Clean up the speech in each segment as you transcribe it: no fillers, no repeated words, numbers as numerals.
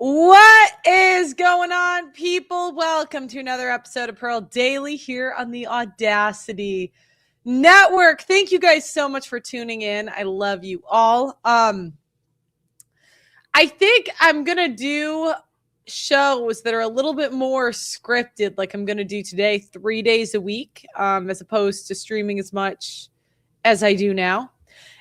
What is going on, people? Welcome to another episode of Pearl Daily here on the Audacity Network. Thank you guys so much for tuning in. I love you all. I think I'm going to do shows that are a little bit more scripted, like I'm going to do today, 3 days a week, as opposed to streaming as much as I do now.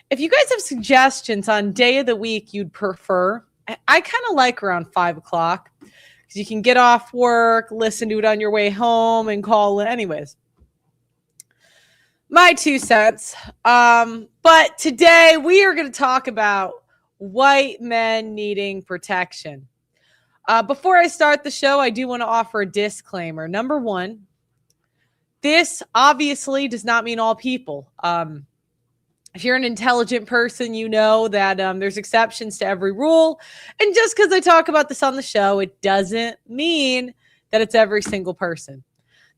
If you guys have suggestions on day of the week you'd prefer, I kind of like around 5 o'clock because you can get off work, listen to it on your way home, and call it. Anyways, my 2 cents. But today we are going to talk about white men needing protection. Before I start the show, I do want to offer a disclaimer. Number one, this obviously does not mean all people. If you're an intelligent person, you know that there's exceptions to every rule. And just because I talk about this on the show, it doesn't mean that it's every single person.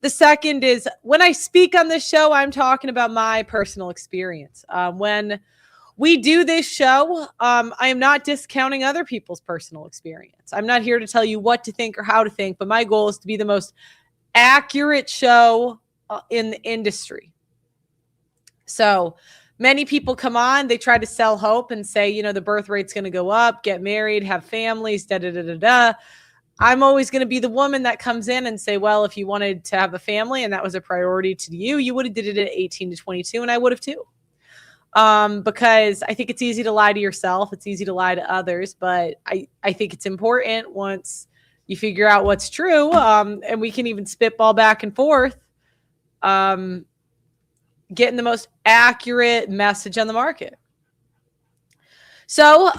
The second is when I speak on this show, I'm talking about my personal experience. When we do this show, I am not discounting other people's personal experience. I'm not here to tell you what to think or how to think, but my goal is to be the most accurate show in the industry. So many people come on, they try to sell hope and say, you know, the birth rate's going to go up, get married, have families, da-da-da-da-da. I'm always going to be the woman that comes in and say, well, if you wanted to have a family and that was a priority to you, you would have did it at 18 to 22, and I would have too. Because I think it's easy to lie to yourself. It's easy to lie to others, but I think it's important once you figure out what's true, and we can even spitball back and forth, getting the most accurate message on the market. So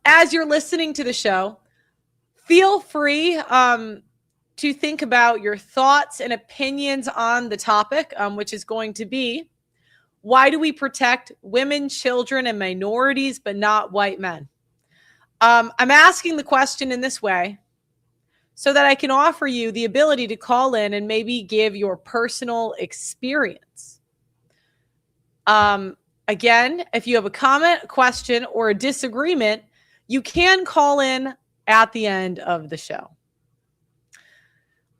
as you're listening to the show, feel free to think about your thoughts and opinions on the topic, which is going to be, why do we protect women, children, and minorities, but not white men? I'm asking the question in this way so that I can offer you the ability to call in and maybe give your personal experience. Again, if you have a comment, a question, or a disagreement, you can call in at the end of the show.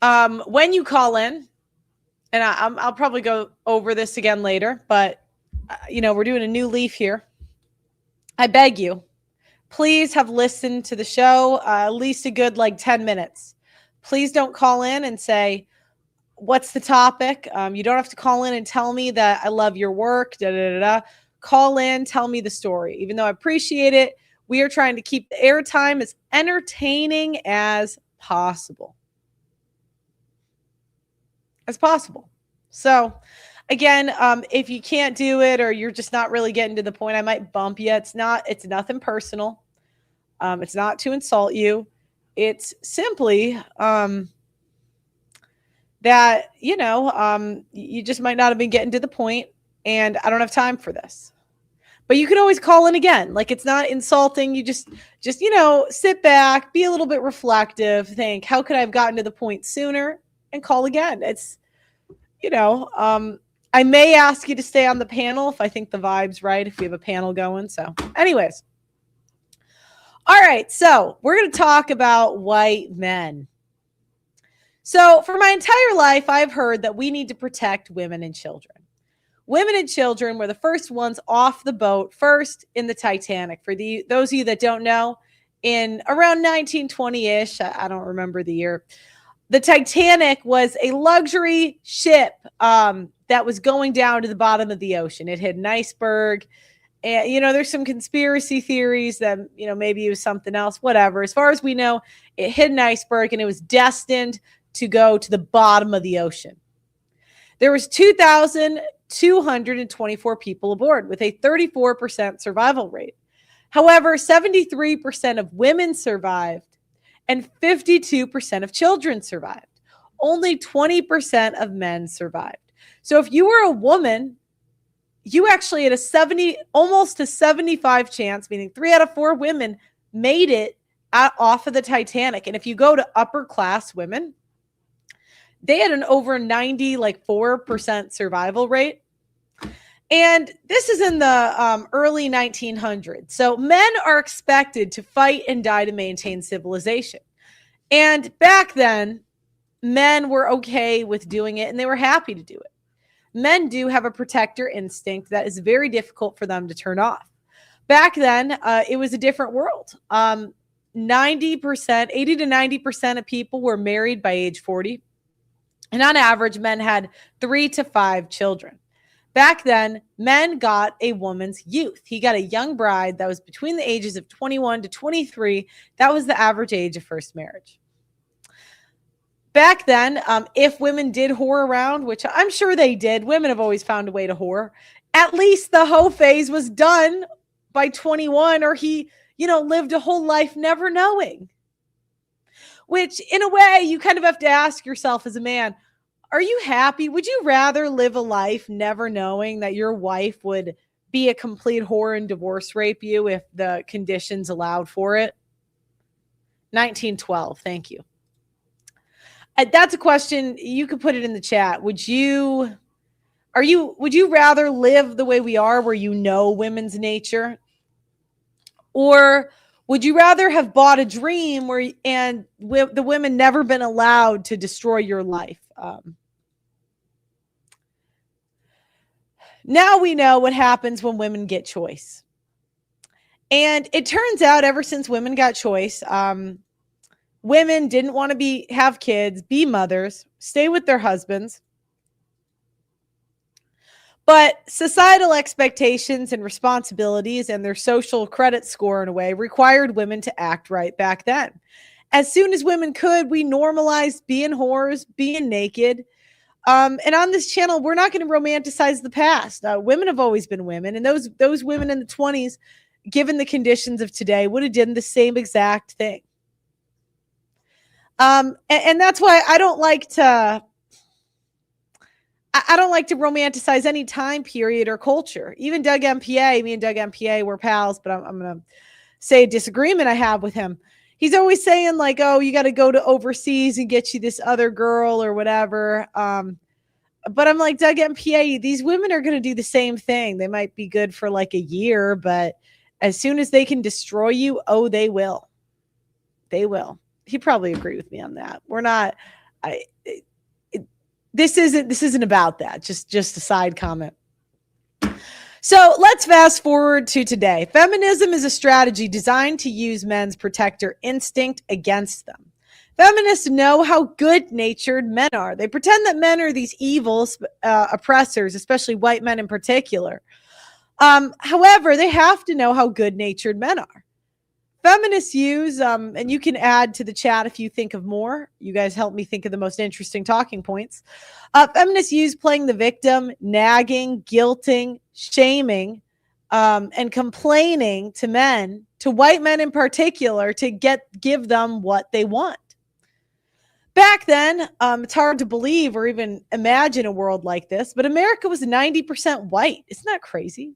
When you call in, and I'll probably go over this again later, but, we're doing a new leaf here. I beg you, please have listened to the show at least a good 10 minutes. Please don't call in and say, what's the topic? You don't have to call in and tell me that I love your work. Call in, tell me the story. Even though I appreciate it, we are trying to keep the airtime as entertaining as possible. So again, if you can't do it or you're just not really getting to the point, I might bump you. It's nothing personal. It's not to insult you. It's simply that, you just might not have been getting to the point, and I don't have time for this. But you can always call in again. It's not insulting. You just sit back, be a little bit reflective, think, how could I have gotten to the point sooner, and call again. It's, I may ask you to stay on the panel if I think the vibe's right, if we have a panel going. So anyways. All right. So we're going to talk about white men. So for my entire life, I've heard that we need to protect women and children. Women and children were the first ones off the boat, first in the Titanic. For those of you that don't know, in around 1920-ish, I don't remember the year, the Titanic was a luxury ship that was going down to the bottom of the ocean. It hit an iceberg. And, there's some conspiracy theories that, maybe it was something else, whatever. As far as we know, it hit an iceberg and it was destined to go to the bottom of the ocean. There was 2,224 people aboard with a 34% survival rate. However, 73% of women survived and 52% of children survived. Only 20% of men survived. So if you were a woman, you actually had almost a 75 chance, meaning 3 out of 4 women made it off of the Titanic. And if you go to upper class women, they had an over 4% survival rate. And this is in the early 1900s. So men are expected to fight and die to maintain civilization. And back then, men were okay with doing it and they were happy to do it. Men do have a protector instinct that is very difficult for them to turn off. Back then, it was a different world. 90%, 80 to 90% of people were married by age 40. And on average, men had 3 to 5 children. Back then, men got a woman's youth. He got a young bride that was between the ages of 21 to 23. That was the average age of first marriage. Back then, if women did whore around, which I'm sure they did, women have always found a way to whore. At least the hoe phase was done by 21, or he, lived a whole life never knowing. Which, in a way, you kind of have to ask yourself as a man, are you happy? Would you rather live a life never knowing that your wife would be a complete whore and divorce rape you if the conditions allowed for it? 1912. Thank you. That's a question. You could put it in the chat. Would you rather live the way we are, where you know women's nature? Or would you rather have bought a dream the women never been allowed to destroy your life? Now we know what happens when women get choice. And it turns out ever since women got choice, women didn't want to have kids, be mothers, stay with their husbands. But societal expectations and responsibilities and their social credit score, in a way, required women to act right back then. As soon as women could, we normalized being whores, being naked. And on this channel, we're not going to romanticize the past. Women have always been women. And those women in the 20s, given the conditions of today, would have done the same exact thing. And that's why I don't like to romanticize any time period or culture. Even Doug MPA, me and Doug MPA were pals, but I'm going to say a disagreement I have with him. He's always saying like, oh, you got to go to overseas and get you this other girl or whatever. But I'm like, Doug MPA, these women are going to do the same thing. They might be good for like a year, but as soon as they can destroy you, oh, they will. They will. He'd probably agree with me on that. We're not, this isn't about that. Just a side comment. So let's fast forward to today. Feminism is a strategy designed to use men's protector instinct against them. Feminists know how good-natured men are. They pretend that men are these evil oppressors, especially white men in particular. However, they have to know how good-natured men are. Feminists use, and you can add to the chat if you think of more. You guys help me think of the most interesting talking points. Feminists use playing the victim, nagging, guilting, shaming, and complaining to men, to white men in particular, to give them what they want. Back then, it's hard to believe or even imagine a world like this, but America was 90% white. Isn't that crazy?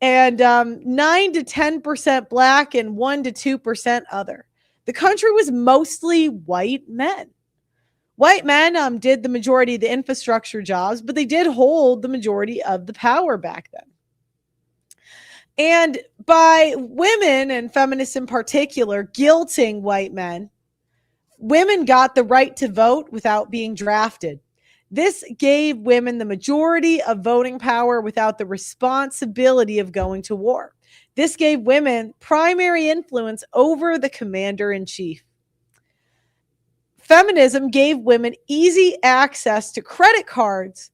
And 9 to 10% black and 1 to 2% other. The country was mostly white men. White men did the majority of the infrastructure jobs, but they did hold the majority of the power back then. And by women, and feminists in particular, guilting white men, women got the right to vote without being drafted. This gave women the majority of voting power without the responsibility of going to war. This gave women primary influence over the commander-in-chief. Feminism gave women easy access to credit cards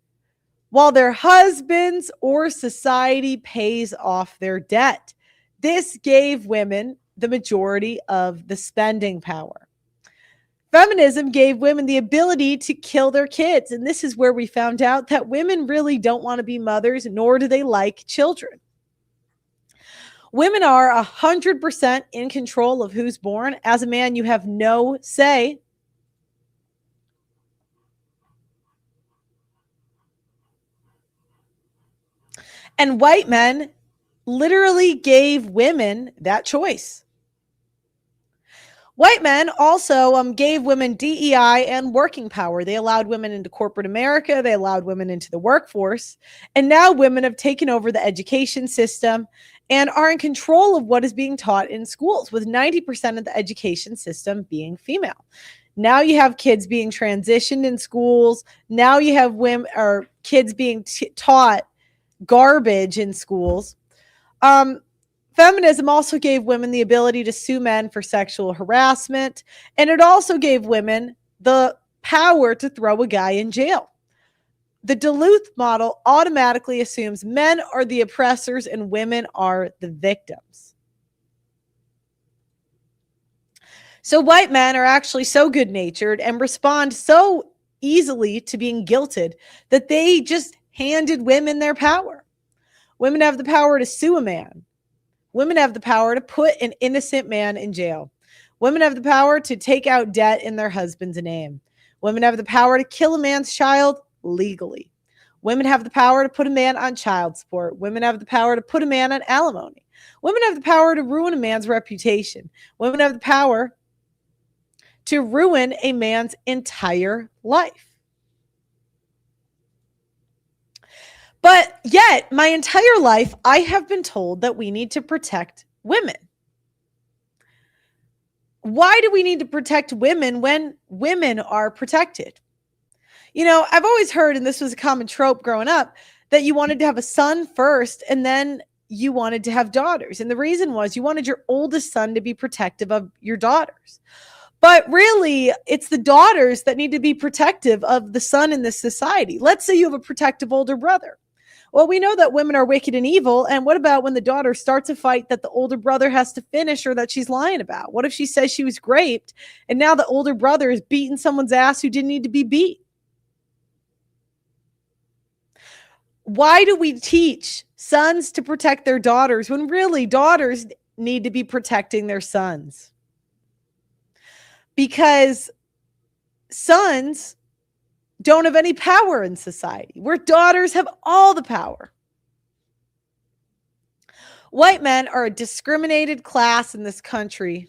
while their husbands or society pays off their debt. This gave women the majority of the spending power. Feminism gave women the ability to kill their kids. And this is where we found out that women really don't want to be mothers, nor do they like children. Women are 100% in control of who's born. As a man, you have no say. And white men literally gave women that choice. White men also gave women DEI and working power. They allowed women into corporate America. They allowed women into the workforce. And now women have taken over the education system and are in control of what is being taught in schools, with 90% of the education system being female. Now you have kids being transitioned in schools. Now you have women or kids being taught garbage in schools. Feminism also gave women the ability to sue men for sexual harassment, and it also gave women the power to throw a guy in jail. The Duluth model automatically assumes men are the oppressors and women are the victims. So white men are actually so good-natured and respond so easily to being guilted that they just handed women their power. Women have the power to sue a man. Women have the power to put an innocent man in jail. Women have the power to take out debt in their husband's name. Women have the power to kill a man's child legally. Women have the power to put a man on child support. Women have the power to put a man on alimony. Women have the power to ruin a man's reputation. Women have the power to ruin a man's entire life. But yet, my entire life, I have been told that we need to protect women. Why do we need to protect women when women are protected? You know, I've always heard, and this was a common trope growing up, that you wanted to have a son first and then you wanted to have daughters. And the reason was you wanted your oldest son to be protective of your daughters. But really, it's the daughters that need to be protective of the son in this society. Let's say you have a protective older brother. Well, we know that women are wicked and evil. And what about when the daughter starts a fight that the older brother has to finish or that she's lying about? What if she says she was raped and now the older brother is beating someone's ass who didn't need to be beat? Why do we teach sons to protect their daughters when really daughters need to be protecting their sons? Because sons don't have any power in society, where daughters have all the power. White men are a discriminated class in this country.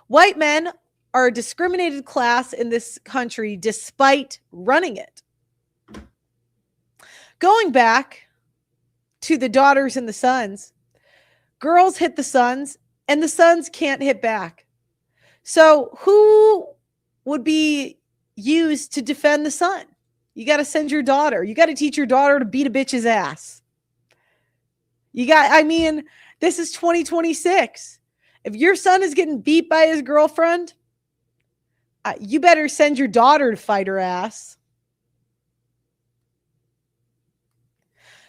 White men are a discriminated class in this country despite running it. Going back to the daughters and the sons, girls hit the sons and the sons can't hit back. So who would be used to defend the son? You got to send your daughter. You got to teach your daughter to beat a bitch's ass. This is 2026. If your son is getting beat by his girlfriend, you better send your daughter to fight her ass.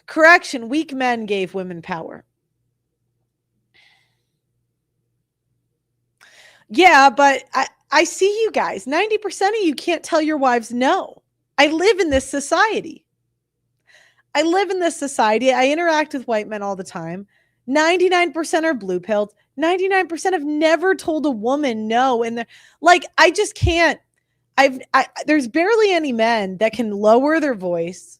Correction, weak men gave women power. Yeah, but I see you guys. 90% of you can't tell your wives no. I live in this society. I interact with white men all the time. 99% are blue pilled. 99% have never told a woman no. And I just can't. There's barely any men that can lower their voice,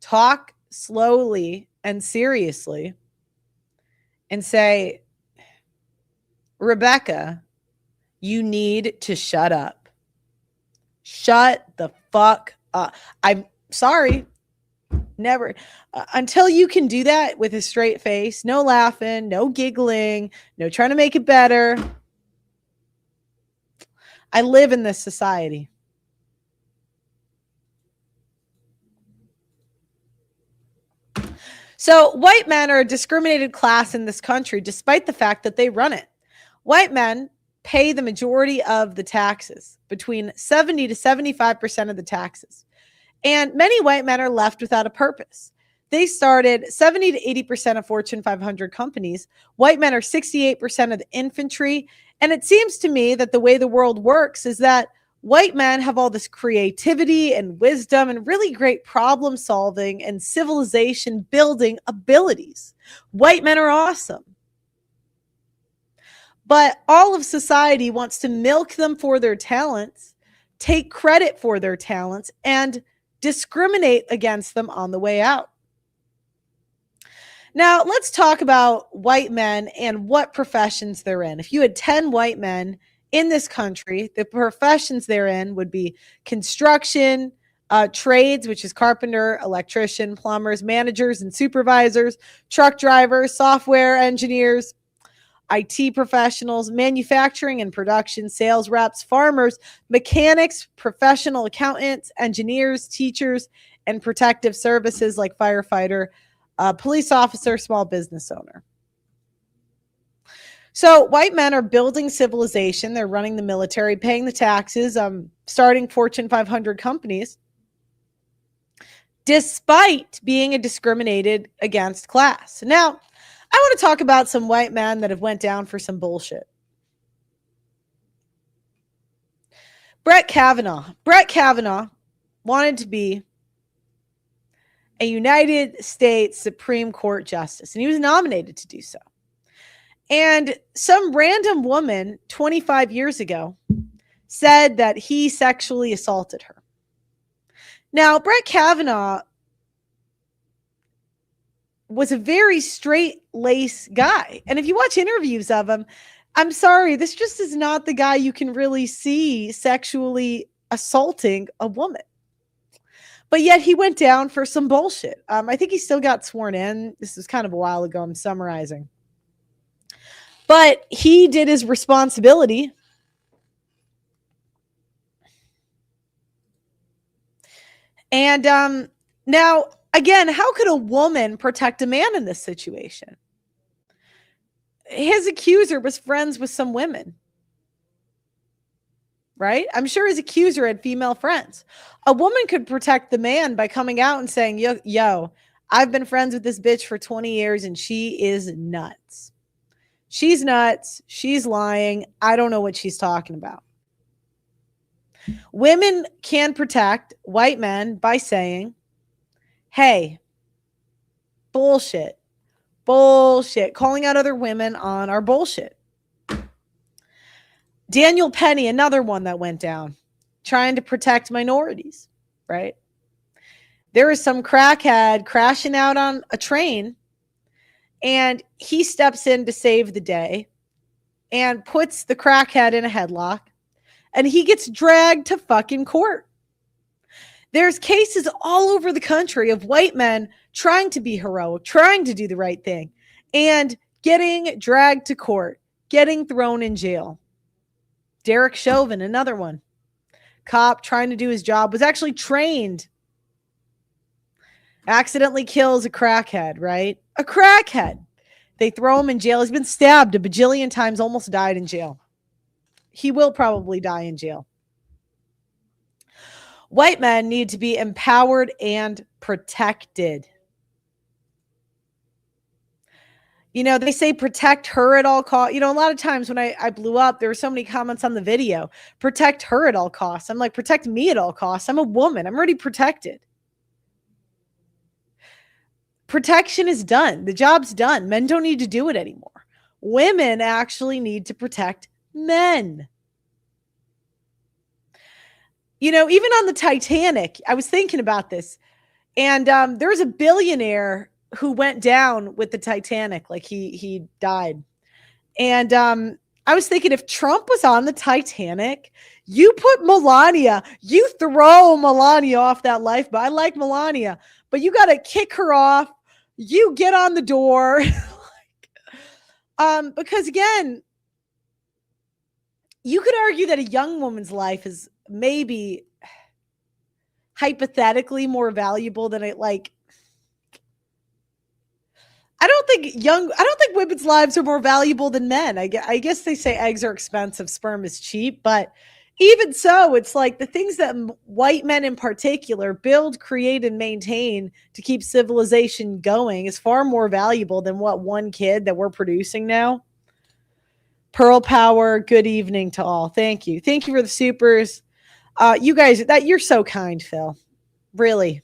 talk slowly and seriously, and say, Rebecca, you need to shut up. Shut the fuck up. I'm sorry. Never. Until you can do that with a straight face, no laughing, no giggling, no trying to make it better. I live in this society. So white men are a discriminated class in this country, despite the fact that they run it. White men pay the majority of the taxes, between 70 to 75% of the taxes. And many white men are left without a purpose. They started 70 to 80% of Fortune 500 companies. White men are 68% of the infantry. And it seems to me that the way the world works is that white men have all this creativity and wisdom and really great problem solving and civilization building abilities. White men are awesome. But all of society wants to milk them for their talents, take credit for their talents, and discriminate against them on the way out. Now, let's talk about white men and what professions they're in. If you had 10 white men in this country, the professions they're in would be construction, Trades, which is carpenter, electrician, plumbers, managers and supervisors, truck drivers, software engineers, IT professionals, manufacturing and production, sales reps, farmers, mechanics, professional accountants, engineers, teachers, and protective services like firefighter, police officer, small business owner. So white men are building civilization. They're running the military, paying the taxes, starting Fortune 500 companies, despite being a discriminated against class. Now, I want to talk about some white men that have went down for some bullshit. Brett Kavanaugh. Brett Kavanaugh wanted to be a United States Supreme Court justice, and he was nominated to do so. And some random woman 25 years ago said that he sexually assaulted her. Now, Brett Kavanaugh was a very straight-laced guy. And if you watch interviews of him, I'm sorry, this just is not the guy you can really see sexually assaulting a woman. But yet he went down for some bullshit. I think he still got sworn in. This was kind of a while ago. I'm summarizing. But he did his responsibility. And now, again, how could a woman protect a man in this situation? His accuser was friends with some women, right? I'm sure his accuser had female friends. A woman could protect the man by coming out and saying, yo, I've been friends with this bitch for 20 years and she is nuts. She's nuts. She's lying. I don't know what she's talking about. Women can protect white men by saying, hey, bullshit, calling out other women on our bullshit. Daniel Penny, another one that went down, trying to protect minorities, right? There is some crackhead crashing out on a train, and he steps in to save the day and puts the crackhead in a headlock, and he gets dragged to fucking court. There's cases all over the country of white men trying to be heroic, trying to do the right thing, and getting dragged to court, getting thrown in jail. Derek Chauvin, another one. Cop trying to do his job, was actually trained. Accidentally kills a crackhead, right? A crackhead. They throw him in jail. He's been stabbed a bajillion times, almost died in jail. He will probably die in jail. White men need to be empowered and protected. You know, they say protect her at all costs. You know, a lot of times when I blew up, there were so many comments on the video. Protect her at all costs. I'm like, protect me at all costs. I'm a woman. I'm already protected. Protection is done. The job's done. Men don't need to do it anymore. Women actually need to protect men. You know, even on the Titanic, I was thinking about this. And there was a billionaire who went down with the Titanic. Like he died. And I was thinking, if Trump was on the Titanic, you put Melania, you throw Melania off that lifeboat. I like Melania, but you got to kick her off. You get on the door. Because again, you could argue that a young woman's life is maybe hypothetically more valuable than it, like, I don't think women's lives are more valuable than men. I guess they say eggs are expensive, sperm is cheap, but even so, it's like the things that white men in particular build, create, and maintain to keep civilization going is far more valuable than what one kid that we're producing now. Pearl Power, good evening to all. Thank you. Thank you for the supers. You guys, you're so kind, Phil. Really.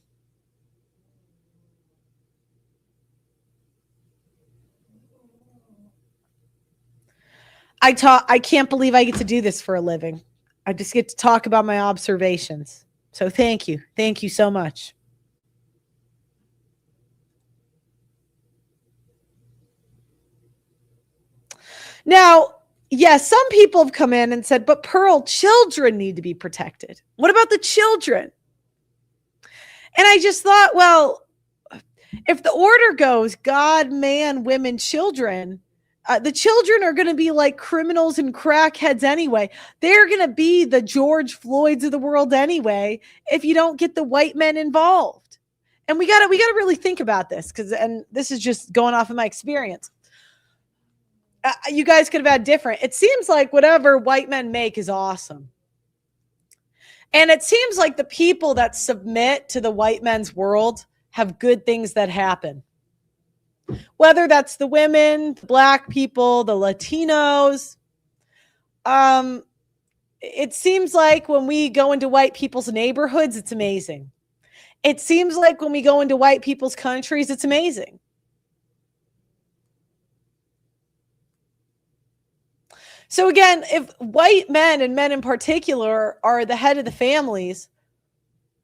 I can't believe I get to do this for a living. I just get to talk about my observations. So thank you. Thank you so much. Now, yes, some people have come in and said, but Pearl, children need to be protected. What about the children? And I just thought, well, if the order goes God, man, women, children, the children are going to be like criminals and crackheads anyway. They're going to be the George Floyds of the world anyway if you don't get the white men involved. And we got to really think about this, because, and this is just going off of my experience. You guys could have had different. It seems like whatever white men make is awesome. And it seems like the people that submit to the white men's world have good things that happen. Whether that's the women, the Black people, the Latinos. It seems like when we go into white people's neighborhoods, it's amazing. It seems like when we go into white people's countries, it's amazing. So again, if white men, and men in particular, are the head of the families,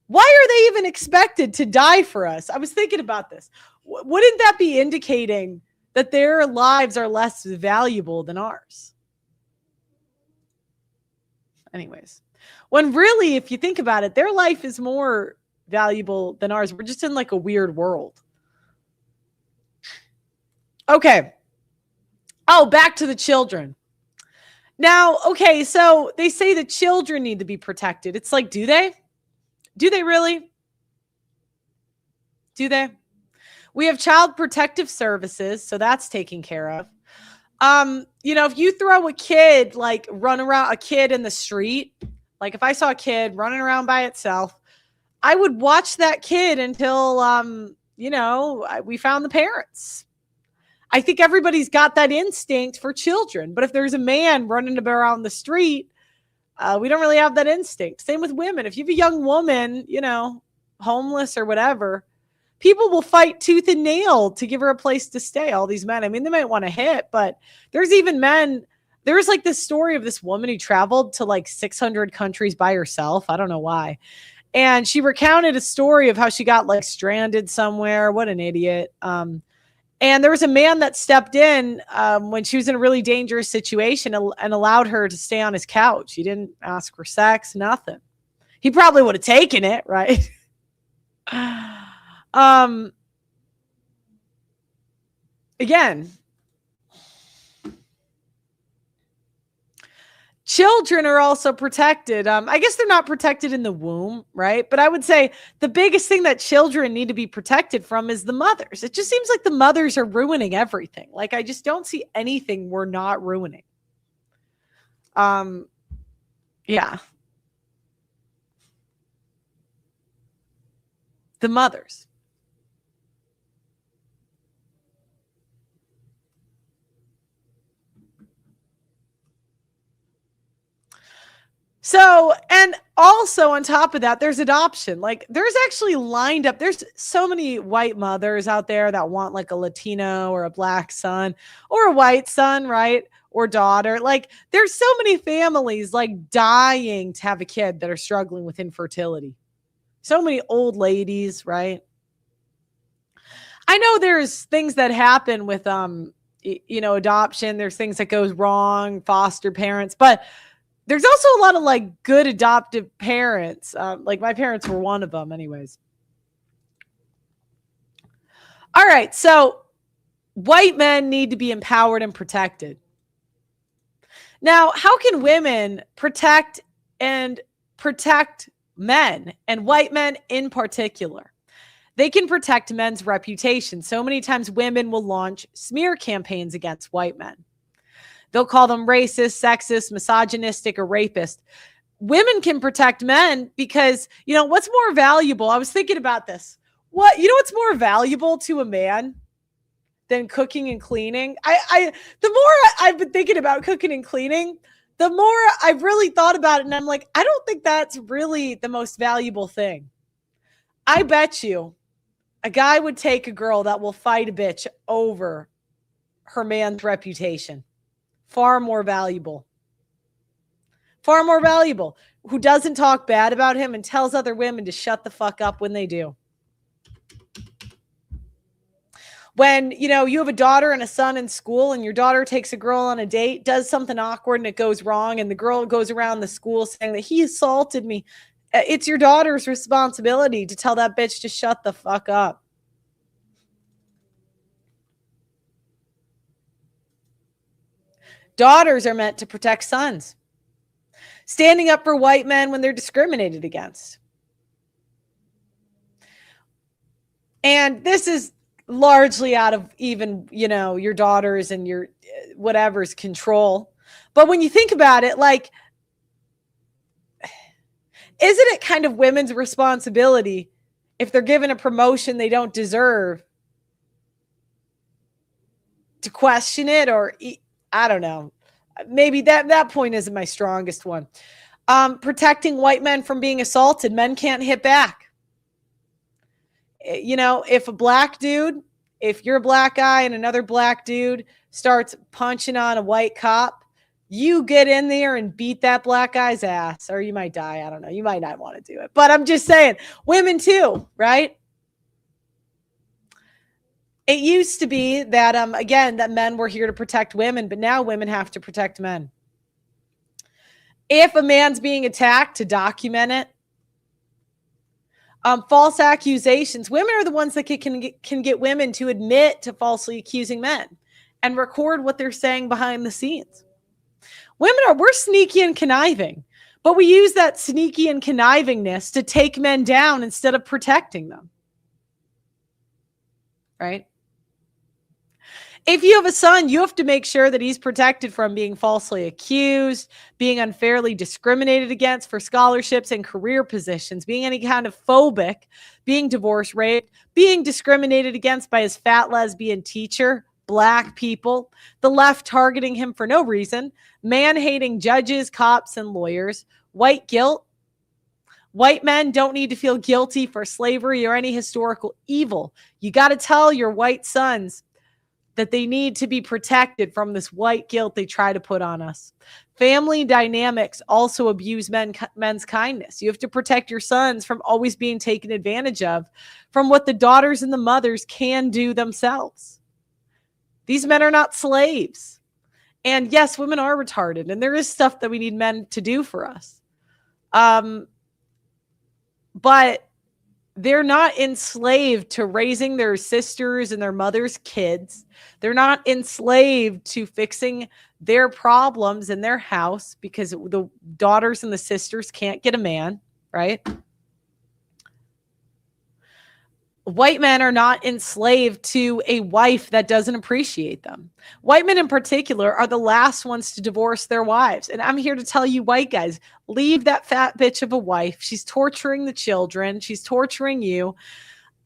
why are they even expected to die for us? I was thinking about this. Wouldn't that be indicating that their lives are less valuable than ours? Anyways, when really, if you think about it, their life is more valuable than ours. We're just in like a weird world. Okay. Oh, back to the children. Now, okay, so they say the children need to be protected. It's like, do they? Do they really? Do they? We have child protective services, so that's taken care of. If you throw a kid, like run around a kid in the street, like if I saw a kid running around by itself, I would watch that kid until, we found the parents. I think everybody's got that instinct for children. But if there's a man running around the street, we don't really have that instinct. Same with women. If you have a young woman, homeless or whatever, people will fight tooth and nail to give her a place to stay. All these men, I mean, they might want to hit, but there's even men. There's like this story of this woman who traveled to like 600 countries by herself. I don't know why. And she recounted a story of how she got like stranded somewhere. What an idiot. And there was a man that stepped in when she was in a really dangerous situation and allowed her to stay on his couch. He didn't ask for sex, nothing. He probably would have taken it, right? Again, children are also protected. I guess they're not protected in the womb, right? But I would say the biggest thing that children need to be protected from is the mothers. It just seems like the mothers are ruining everything. Like, I just don't see anything we're not ruining. Yeah. The mothers. So, and also on top of that, there's adoption. Like, there's actually lined up, there's so many white mothers out there that want like a Latino or a Black son or a white son, right? Or daughter. Like, there's so many families like dying to have a kid that are struggling with infertility. So many old ladies, right? I know there's things that happen with, adoption. There's things that goes wrong, foster parents, but there's also a lot of like good adoptive parents. Like my parents were one of them anyways. All right. So white men need to be empowered and protected. Now, how can women protect men, and white men in particular? They can protect men's reputation. So many times women will launch smear campaigns against white men. They'll call them racist, sexist, misogynistic, or rapist. Women can protect men because, what's more valuable? I was thinking about this. What's more valuable to a man than cooking and cleaning? The more I've been thinking about cooking and cleaning, the more I've really thought about it. And I'm like, I don't think that's really the most valuable thing. I bet you a guy would take a girl that will fight a bitch over her man's reputation. Far more valuable. Far more valuable. Who doesn't talk bad about him and tells other women to shut the fuck up when they do. When, you have a daughter and a son in school and your daughter takes a girl on a date, does something awkward and it goes wrong, and the girl goes around the school saying that he assaulted me. It's your daughter's responsibility to tell that bitch to shut the fuck up. Daughters are meant to protect sons, standing up for white men when they're discriminated against. And this is largely out of even, your daughters and your whatever's control. But when you think about it, like, isn't it kind of women's responsibility if they're given a promotion they don't deserve to question it? Or I don't know. Maybe that point isn't my strongest one. Protecting white men from being assaulted. Men can't hit back. If you're a black guy and another black dude starts punching on a white cop, you get in there and beat that black guy's ass, or you might die. I don't know. You might not want to do it, but I'm just saying, women too, right? It used to be that, again, that men were here to protect women, but now women have to protect men. If a man's being attacked, to document it. False accusations. Women are the ones that can get women to admit to falsely accusing men and record what they're saying behind the scenes. We're sneaky and conniving, but we use that sneaky and connivingness to take men down instead of protecting them. Right? If you have a son, you have to make sure that he's protected from being falsely accused, being unfairly discriminated against for scholarships and career positions, being any kind of phobic, being divorce raped, being discriminated against by his fat lesbian teacher, black people, the left targeting him for no reason, man-hating judges, cops, and lawyers, white guilt. White men don't need to feel guilty for slavery or any historical evil. You got to tell your white sons that they need to be protected from this white guilt they try to put on us. Family dynamics also abuse men's kindness. You have to protect your sons from always being taken advantage of, from what the daughters and the mothers can do themselves. These men are not slaves. And yes, women are retarded, and there is stuff that we need men to do for us. But they're not enslaved to raising their sisters and their mother's kids. They're not enslaved to fixing their problems in their house because the daughters and the sisters can't get a man, right? White men are not enslaved to a wife that doesn't appreciate them. White men in particular are the last ones to divorce their wives. And I'm here to tell you, white guys, leave that fat bitch of a wife. She's torturing the children. She's torturing you.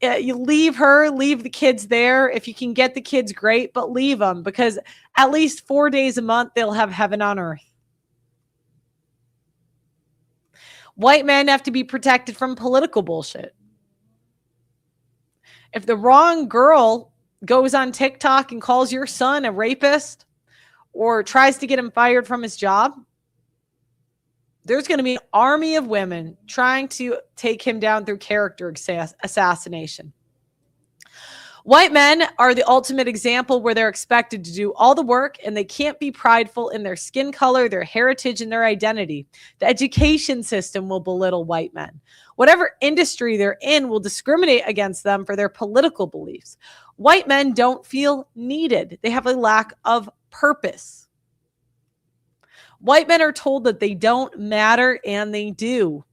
You leave her, leave the kids there. If you can get the kids, great, but leave them, because at least 4 days a month, they'll have heaven on earth. White men have to be protected from political bullshit. If the wrong girl goes on TikTok and calls your son a rapist or tries to get him fired from his job, there's going to be an army of women trying to take him down through character assassination. White men are the ultimate example where they're expected to do all the work, and they can't be prideful in their skin color, their heritage, and their identity. The education system will belittle white men. Whatever industry they're in will discriminate against them for their political beliefs. White men don't feel needed. They have a lack of purpose. White men are told that they don't matter, and they do.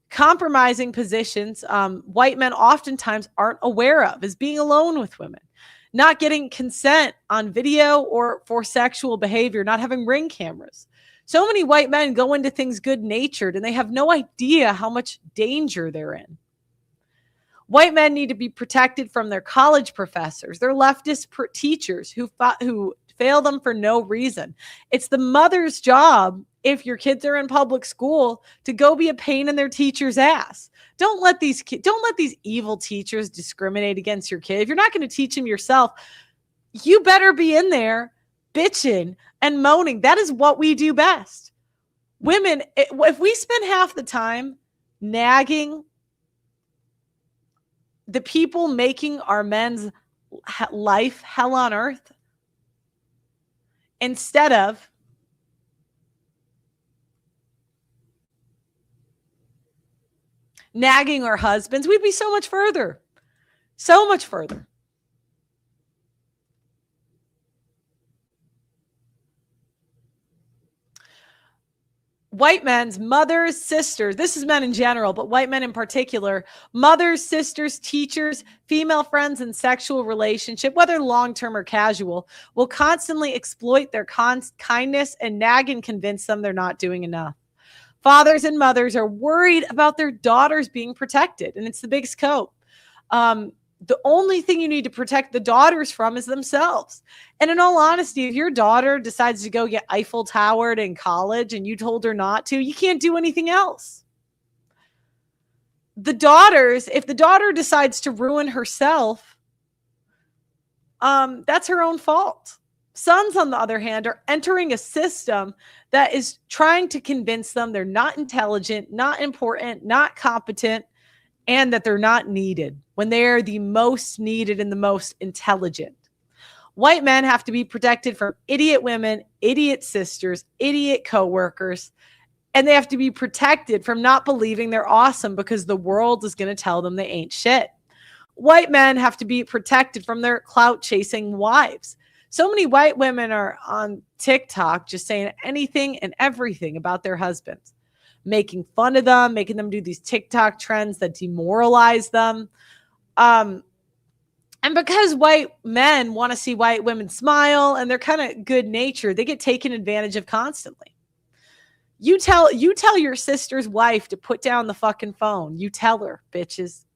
Compromising positions, white men oftentimes aren't aware of, is being alone with women, not getting consent on video or for sexual behavior, not having ring cameras. So many white men go into things good-natured, and they have no idea how much danger they're in. White men need to be protected from their college professors, their leftist teachers who fail them for no reason. It's the mother's job, if your kids are in public school, to go be a pain in their teacher's ass. Don't let these evil teachers discriminate against your kid. If you're not going to teach them yourself, you better be in there bitching and moaning. That is what we do best. Women, if we spend half the time nagging the people making our men's life hell on earth, instead of nagging our husbands, we'd be so much further. So much further. White men's mothers, sisters, this is men in general, but white men in particular, mothers, sisters, teachers, female friends in sexual relationship, whether long-term or casual, will constantly exploit their kindness and nag and convince them they're not doing enough. Fathers and mothers are worried about their daughters being protected, and it's the big scope. The only thing you need to protect the daughters from is themselves. And in all honesty, if your daughter decides to go get Eiffel Towered in college and you told her not to, you can't do anything else. If the daughter decides to ruin herself, that's her own fault. Sons, on the other hand, are entering a system that is trying to convince them they're not intelligent, not important, not competent, and that they're not needed when they are the most needed and the most intelligent. White men have to be protected from idiot women, idiot sisters, idiot coworkers, and they have to be protected from not believing they're awesome because the world is going to tell them they ain't shit. White men have to be protected from their clout-chasing wives. So many white women are on TikTok just saying anything and everything about their husbands, making fun of them, making them do these TikTok trends that demoralize them. And because white men want to see white women smile and they're kind of good natured, they get taken advantage of constantly. You tell your sister's wife to put down the fucking phone. You tell her, bitches.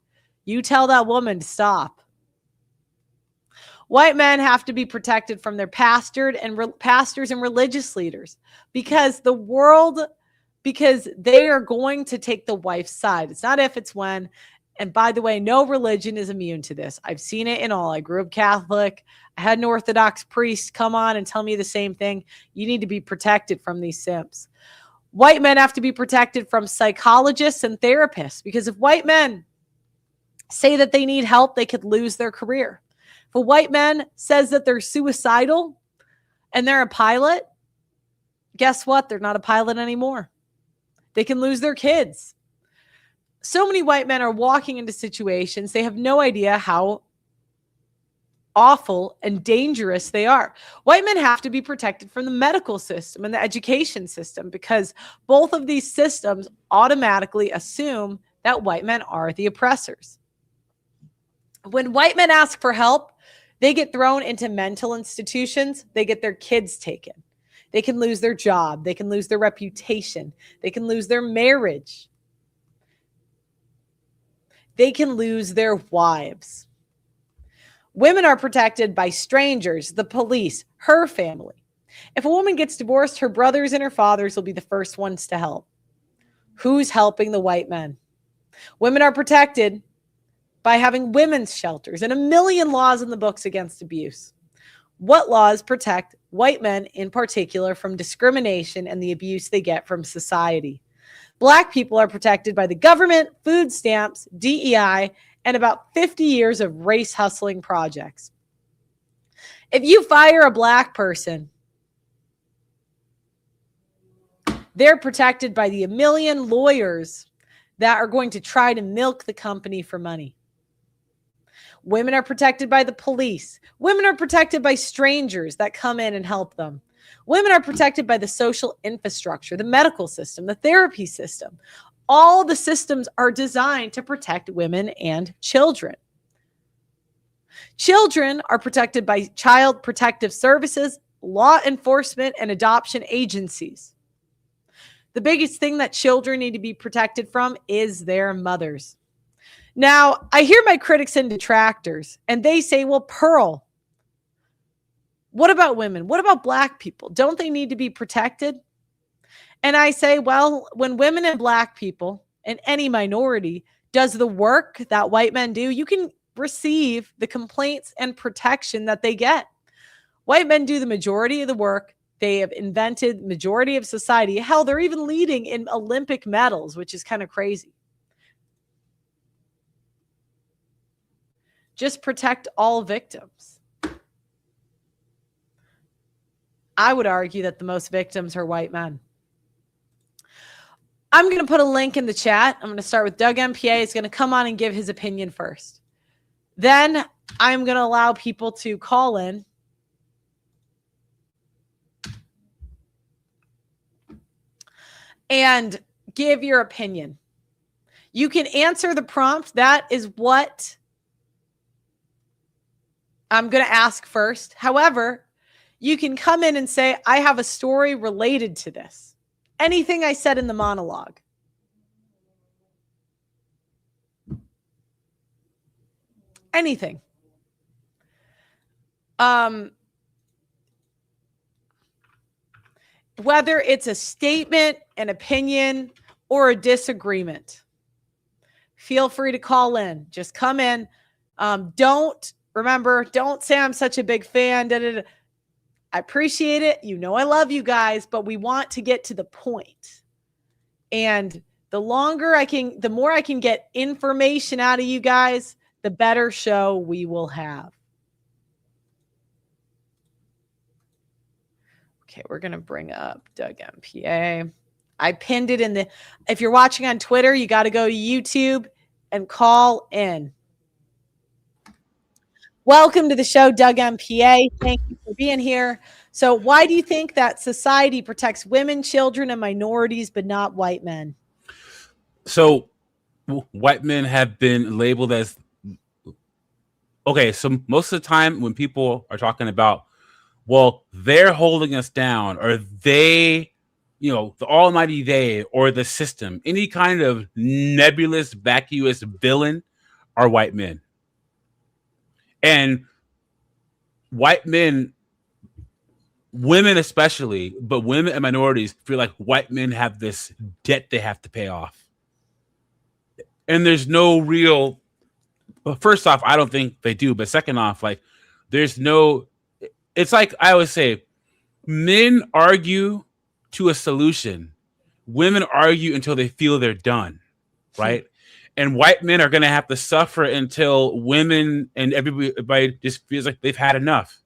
You tell that woman to stop. White men have to be protected from their pastors and religious leaders because they are going to take the wife's side. It's not if, it's when. And by the way, no religion is immune to this. I've seen it in all. I grew up Catholic. I had an Orthodox priest come on and tell me the same thing. You need to be protected from these simps. White men have to be protected from psychologists and therapists because if white men say that they need help, they could lose their career. If a white man says that they're suicidal and they're a pilot, guess what? They're not a pilot anymore. They can lose their kids. So many white men are walking into situations, they have no idea how awful and dangerous they are. White men have to be protected from the medical system and the education system because both of these systems automatically assume that white men are the oppressors. When white men ask for help, they get thrown into mental institutions. They get their kids taken. They can lose their job. They can lose their reputation. They can lose their marriage. They can lose their wives. Women are protected by strangers, the police, her family. If a woman gets divorced, her brothers and her fathers will be the first ones to help. Who's helping the white men? Women are protected by having women's shelters and a million laws in the books against abuse. What laws protect white men in particular from discrimination and the abuse they get from society? Black people are protected by the government, food stamps, DEI, and about 50 years of race hustling projects. If you fire a black person, they're protected by the million lawyers that are going to try to milk the company for money. Women are protected by the police. Women are protected by strangers that come in and help them. Women are protected by the social infrastructure, the medical system, the therapy system. All the systems are designed to protect women and children. Children are protected by child protective services, law enforcement, and adoption agencies. The biggest thing that children need to be protected from is their mothers. Now, I hear my critics and detractors, and they say, well, Pearl, what about women? What about black people? Don't they need to be protected? And I say, well, when women and black people and any minority does the work that white men do, you can receive the complaints and protection that they get. White men do the majority of the work. They have invented the majority of society. Hell, they're even leading in Olympic medals, which is kind of crazy. Just protect all victims. I would argue that the most victims are white men. I'm going to put a link in the chat. I'm going to start with Doug MPA. He's going to come on and give his opinion first. Then I'm going to allow people to call in. And give your opinion. You can answer the prompt. That is what I'm going to ask first. However, you can come in and say, I have a story related to this. Anything I said in the monologue. Anything. Whether it's a statement, an opinion, or a disagreement. Feel free to call in. Just come in. Don't say I'm such a big fan. I appreciate it. You know I love you guys, but we want to get to the point. And the more I can get information out of you guys, the better show we will have. Okay, we're going to bring up Doug MPA. I pinned it in the, if you're watching on Twitter, you got to go to YouTube and call in. Welcome to the show, Doug MPA. Thank you for being here. So why do you think that society protects women, children, and minorities, but not white men? So white men have been labeled as, okay, so most of the time when people are talking about, well, they're holding us down, or they, the almighty they, or the system, any kind of nebulous, vacuous villain are white men. And white men, women especially, but women and minorities feel like white men have this debt they have to pay off. And there's no real, well, first off, I don't think they do. But second off, like, there's no, it's like I always say, men argue to a solution. Women argue until they feel they're done, right? And white men are going to have to suffer until women and everybody just feels like they've had enough.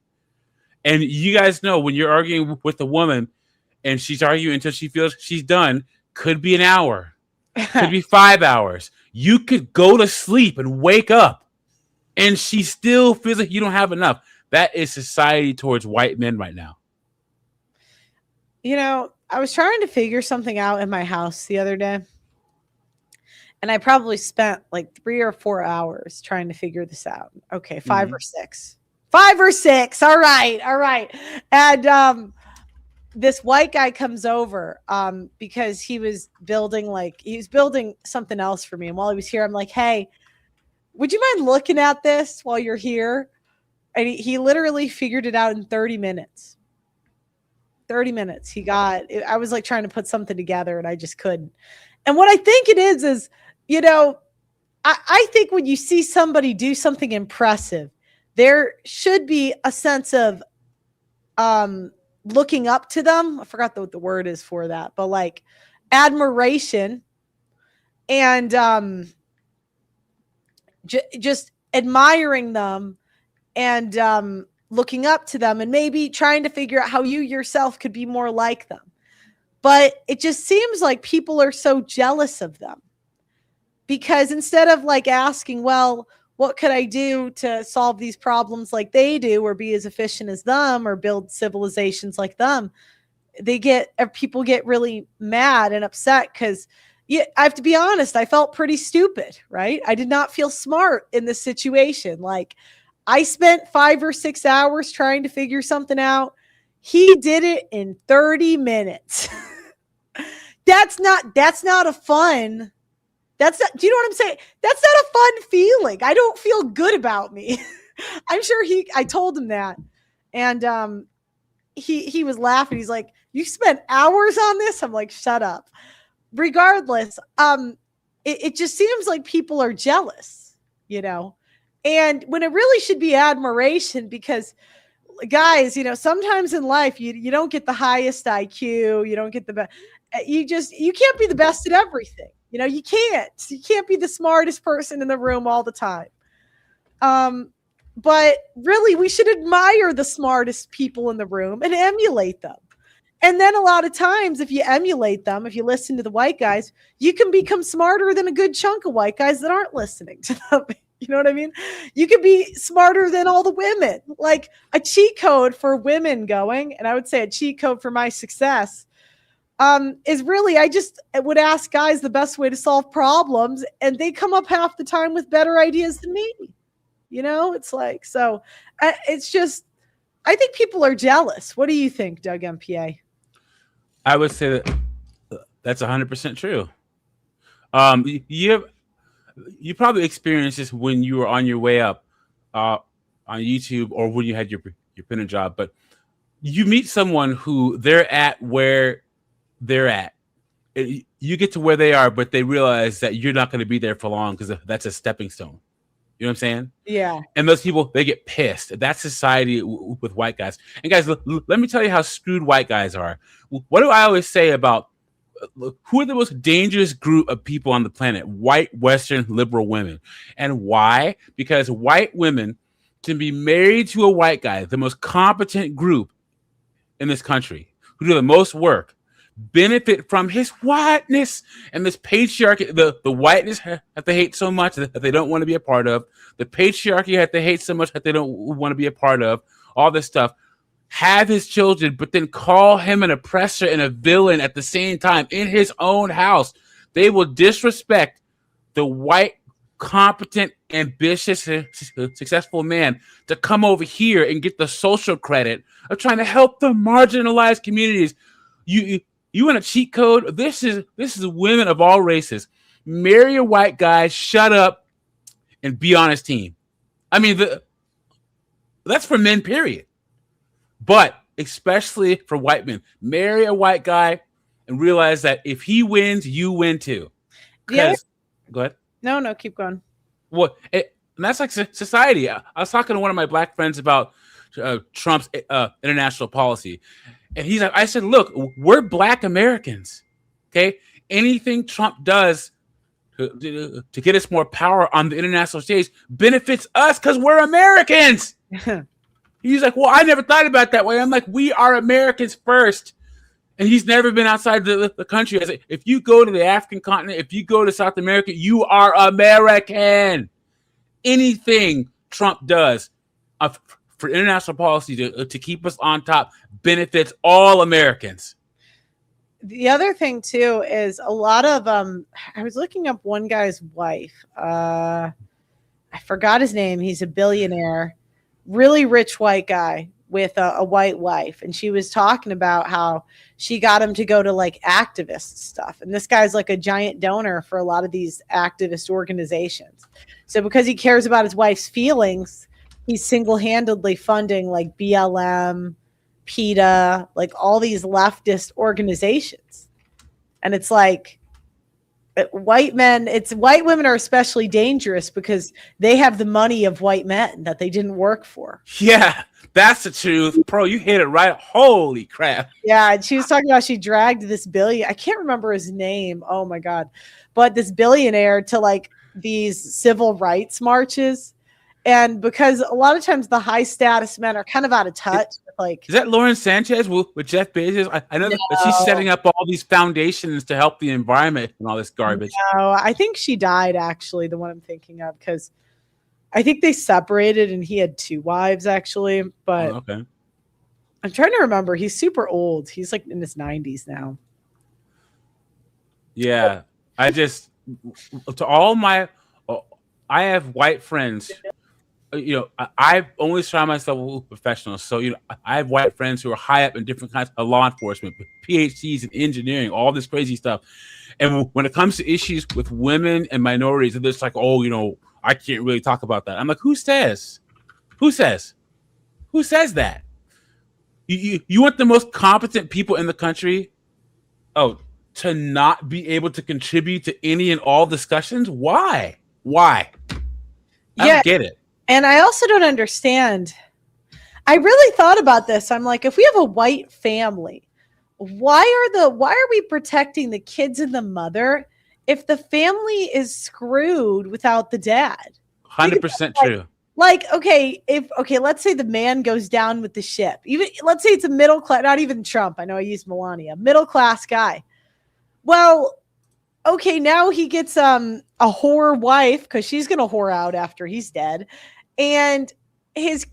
And you guys know, when you're arguing with a woman and she's arguing until she feels she's done, could be an hour, could be 5 hours. You could go to sleep and wake up and she still feels like you don't have enough. That is society towards white men right now. I was trying to figure something out in my house the other day. And I probably spent like 3 or 4 hours trying to figure this out. Okay, 5 or 6. 5 or 6. All right. And this white guy comes over because he was building something else for me. And while he was here, I'm like, hey, would you mind looking at this while you're here? And he literally figured it out in 30 minutes. 30 minutes. I was like trying to put something together and I just couldn't. And what I think it is, I think when you see somebody do something impressive, there should be a sense of looking up to them. I forgot what the word is for that, but like admiration and just admiring them and looking up to them and maybe trying to figure out how you yourself could be more like them. But it just seems like people are so jealous of them because instead of like asking, well, what could I do to solve these problems like they do or be as efficient as them or build civilizations like them? People get really mad and upset because I have to be honest, I felt pretty stupid, right? I did not feel smart in this situation. Like I spent 5 or 6 hours trying to figure something out. He did it in 30 minutes. That's not a fun. Do you know what I'm saying? That's not a fun feeling. I don't feel good about me. I'm sure I told him that. And he was laughing. He's like, you spent hours on this? I'm like, shut up. Regardless, it just seems like people are jealous, and when it really should be admiration because guys, sometimes in life you don't get the highest IQ, you don't get the best. You can't be the best at everything. You can't be the smartest person in the room all the time. But really we should admire the smartest people in the room and emulate them. And then a lot of times, if you emulate them, if you listen to the white guys, you can become smarter than a good chunk of white guys that aren't listening to them. You know what I mean? You can be smarter than all the women. Like a cheat code for women going, and I would say a cheat code for my success is really, I just would ask guys the best way to solve problems, and they come up half the time with better ideas than me. You know, it's like, so it's just, I think people are jealous. What do you think, Doug MPA? I would say that that's 100% true. You probably experienced this when you were on your way up on YouTube, or when you had your printer job, but you meet someone who they're at where they're at. You get to where they are, but they realize that you're not going to be there for long because that's a stepping stone. You know what I'm saying? Yeah. And those people, they get pissed. That's society with white guys. And guys, let me tell you how screwed white guys are. What do I always say about who are the most dangerous group of people on the planet? White, Western, liberal women. And why? Because white women can be married to a white guy, the most competent group in this country, who do the most work, benefit from his whiteness and this patriarchy, the whiteness that they hate so much that they don't want to be a part of, the patriarchy that they hate so much that they don't want to be a part of, all this stuff, have his children, but then call him an oppressor and a villain at the same time in his own house. They will disrespect the white, competent, ambitious, successful man to come over here and get the social credit of trying to help the marginalized communities. You want a cheat code? This is women of all races. Marry a white guy, shut up, and be on his team. I mean, that's for men, period. But especially for white men, marry a white guy and realize that if he wins, you win too. Yeah. Go ahead. No, keep going. Well, and that's like society. I was talking to one of my black friends about Trump's international policy. And he's like, I said, look, we're black Americans. Okay. Anything Trump does to get us more power on the international stage benefits us because we're Americans. He's like, well, I never thought about it that way. I'm like, we are Americans first. And he's never been outside the country. I said, if you go to the African continent, if you go to South America, you are American. Anything Trump does for international policy to keep us on top benefits all Americans. The other thing too is a lot of I was looking up one guy's wife. I forgot his name. He's a billionaire, really rich white guy with a white wife, and she was talking about how she got him to go to like activist stuff, and this guy's like a giant donor for a lot of these activist organizations. So because he cares about his wife's feelings, he's single-handedly funding like BLM, PETA, like all these leftist organizations. And it's like white women are especially dangerous because they have the money of white men that they didn't work for. Yeah, that's the truth. Bro, you hit it right. Holy crap. Yeah, and she was talking about she dragged this I can't remember his name. Oh my God. But this billionaire to like these civil rights marches. And because a lot of times the high status men are kind of out of touch. Like, is that Lauren Sanchez with Jeff Bezos? I know that she's setting up all these foundations to help the environment and all this garbage. No, I think she died, actually, the one I'm thinking of, because I think they separated and he had 2 wives, actually. But okay. I'm trying to remember. He's super old. He's like in his 90s now. Yeah. I have white friends. You know, I only surround myself with professionals. So, you know, I have white friends who are high up in different kinds of law enforcement, PhDs in engineering, all this crazy stuff. And when it comes to issues with women and minorities, they're just like, oh, you know, I can't really talk about that. I'm like, who says? Who says that? You want the most competent people in the country, to not be able to contribute to any and all discussions? Why? I don't get it. And I also don't understand. I really thought about this. I'm like, if we have a white family, why are we protecting the kids and the mother if the family is screwed without the dad? 100% true. Like, okay, let's say the man goes down with the ship. Even let's say it's a middle class, not even Trump. I know I used Melania, middle class guy. Well, okay, now he gets a whore wife because she's gonna whore out after he's dead, and his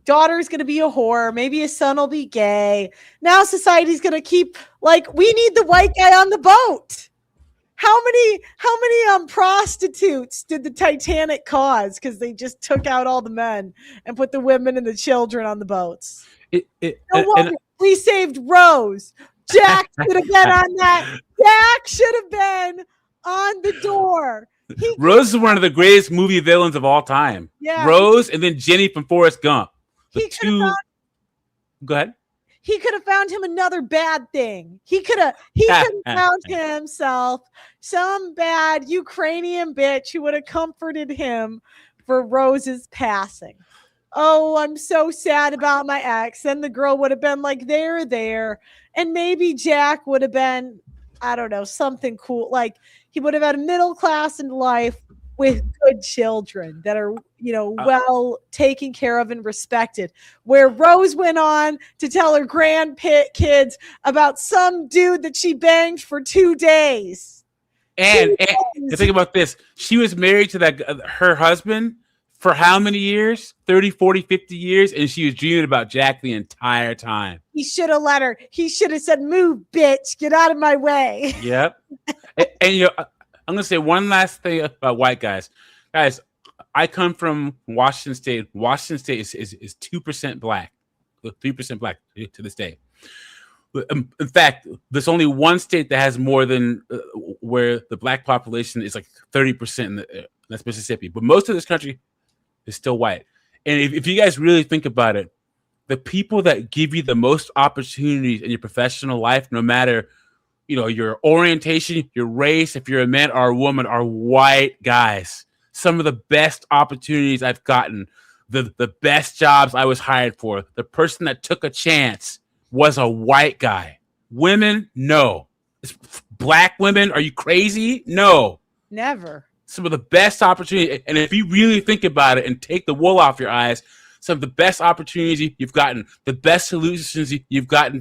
daughter's gonna be a whore. Maybe his son will be gay. Now society's gonna keep like we need the white guy on the boat. How many prostitutes did the Titanic cause because they just took out all the men and put the women and the children on the boats? No wonder we saved Rose. Jack should have been on that. Jack should have been on the door. Rose is one of the greatest movie villains of all time. Yeah, Rose and then Jenny from Forrest Gump. Go ahead. He could have found him another bad thing. He could have found himself some bad Ukrainian bitch who would have comforted him for Rose's passing. Oh, I'm so sad about my ex. And the girl would have been like, there. And maybe Jack would have been, I don't know, something cool. Like he would have had a middle class in life with good children that are, well taken care of and respected. Where Rose went on to tell her grandkids about some dude that she banged for 2 days. And think about this. She was married to her husband for how many years? 30, 40, 50 years. And she was dreaming about Jack the entire time. He should have let her. He should have said, move, bitch. Get out of my way. Yep. and I'm going to say one last thing about white guys. Guys, I come from Washington State. Washington State is 2% black, 3% black to this day. In fact, there's only one state that has more than where the black population is like 30%. That's Mississippi. But most of this country is still white. And if you guys really think about it, the people that give you the most opportunities in your professional life, no matter your orientation, your race, if you're a man or a woman, are white guys. Some of the best opportunities I've gotten, the best jobs I was hired for, the person that took a chance was a white guy. Women, no. Black women, are you crazy? No. Never. Some of the best opportunities, and if you really think about it and take the wool off your eyes, some of the best opportunities you've gotten, the best solutions you've gotten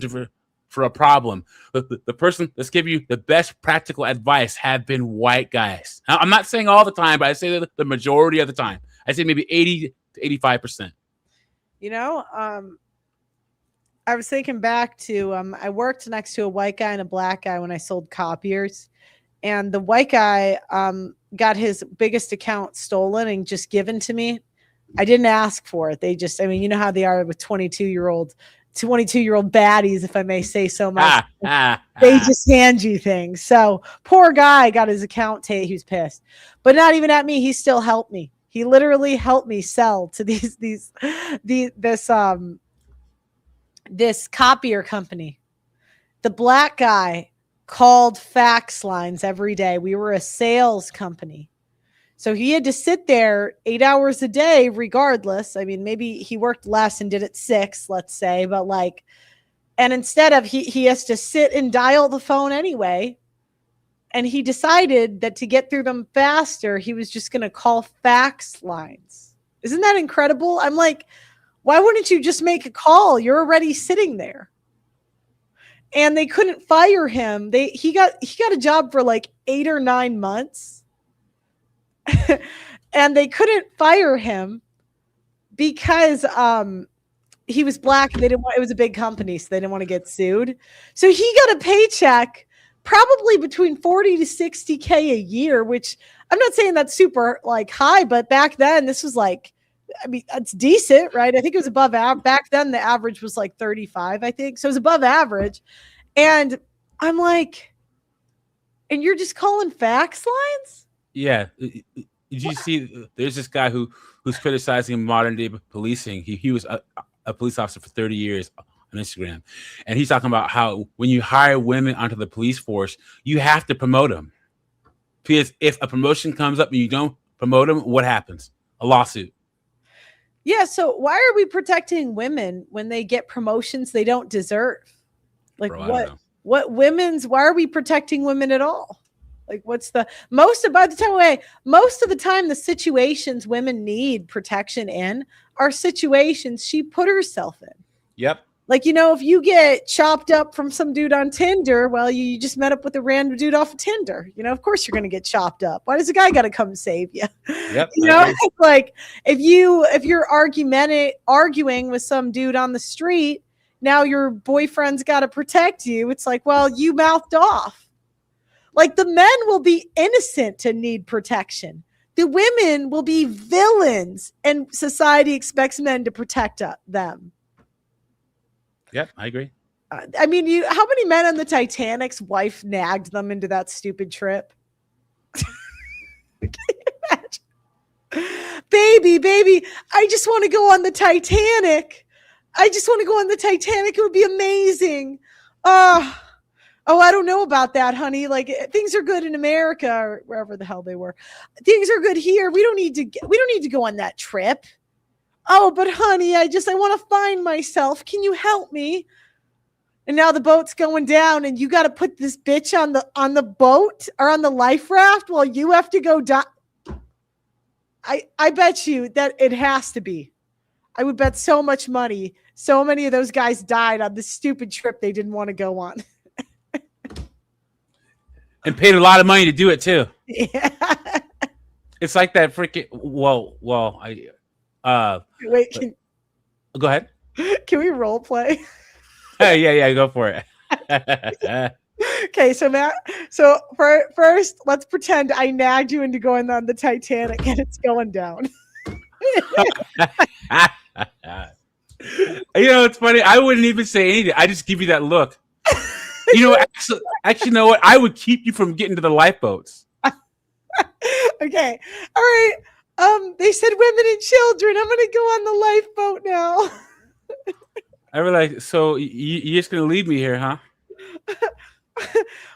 for a problem, the person that's giving you the best practical advice have been white guys. Now, I'm not saying all the time, but I say that the majority of the time. I say maybe 80 to 85%. I was thinking back to I worked next to a white guy and a black guy when I sold copiers, and the white guy got his biggest account stolen and just given to me. I didn't ask for it. They just, you know how they are with 22-year-old baddies, if I may say so much. They just hand you things. So poor guy got his account he was pissed, but not even at me. He still helped me. He literally helped me sell to this copier company. The black guy called fax lines every day. We were a sales company. So he had to sit there 8 hours a day, regardless. Maybe he worked less and did it 6, let's say, but and instead of he has to sit and dial the phone anyway. And he decided that to get through them faster, he was just going to call fax lines. Isn't that incredible? I'm like, why wouldn't you just make a call? You're already sitting there. And they couldn't fire him. He got a job for 8 or 9 months. And they couldn't fire him because he was black. It was a big company, so they didn't want to get sued. So he got a paycheck probably between 40 to 60K a year, which I'm not saying that's super high, but back then this was it's decent, right? I think it was above average. Back then the average was 35, I think. So it was above average. And I'm like, and you're just calling fax lines? Yeah. Did you see there's this guy who's criticizing modern day policing. He was a police officer for 30 years on Instagram. And he's talking about how when you hire women onto the police force, you have to promote them. Because if a promotion comes up and you don't promote them, what happens? A lawsuit. Yeah, so why are we protecting women when they get promotions they don't deserve? Why are we protecting women at all? Like, what's the most by the time most of the time the situations women need protection in are situations she put herself in. Yep. Like, if you get chopped up from some dude on Tinder, well, you just met up with a random dude off of Tinder. Of course you're going to get chopped up. Why does a guy got to come save you? Yep. It's like if you're arguing with some dude on the street, now your boyfriend's got to protect you. It's like, well, you mouthed off. Like, the men will be innocent and need protection. The women will be villains, and society expects men to protect them. Yep, I agree. I mean, how many men on the Titanic's wife nagged them into that stupid trip? Can you imagine? Baby, I just want to go on the Titanic. It would be amazing. Oh, I don't know about that, honey. Like, things are good in America or wherever the hell they were. Things are good here. We don't need to go on that trip. Oh, but honey, I want to find myself. Can you help me? And now the boat's going down, and you got to put this bitch on the boat or on the life raft while you have to go die. I bet you that it has to be. I would bet so much money. So many of those guys died on this stupid trip they didn't want to go on. And paid a lot of money to do it too. Yeah. It's like that freaking. Wait, go ahead. Can we role play? Yeah, go for it. Okay, so Matt. So first, let's pretend I nagged you into going on the Titanic and it's going down. It's funny. I wouldn't even say anything. I just give you that look. Actually, you know what? I would keep you from getting to the lifeboats. Okay, all right. They said women and children. I'm gonna go on the lifeboat now. I realize. So you're just gonna leave me here, huh?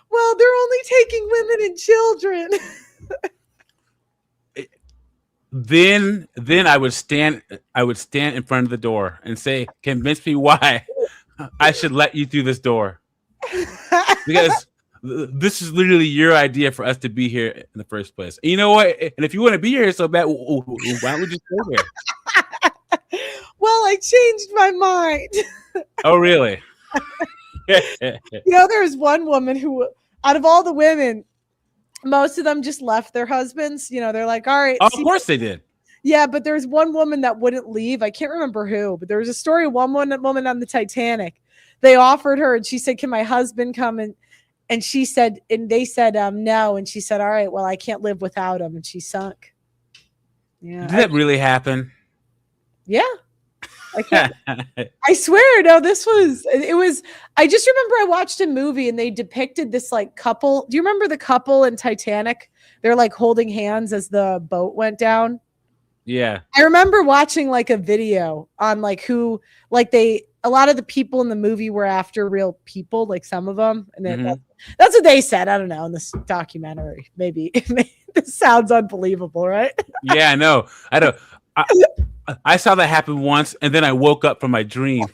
Well, they're only taking women and children. Then I would stand in front of the door and say, "Convince me why I should let you through this door." Because this is literally your idea for us to be here in the first place. And you know what? And if you want to be here so bad, why don't we just go here? Well, I changed my mind. Oh, really? There was one woman who, out of all the women, most of them just left their husbands. They're like, all right. Oh, of course they did. Yeah, but there's one woman that wouldn't leave. I can't remember who, but there was a story of one woman on the Titanic. They offered her, and she said, "Can my husband come?" And she said, and they said, no. And she said, "All right, well, I can't live without him." And she sunk. Yeah. Did that really happen? Yeah. I swear, no, it was, I just remember I watched a movie and they depicted this like couple. Do you remember the couple in Titanic? They're like holding hands as the boat went down. Yeah. I remember watching like a video on like who, like a lot of the people in the movie were after real people, like some of them. And then that's what they said. I don't know, in this documentary. Maybe this sounds unbelievable, right? Yeah, I know. I saw that happen once, and then I woke up from my dream.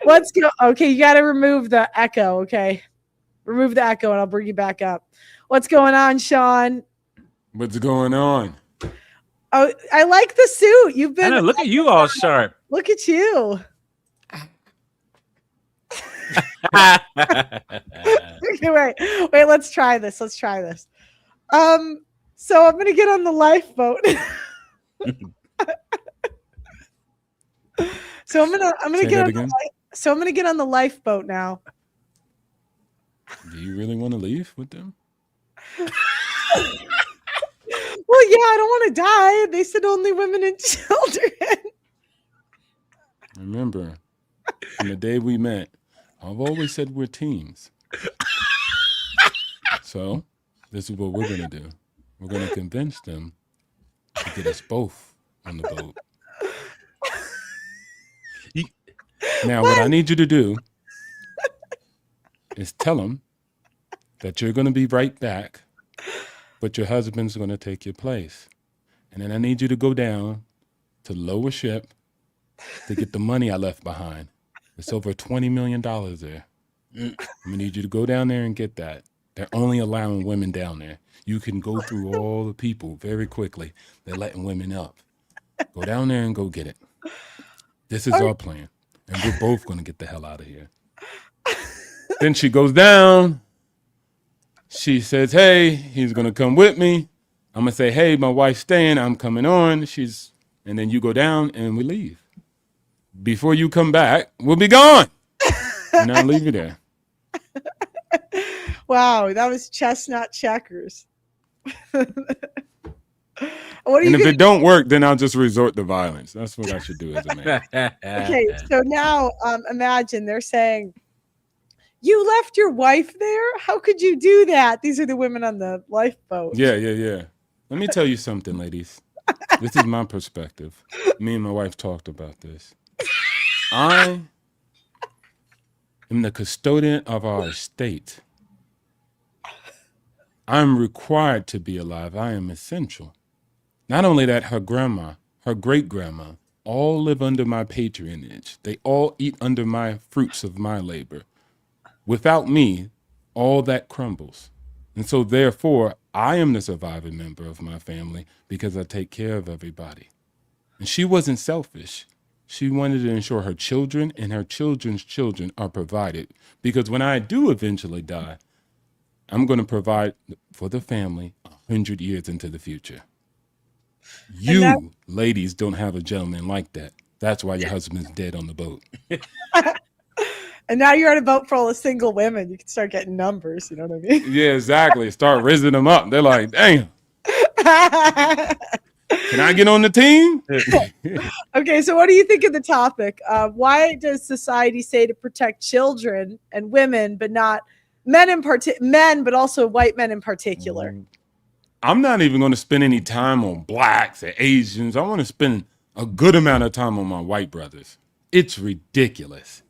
Let's go. Okay, you got to remove the echo. Okay, remove the echo, and I'll bring you back up. What's going on, Sean? What's going on? Oh, I like the suit. You've been. I know, look at you, all sharp. Look at you. Okay, wait. Let's try this. So I'm gonna get on the lifeboat. So I'm gonna get on the lifeboat now. Do you really want to leave with them? Well, yeah, I don't want to die. They said only women and children. Remember, from the day we met, I've always said we're teams. So this is what we're gonna do. We're going to convince them to get us both on the boat. Now, what I need you to do is tell them that you're going to be right back, but your husband's going to take your place. And then I need you to go down to the lower ship to get the money I left behind. It's over $20 million there. Mm. I'm gonna need you to go down there and get that. They're only allowing women down there. You can go through all the people very quickly. They're letting women up. Go down there and go get it. This is our plan. And we're both gonna get the hell out of here. Then she goes down. She says, hey, he's gonna come with me. I'm gonna say, hey, my wife's staying, I'm coming on. And then you go down and we leave. Before you come back, we'll be gone. And I'll leave you there. Wow, that was chestnut checkers. What are And you if gonna it don't work, then I'll just resort to violence. That's what I should do as a man. Okay, so now imagine they're saying, you left your wife there? How could you do that? These are the women on the lifeboat. Yeah. Let me tell you something, ladies. This is my perspective. Me and my wife talked about this. I am the custodian of our estate. I'm required to be alive. I am essential. Not only that, her grandma, her great-grandma, all live under my patronage. They all eat under my fruits of my labor. Without me, all that crumbles. And so therefore, I am the surviving member of my family because I take care of everybody. And she wasn't selfish. She wanted to ensure her children and her children's children are provided. Because when I do eventually die, I'm going to provide for the family 100 years into the future. You ladies don't have a gentleman like that. That's why your husband's dead on the boat. And now you're on a boat full of single women. You can start getting numbers. You know what I mean? Yeah, exactly. Start raising them up. They're like, damn, can I get on the team? Okay, so what do you think of the topic? Why does society say to protect children and women, but not men but also white men in particular? I'm not even going to spend any time on blacks or Asians. I want to spend a good amount of time on my white brothers. It's ridiculous.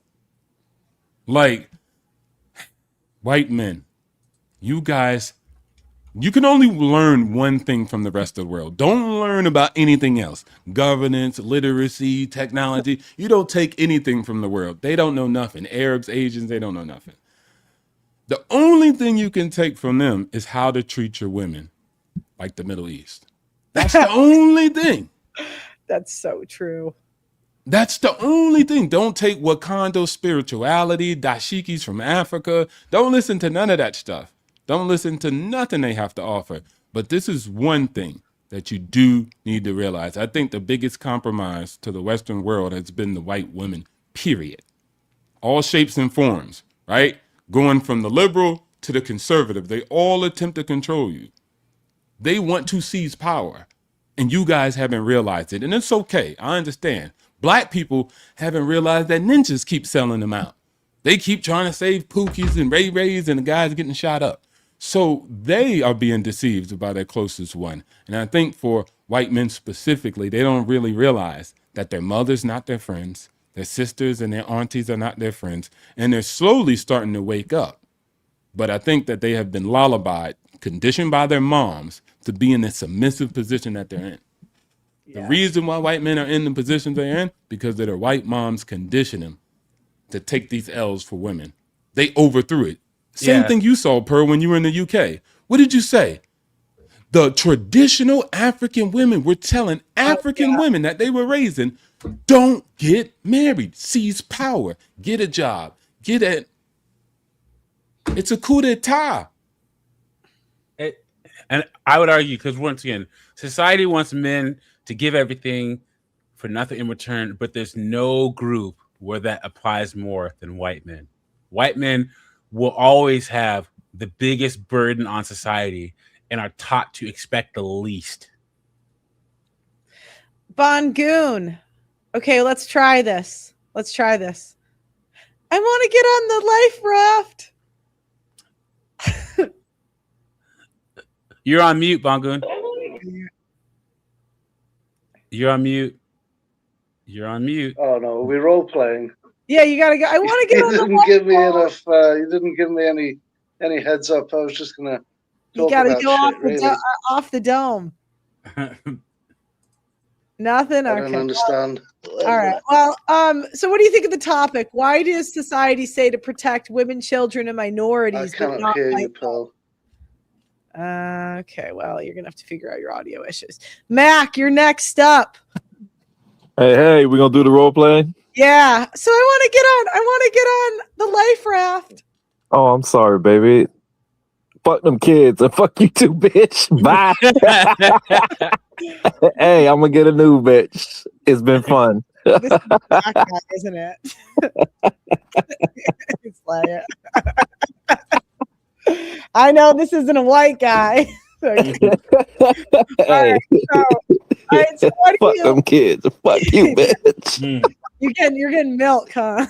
Like, white men, you guys, you can only learn one thing from the rest of the world. Don't learn about anything else. Governance, literacy, technology. You don't take anything from the world. They don't know nothing. Arabs, Asians, they don't know nothing. The only thing you can take from them is how to treat your women, like the Middle East. That's the only thing. That's so true. That's the only thing. Don't take Wakanda spirituality, dashikis from Africa. Don't listen to none of that stuff. Don't listen to nothing they have to offer. But this is one thing that you do need to realize. I think the biggest compromise to the Western world has been the white women, period. All shapes and forms, right? Going from the liberal to the conservative. They all attempt to control you. They want to seize power. And you guys haven't realized it. And it's okay. I understand. Black people haven't realized that ninjas keep selling them out. They keep trying to save Pookies and Ray Rays and the guys getting shot up. So they are being deceived by their closest one. And I think for white men specifically, they don't really realize that their mother's not their friends. Their sisters and their aunties are not their friends. And they're slowly starting to wake up. But I think that they have been lullabied, conditioned by their moms to be in the submissive position that they're in. The reason why white men are in the positions they're in, because their white moms condition them to take these L's for women. They overthrew it. Same thing you saw, Pearl, when you were in the UK. What did you say? The traditional African women were telling African women that they were raising, don't get married, seize power, get a job, it's a coup d'etat. And I would argue, because once again, society wants men to give everything for nothing in return, but there's no group where that applies more than white men. White men will always have the biggest burden on society and are taught to expect the least. Bon Goon. Okay, let's try this. I want to get on the life raft. You're on mute, Bangun. You're on mute. Oh no, we're role playing. Yeah, you gotta go. I want to get on the didn't give me enough. You didn't give me any heads up. I was just gonna. You gotta about go shit, really. off the dome. Nothing. I Okay. don't understand. All right. Well, so what do you think of the topic? Why does society say to protect women, children, and I minorities, but cannot not hear you, white? Pearl. Okay. Well, you're gonna have to figure out your audio issues. Mac, you're next up. Hey, we gonna do the role play? Yeah. So I want to get on the life raft. Oh, I'm sorry, baby. Fuck them kids and fuck you too, bitch. Bye. Hey, I'm gonna get a new bitch. It's been fun. This is the black guy, isn't it? It's like, I know this isn't a white guy. Hey, All right, so what do fuck you? them kids. Fuck you, bitch. You're getting milk, huh?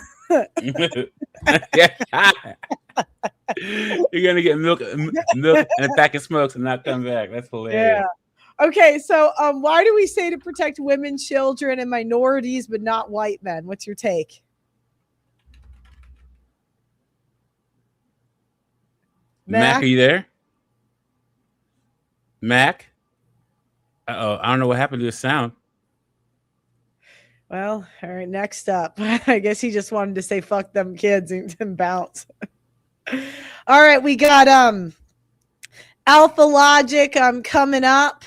You're gonna get milk and a pack of smokes and not come back. That's hilarious. Yeah. Okay, so why do we say to protect women, children, and minorities, but not white men? What's your take? Mac, are you there? Mac? Uh-oh, I don't know what happened to his sound. Well, all right, next up. I guess he just wanted to say fuck them kids and bounce. All right, we got Alpha Logic coming up.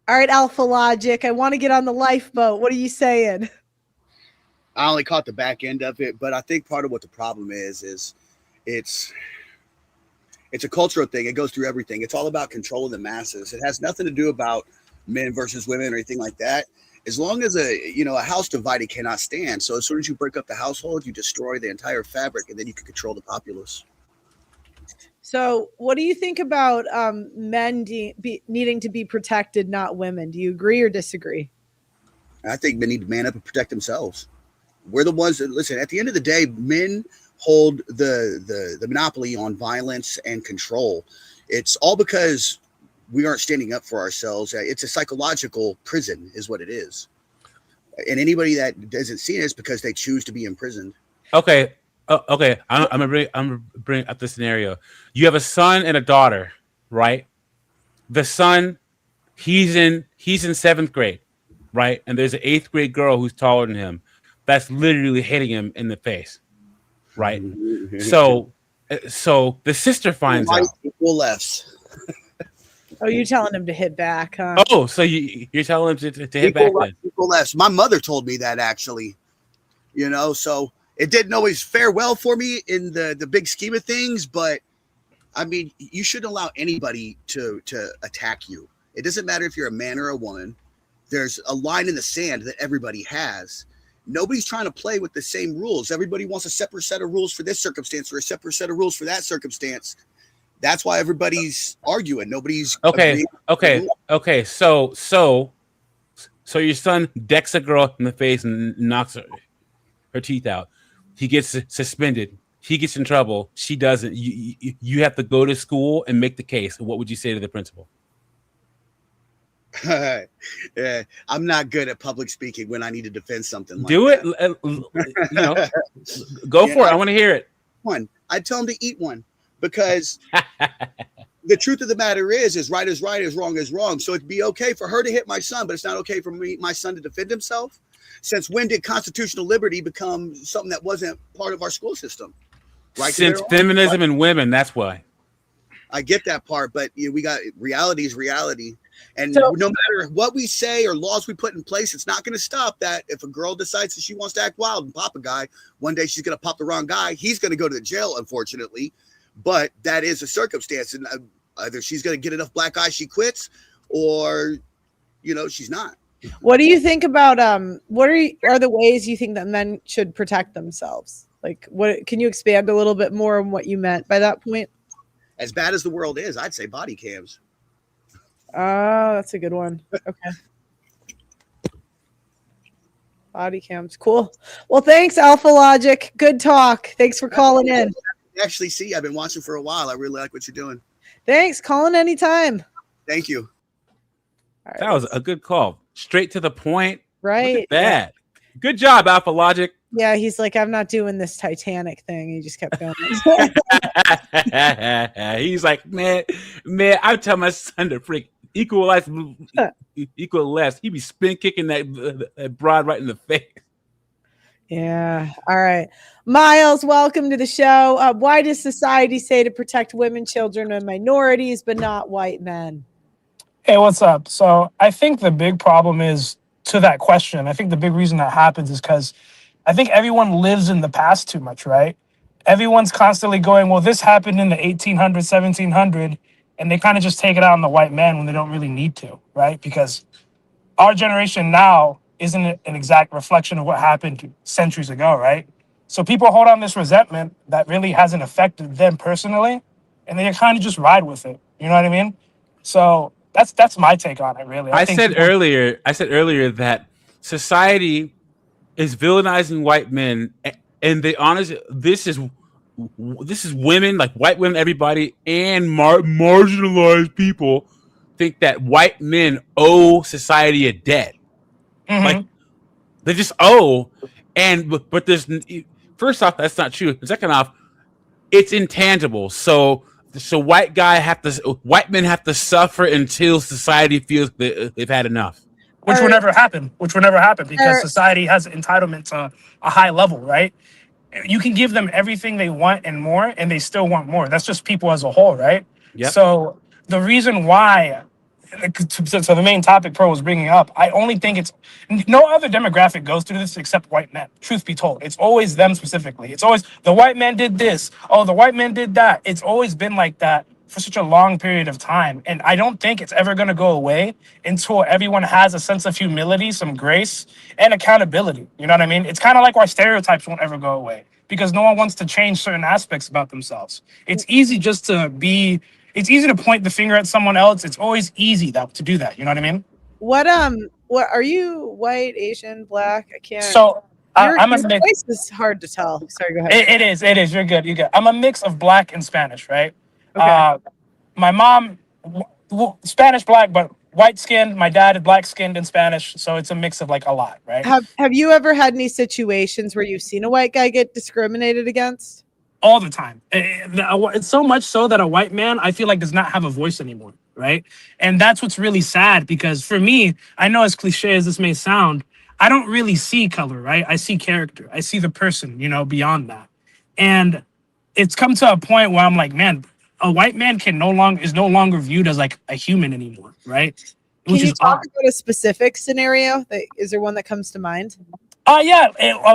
All right, Alpha Logic, I want to get on the lifeboat. What are you saying? I only caught the back end of it, but I think part of what the problem is it's a cultural thing. It goes through everything. It's all about controlling the masses. It has nothing to do about men versus women or anything like that. As long as a house divided cannot stand. So as soon as you break up the household, you destroy the entire fabric, and then you can control the populace. So what do you think about men needing to be protected, not women? Do you agree or disagree? I think men need to man up and protect themselves. We're the ones that, listen, at the end of the day, men hold the monopoly on violence and control. It's all because we aren't standing up for ourselves. It's a psychological prison is what it is. And anybody that doesn't see it is because they choose to be imprisoned. Okay. Okay. I'm gonna bring up the scenario. You have a son and a daughter, right? The son, he's in 7th grade, right? And there's an 8th grade girl who's taller than him. That's literally hitting him in the face, right? So the sister finds out. Equal lefts. Oh, you're telling him to hit back, huh? Oh, so you're telling him to hit back then? Equal lefts. My mother told me that actually. So it didn't always fare well for me in the big scheme of things, but I mean, you shouldn't allow anybody to attack you. It doesn't matter if you're a man or a woman. There's a line in the sand that everybody has. Nobody's trying to play with the same rules. Everybody wants a separate set of rules for this circumstance or a separate set of rules for that circumstance. That's why everybody's arguing. Nobody's okay. So your son decks a girl in the face and knocks her teeth out. He gets suspended. He gets in trouble. She doesn't. You have to go to school and make the case. What would you say to the principal? Yeah, I'm not good at public speaking when I need to defend something like Do that. it. Go for it. I want to hear it. I tell him to eat one because the truth of the matter is right is right, is wrong. So it'd be okay for her to hit my son, but it's not okay for my son to defend himself. Since when did constitutional liberty become something that wasn't part of our school system? Right? Since feminism and women, that's why. I get that part, but we got reality is reality. And no matter what we say or laws we put in place, it's not going to stop that. If a girl decides that she wants to act wild and pop a guy, one day she's going to pop the wrong guy. He's going to go to jail, unfortunately. But that is a circumstance. And either she's going to get enough black eyes, she quits, or, she's not. What do you think about what are the ways you think that men should protect themselves? Like, what can you expand a little bit more on what you meant by that point? As bad as the world is, I'd say body cams. Oh, that's a good one. Okay. Body cams. Cool. Well, thanks, Alpha Logic. Good talk. Thanks for calling in. Actually, I've been watching for a while. I really like what you're doing. Thanks. Call in anytime. Thank you. All right, that was a good call. Straight to the point. Right. Look at that. Yeah. Good job, Alpha Logic. Yeah, he's like, I'm not doing this Titanic thing. He just kept going. He's like, man, I tell my son to freak equal life, equal less. He be spin kicking that broad right in the face. Yeah. All right. Miles, welcome to the show. Why does society say to protect women, children, and minorities, but not white men? Hey, what's up? So I think the big problem is to that question. I think the big reason that happens is because I think everyone lives in the past too much, right? Everyone's constantly going, well, this happened in the 1800s, 1700, and they kind of just take it out on the white man when they don't really need to, right? Because our generation now isn't an exact reflection of what happened centuries ago, right? So people hold on this resentment that really hasn't affected them personally, and they kind of just ride with it. You know what I mean? So that's my take on it, really. I think said earlier that society is villainizing white men, and they honestly, this is women, like white women, everybody, and marginalized people think that white men owe society a debt. Like they just owe, but there's, first off, that's not true. Second off, it's intangible. So white men have to suffer until society feels they've had enough. Which will never happen. Because society has entitlement to a high level, right? You can give them everything they want and more, and they still want more. That's just people as a whole, right? Yep. So the reason why, so the main topic Pro was bringing up, I only think it's no other demographic goes through this except white men. Truth be told, it's always them specifically. It's always the white man did this. Oh, the white man did that. It's always been like that for such a long period of time. And I don't think it's ever going to go away until everyone has a sense of humility, some grace, and accountability. You know what I mean? It's kind of like why stereotypes won't ever go away, because no one wants to change certain aspects about themselves. It's easy to point the finger at someone else. It's always easy to do that. You know what I mean? What are you, white, Asian, black? I can't. So I'm a mix. Voice is hard to tell. Sorry, go ahead. It is. You're good. I'm a mix of black and Spanish, right? Okay. My mom, Spanish black, but white skinned. My dad is black skinned and Spanish, so it's a mix of like a lot, right? Have you ever had any situations where you've seen a white guy get discriminated against? All the time. It's so much so that a white man, I feel like, does not have a voice anymore, right? And that's what's really sad, because for me, I know as cliche as this may sound, I don't really see color, right? I see character. I see the person, beyond that. And it's come to a point where I'm like, man, a white man is no longer viewed as like a human anymore, right? Can you talk about a specific scenario? Is there one that comes to mind? Yeah.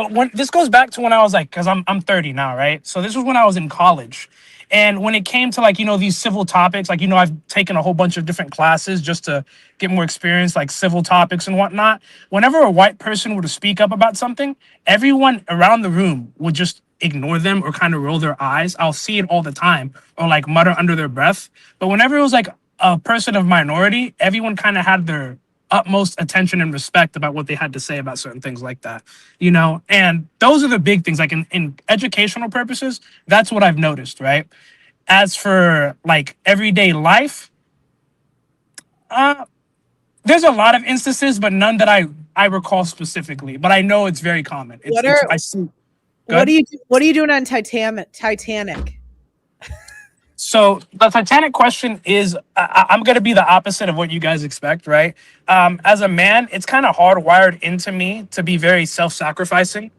When this goes back to when I was like, because I'm 30 now, right? So this was when I was in college. And when it came to like, these civil topics, like, I've taken a whole bunch of different classes just to get more experience, like civil topics and whatnot. Whenever a white person were to speak up about something, everyone around the room would just ignore them or kind of roll their eyes. I'll see it all the time, or like mutter under their breath. But whenever it was like a person of minority, everyone kind of had their utmost attention and respect about what they had to say about certain things like that, and those are the big things. Like in educational purposes, that's what I've noticed, right? As for like everyday life, there's a lot of instances, but none that I recall specifically, but I know it's very common. What are you doing on Titanic? So the Titanic question is, I'm going to be the opposite of what you guys expect, right? As a man, it's kind of hardwired into me to be very self-sacrificing.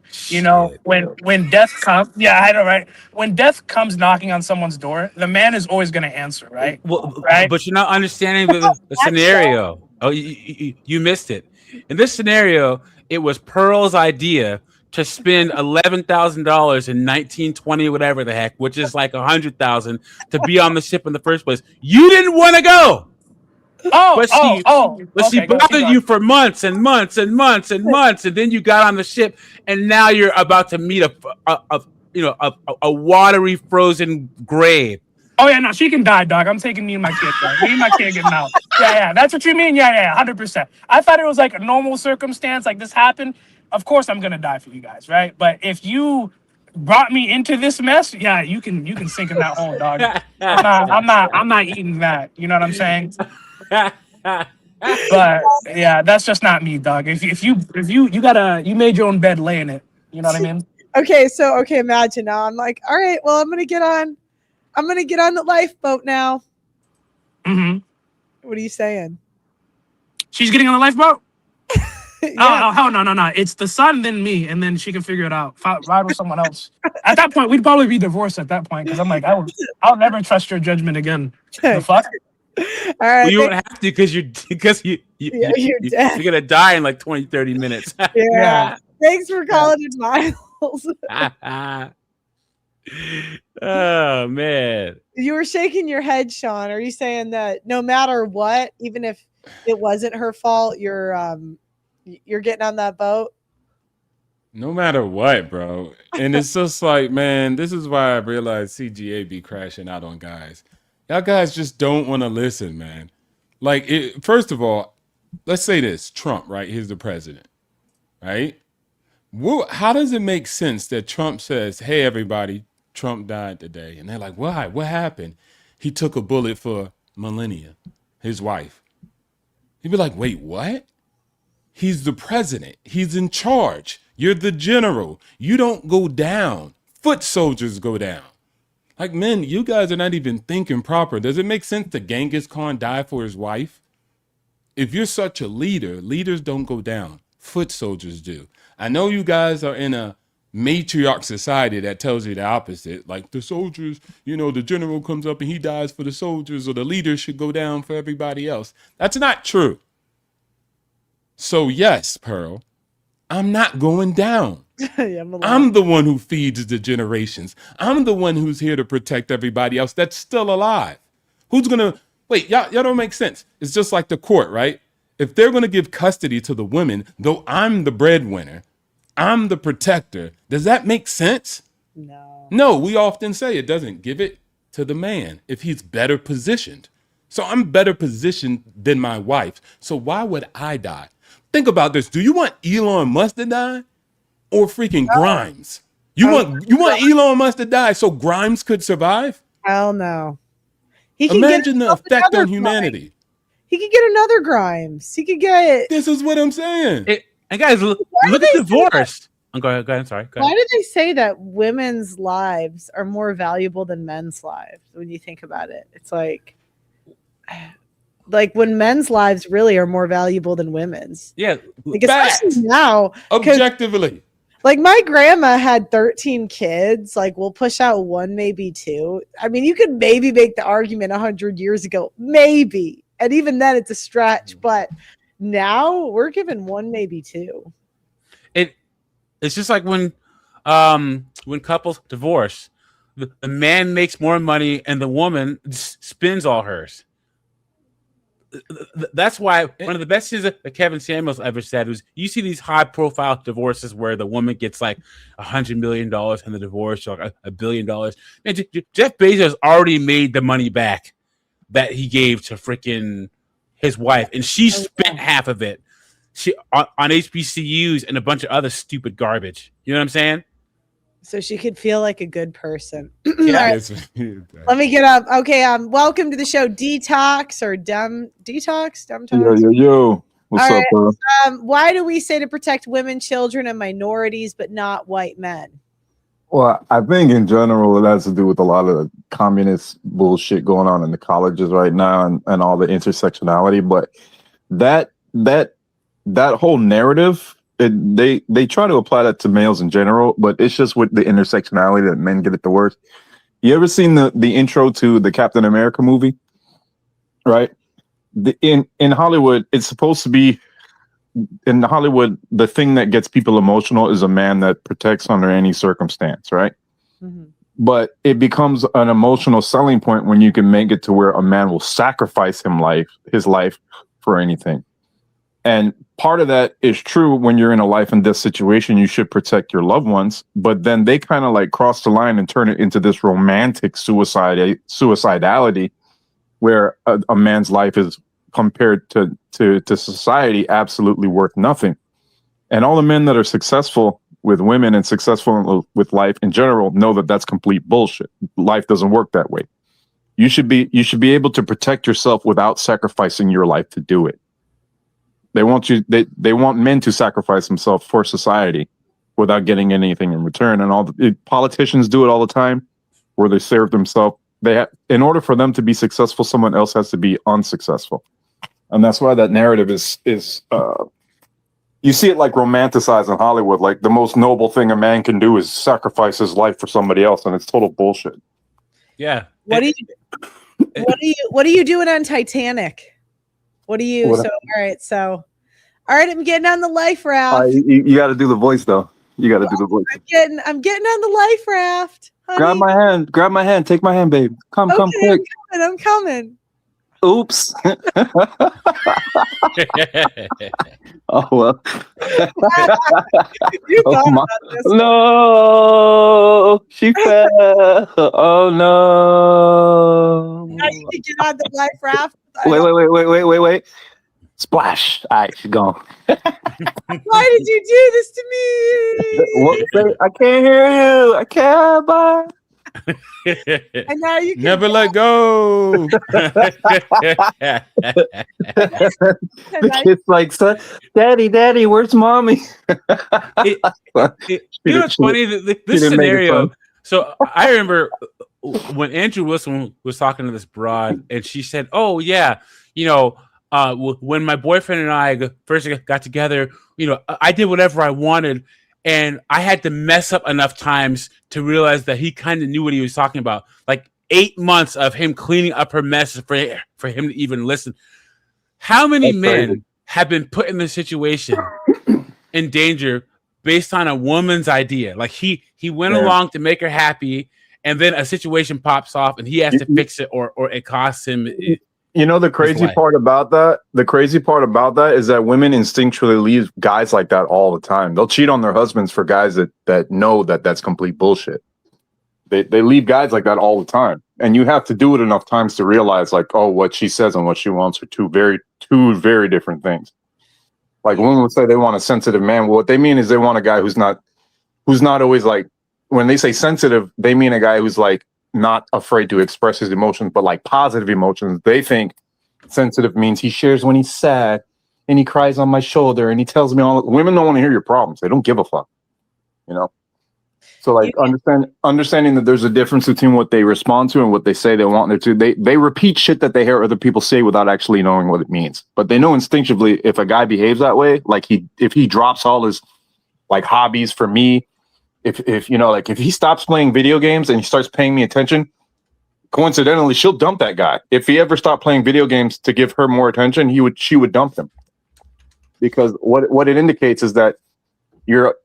When death comes, yeah, I know, right? When death comes knocking on someone's door, the man is always going to answer, right? Well, right? But you're not understanding the scenario. Oh, you missed it. In this scenario, it was Pearl's idea to spend $11,000 in 1920, whatever the heck, which is like $100,000 to be on the ship in the first place. You didn't want to go. But she bothered you for months and months and months and months, and then you got on the ship, and now you're about to meet a watery, frozen grave. Oh yeah, no, she can die, dog. I'm taking me and my kid, dog. Me and my kid getting out. Yeah, that's what you mean. Yeah, 100%. I thought it was like a normal circumstance, like this happened. Of course, I'm gonna die for you guys, right? But if you brought me into this mess, yeah, you can sink in that hole, dog. I'm not eating that. You know what I'm saying? But yeah, that's just not me, dog. If you made your own bed, lay in it. You know what I mean? Okay, imagine now. I'm like, all right, well, I'm gonna get on the lifeboat now. Mm-hmm. What are you saying? She's getting on the lifeboat? Yeah. Oh, hell no. It's the son, then me, and then she can figure it out. Ride with someone else. At that point, we'd probably be divorced at that point because I'm like, I'll never trust your judgment again. The fuck? All right. Well, you don't have to because you're you're dead. you're gonna die in like 20, 30 minutes. Yeah. Thanks for calling it, Miles. Oh man. You were shaking your head, Sean. Are you saying that no matter what, even if it wasn't her fault, you're getting on that boat? No matter what, bro. And it's just like, man, this is why I realized CGA be crashing out on guys. Y'all guys just don't want to listen, man. Like, first of all, let's say this. Trump, right? He's the president, right? How does it make sense that Trump says, hey, everybody, Trump died today? And they're like, why? What happened? He took a bullet for Melania, his wife. He'd be like, wait, what? He's the president. He's in charge. You're the general. You don't go down. Foot soldiers go down. Like, men, you guys are not even thinking proper. Does it make sense that Genghis Khan died for his wife? If you're such a leader, leaders don't go down. Foot soldiers do. I know you guys are in a matriarch society that tells you the opposite. Like the soldiers, the general comes up and he dies for the soldiers, or the leader should go down for everybody else. That's not true. So yes, Pearl, I'm not going down. I'm the one who feeds the generations. I'm the one who's here to protect everybody else that's still alive. Who's gonna wait? Y'all don't make sense. It's just like the court, right? If they're gonna give custody to the women, though I'm the breadwinner, I'm the protector. Does that make sense? No, we often say it doesn't. Give it to the man if he's better positioned. So I'm better positioned than my wife. So why would I die? Think about this. Do you want Elon Musk to die or freaking Grimes? You want Elon Musk to die so Grimes could survive? Hell no. Imagine the effect on humanity. He could get another Grimes. He could get. This is what I'm saying. And guys, look at divorce. Go ahead. I'm sorry. Go ahead. Why do they say that women's lives are more valuable than men's lives? When you think about it, it's like when men's lives really are more valuable than women's. Yeah, like, especially now. Objectively. Like my grandma had 13 kids. Like we'll push out one, maybe two. I mean, you could maybe make the argument 100 years ago, maybe, and even then it's a stretch. But now we're given one, maybe two. It's just like when couples divorce, the man makes more money and the woman spends all hers. That's why one of the best things that Kevin Samuels ever said was, you see these high profile divorces where the woman gets like $100 million in the divorce, or like $1 billion. Man, Jeff Bezos already made the money back that he gave to freaking his wife, and she spent half of it on HBCUs and a bunch of other stupid garbage. You know what I'm saying? So she could feel like a good person. Yeah. Let me get up. Okay. Welcome to the show, Detox or Dumb Detox. Yo. What's up, bro? Why do we say to protect women, children, and minorities, but not white men? Well, I think in general it has to do with a lot of the communist bullshit going on in the colleges right now, and all the intersectionality. But that whole narrative, they try to apply that to males in general, but it's just with the intersectionality that men get it the worst. You ever seen the intro to the Captain America movie? Right? In Hollywood, it's supposed to be, in Hollywood, the thing that gets people emotional is a man that protects under any circumstance, right? Mm-hmm. But it becomes an emotional selling point when you can make it to where a man will sacrifice his life for anything. And part of that is true. When you're in a life and death situation, you should protect your loved ones. But then they kind of like cross the line and turn it into this romantic suicidality, where a man's life is compared to society absolutely worth nothing. And all the men that are successful with women and successful with life in general know that that's complete bullshit. Life doesn't work that way. You should be able to protect yourself without sacrificing your life to do it. They want men to sacrifice themselves for society without getting anything in return. And politicians do it all the time, where they serve themselves. In order for them to be successful, someone else has to be unsuccessful. And that's why that narrative is you see it like romanticized in Hollywood. Like the most noble thing a man can do is sacrifice his life for somebody else, and it's total bullshit. Yeah. What are you doing on Titanic? What do you? What- All right, I'm getting on the life raft. You got to do the voice though. You got to do the voice. I'm getting on the life raft. Honey. Grab my hand. Take my hand, babe. Come quick. I'm coming. Oops. Oh well. You thought Oh, about this. no, she fell. Oh no. Now you can get on the life raft. Wait. Splash. All right, she's gone. Why did you do this to me? What? I can't hear you. I can't. Bye. And now you can Never let go. The kid's like, son, daddy, where's mommy? You know what's funny? This scenario. So I remember when Andrew Wilson was talking to this broad, and she said, "Oh yeah, when my boyfriend and I first got together, I did whatever I wanted, and I had to mess up enough times to realize that he kind of knew what he was talking about. Like 8 months of him cleaning up her mess for him to even listen. How many men have been put in this situation in danger based on a woman's idea? Like he went along to make her happy, and then a situation pops off, and he has to fix it, or it costs him." The crazy part about that? The crazy part about that is that women instinctually leave guys like that all the time. They'll cheat on their husbands for guys that know that that's complete bullshit. They leave guys like that all the time, and you have to do it enough times to realize, like, oh, what she says and what she wants are two very different things. Like women would say they want a sensitive man. Well, what they mean is they want a guy who's not always like. When they say sensitive, they mean a guy who's like not afraid to express his emotions, but like positive emotions. They think sensitive means he shares when he's sad and he cries on my shoulder and he tells me all. Women don't want to hear your problems. They don't give a fuck, So like understanding that there's a difference between what they respond to and what they say they want to. They repeat shit that they hear other people say without actually knowing what it means. But they know instinctively if a guy behaves that way, like if he drops all his like hobbies for me, if he stops playing video games and he starts paying me attention, coincidentally, she'll dump that guy. If he ever stopped playing video games to give her more attention, she would dump him. Because what it indicates is that you're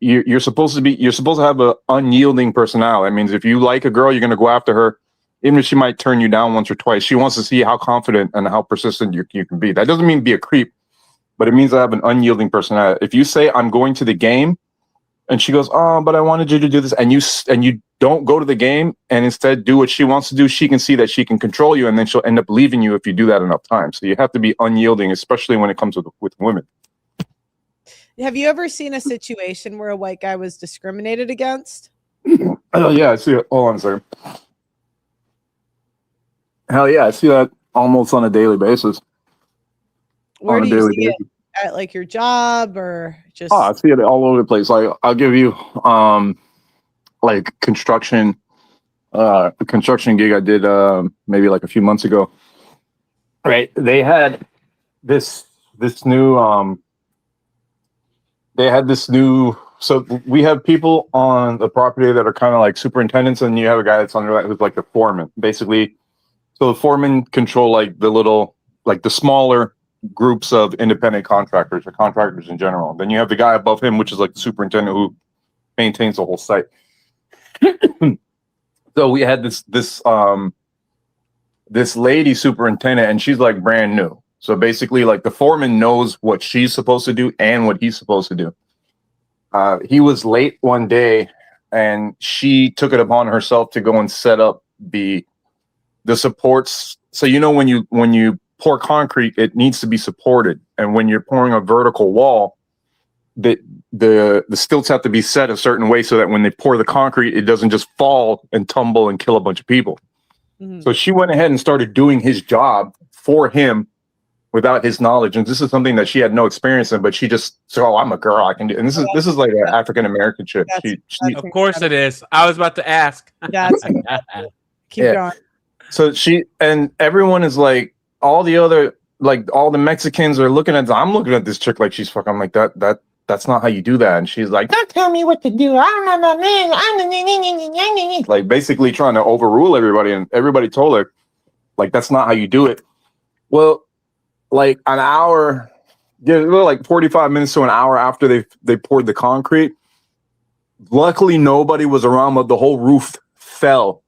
supposed to have an unyielding personality. That means if you like a girl, you're going to go after her, even if she might turn you down once or twice. She wants to see how confident and how persistent you can be. That doesn't mean be a creep, but it means I have an unyielding personality. If you say I'm going to the game, and she goes, "Oh, but I wanted you to do this," and you don't go to the game and instead do what she wants to do, she can see that she can control you, and then she'll end up leaving you if you do that enough times. So you have to be unyielding, especially when it comes with women. Have you ever seen a situation where a white guy was discriminated against? Oh yeah, I see it. Hold on a second. Hell yeah, I see that almost on a daily basis. Where do you see it? At like your job or just? Oh, I see it all over the place. Like I'll give you like construction gig I did maybe like a few months ago. Right. They had this new so we have people on the property that are kind of like superintendents, and you have a guy that's under that who's like the foreman. Basically, so the foreman control like the smaller groups of independent contractors or contractors in general. Then you have the guy above him, which is like the superintendent who maintains the whole site. So we had this lady superintendent, and she's like brand new. So basically, like the foreman knows what she's supposed to do and what he's supposed to do. He was late one day, and she took it upon herself to go and set up the supports. So when you pour concrete, it needs to be supported, and when you're pouring a vertical wall, the stilts have to be set a certain way so that when they pour the concrete, it doesn't just fall and tumble and kill a bunch of people. Mm-hmm. So she went ahead and started doing his job for him without his knowledge, and this is something that she had no experience in. But she just said, "Oh, I'm a girl, I can do." And this is like an African American chick. She of course it is. I was about to ask. Keep going. So she and everyone is like, all the other like all the Mexicans are looking at. I'm looking at this chick like she's fucking. I'm like that's not how you do that. And she's like, don't tell me what to do. I'm a man. Like basically trying to overrule everybody, and everybody told her like that's not how you do it. Well, like an hour, yeah, like 45 minutes to an hour after they poured the concrete. Luckily, nobody was around, but the whole roof fell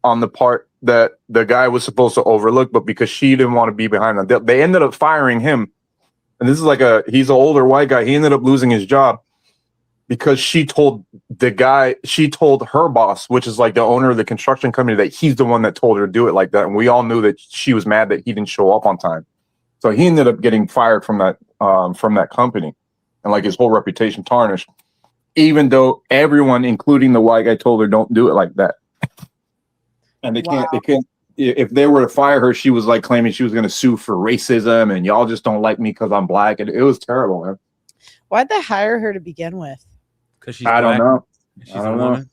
on the part that the guy was supposed to overlook. But because she didn't want to be behind them, they ended up firing him. And this is like he's an older white guy. He ended up losing his job because she told her boss, which is like the owner of the construction company, that he's the one that told her to do it like that. And we all knew that she was mad that he didn't show up on time. So he ended up getting fired from that company, and like his whole reputation tarnished. Even though everyone, including the white guy, told her don't do it like that. And they can't. If they were to fire her, she was like claiming she was going to sue for racism, and y'all just don't like me because I'm black. And it was terrible, man. Why'd they hire her to begin with? Because she's I black. don't know. She's a woman.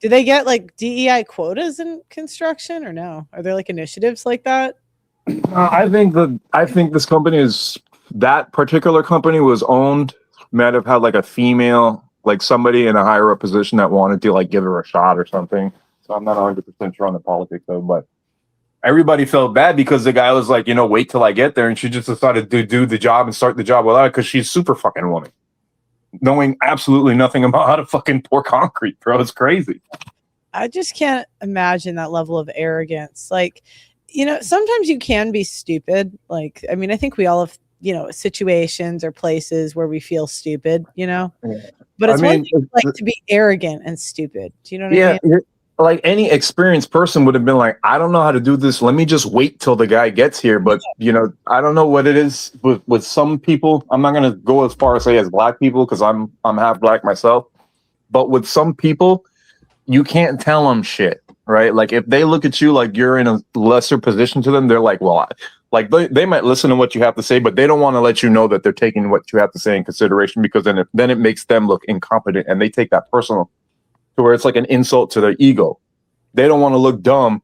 Do they get like DEI quotas in construction or no? Are there like initiatives like that? I think this company that particular company was owned. Might have had like a female, like somebody in a higher up position that wanted to like give her a shot or something. So I'm not 100% sure on the politics though, but everybody felt bad because the guy was like, wait till I get there, and she just decided to do the job and start the job without it because she's super fucking woman, knowing absolutely nothing about how to fucking pour concrete, bro. It's crazy. I just can't imagine that level of arrogance. Like, sometimes you can be stupid. Like, I mean, I think we all have, situations or places where we feel stupid, but it's one thing like to be arrogant and stupid. Do you know what I mean? Like any experienced person would have been like, I don't know how to do this. Let me just wait till the guy gets here. But, I don't know what it is with some people. I'm not going to go as far as say as black people because I'm half black myself. But with some people, you can't tell them shit, right? Like if they look at you like you're in a lesser position to them, they're like, well, like they might listen to what you have to say, but they don't want to let you know that they're taking what you have to say in consideration because then it makes them look incompetent, and they take that personal to where it's like an insult to their ego. They don't want to look dumb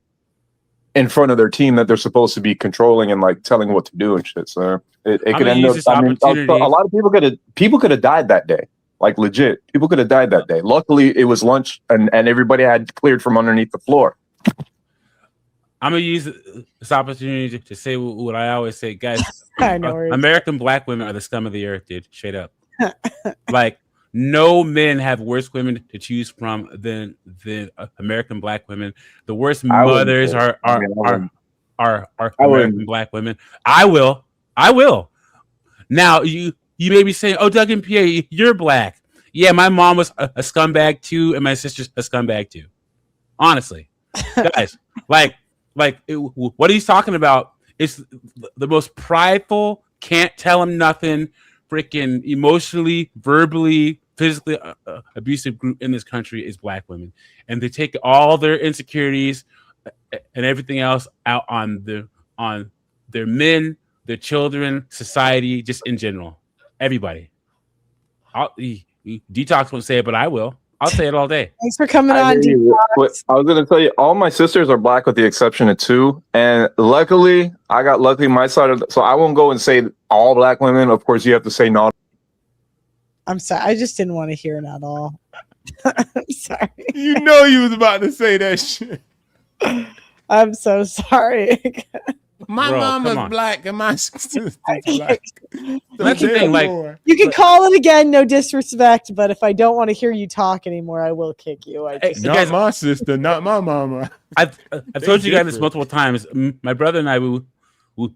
in front of their team that they're supposed to be controlling and like telling what to do and shit. So it could end up. I mean, a lot of people could have died that day. Like legit, people could have died that day. Luckily, it was lunch and everybody had cleared from underneath the floor. I'm gonna use this opportunity to say what I always say, guys. I know. American black women are the scum of the earth, dude. Straight up. Like no men have worse women to choose from than American black women. The worst mothers are American black women. I will. Now you may be saying, "Oh, Doug MPA, you're black." Yeah, my mom was a scumbag too, and my sister's a scumbag too. Honestly, guys, like what he's talking about is the most prideful, can't tell him nothing, freaking emotionally, verbally, physically abusive group in this country is black women, and they take all their insecurities and everything else out on their men, their children, society, just in general, everybody. Detox won't say it, but I will. I'll say it all day. Thanks for coming on. I was going to tell you, all my sisters are black with the exception of two. And luckily, I got lucky my side so I won't go and say all black women. Of course, you have to say not. I'm sorry. I just didn't want to hear it at all. I'm sorry. You know you was about to say that shit. I'm so sorry. My mama's black and my sister's black. That's the thing, like you can call it again, no disrespect, but if I don't want to hear you talk anymore, I will kick you. Not my sister, not my mama. I've told you guys this multiple times. My brother and I,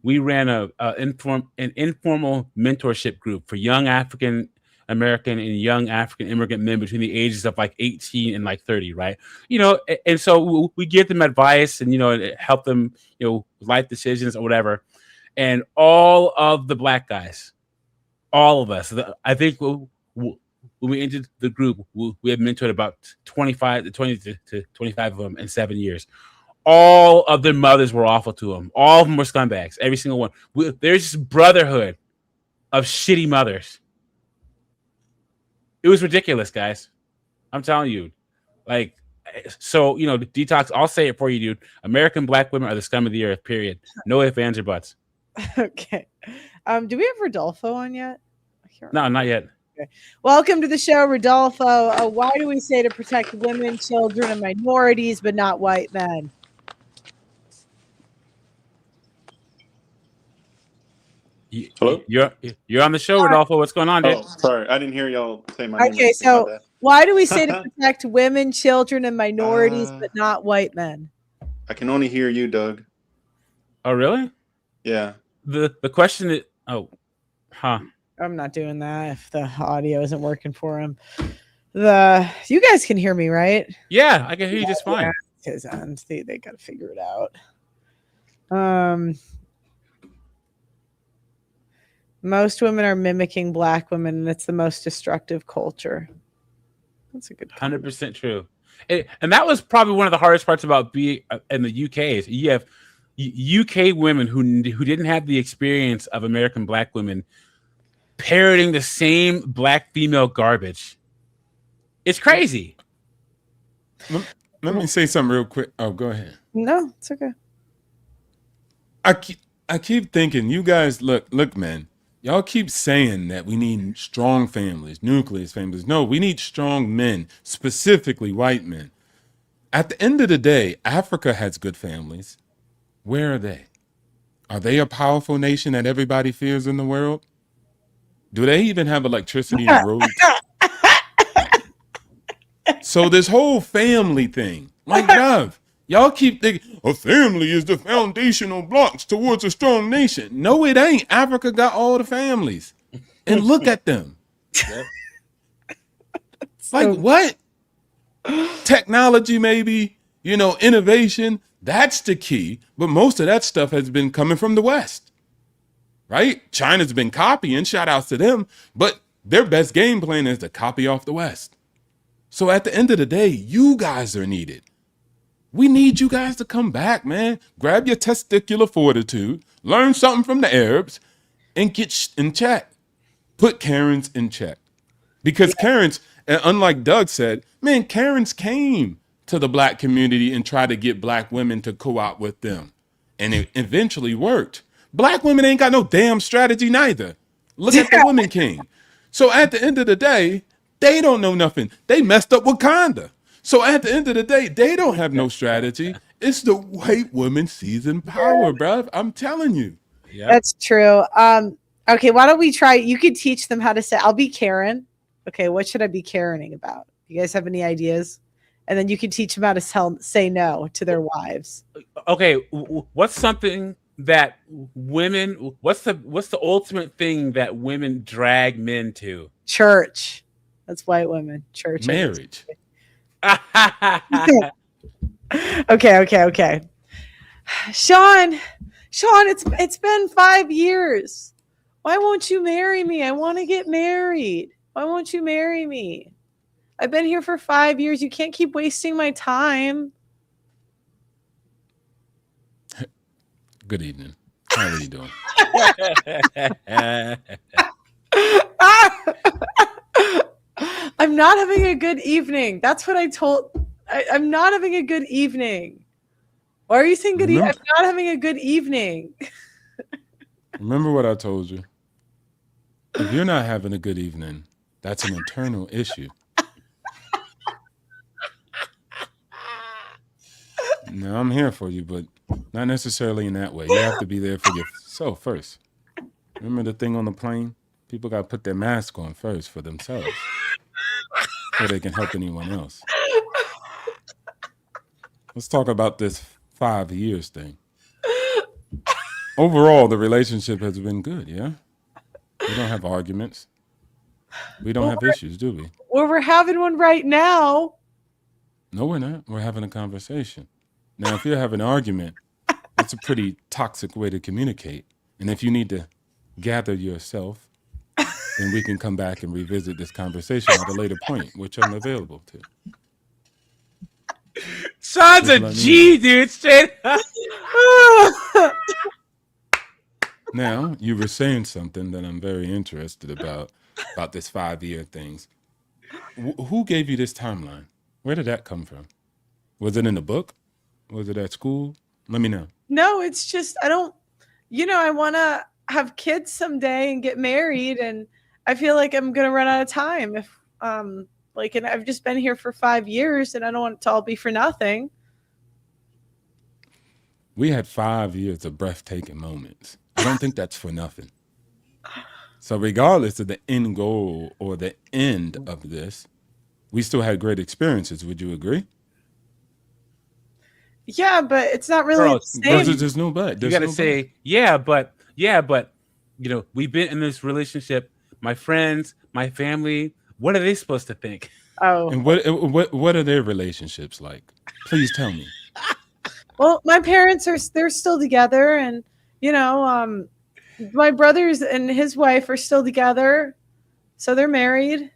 we ran an informal mentorship group for young African American and young African immigrant men between the ages of like 18 and like 30, right? And so we give them advice and help them life decisions or whatever. And all of the black guys, all of us, I think when we entered the group, we had mentored about 20 to 25 of them in 7 years. All of their mothers were awful to them. All of them were scumbags. Every single one. There's this brotherhood of shitty mothers. It was ridiculous, guys. I'm telling you. Like, so, Detox, I'll say it for you, dude. American black women are the scum of the earth, period. No ifs, ands, or buts. Okay. Do we have Rodolfo on yet? I can't No, remember. not yet. Welcome to the show, Rodolfo. Why do we say to protect women, children, and minorities, but not white men? Hello? You're on the show, Rodolfo. What's going on, dude? Oh, sorry. I didn't hear y'all say my name or Okay, anything. My so bad. why do we say to protect women, children, and minorities, Uh, but not white men? I can only hear you, Doug. Oh, really? Yeah. The question is, oh, huh? I'm not doing that if the audio isn't working for him. You guys can hear me, right? Yeah, I can hear you just fine. His end. They got to figure it out. Most women are mimicking black women, and it's the most destructive culture. That's a good comment. 100% true. And that was probably one of the hardest parts about being in the UK is you have UK women who didn't have the experience of American black women parroting the same black female garbage. It's crazy. Let me say something real quick. Oh, go ahead. No, it's okay. I keep thinking, you guys, look, man. Y'all keep saying that we need strong families, nucleus families. No, we need strong men, specifically white men. At the end of the day, Africa has good families. Where are they? Are they a powerful nation that everybody fears in the world? Do they even have electricity and roads? So this whole family thing, like, bruv, y'all keep thinking a family is the foundational blocks towards a strong nation. No, it ain't. Africa got all the families. And look at them. Like, what? Technology, maybe, innovation, that's the key. But most of that stuff has been coming from the West, right? China's been copying, shout outs to them, but their best game plan is to copy off the West. So at the end of the day, you guys are needed. We need you guys to come back, man. Grab your testicular fortitude, learn something from the Arabs, and get in check. Put Karens in check. Because Karens, unlike Doug said, man, Karens came to the black community and tried to get black women to co-op with them. And it eventually worked. Black women ain't got no damn strategy neither. Look at the Woman King. So at the end of the day, they don't know nothing. They messed up Wakanda. So at the end of the day, they don't have no strategy. It's the white woman seizing power, bruv. I'm telling you. Yeah, That's true. Okay, why don't we try? You could teach them how to say, I'll be Karen. Okay, what should I be Karening about? You guys have any ideas? And then you can teach them how to say no to their wives. Okay, what's something that women? What's the ultimate thing that women drag men to? Church. That's white women. Church. Marriage. Okay. Sean, it's been 5 years. Why won't you marry me? I want to get married. Why won't you marry me? I've been here for 5 years. You can't keep wasting my time. Good evening. How are you doing? I'm not having a good evening. That's what I told. I'm not having a good evening. Why are you saying good evening? I'm not having a good evening. Remember what I told you. If you're not having a good evening, that's an internal issue. Now, I'm here for you, but not necessarily in that way. You have to be there for yourself first. Remember the thing on the plane? People got to put their mask on first for themselves so they can help anyone else. Let's talk about this 5 years thing. Overall, the relationship has been good, yeah? We don't have arguments. We don't have issues, do we? Well, we're having one right now. No, we're not. We're having a conversation. Now, if you're having an argument, it's a pretty toxic way to communicate. And if you need to gather yourself, then we can come back and revisit this conversation at a later point, which I'm available to. Sean's a G, dude. Straight up. Now, you were saying something that I'm very interested about this 5 year things. Who gave you this timeline? Where did that come from? Was it in the book? Was it at school? Let me know. No, it's just I want to have kids someday and get married, and I feel like I'm going to run out of time if and I've just been here for 5 years, and I don't want it to all be for nothing. We had 5 years of breathtaking moments. I don't think that's for nothing. So regardless of the end goal or the end of this, we still had great experiences. Would you agree? Yeah, but it's not really Bro, the same. There's no but. You There's got to no say, but we've been in this relationship. My friends, my family, what are they supposed to think? Oh. And what are their relationships like? Please tell me. Well, my parents they're still together, and my brothers and his wife are still together, so they're married.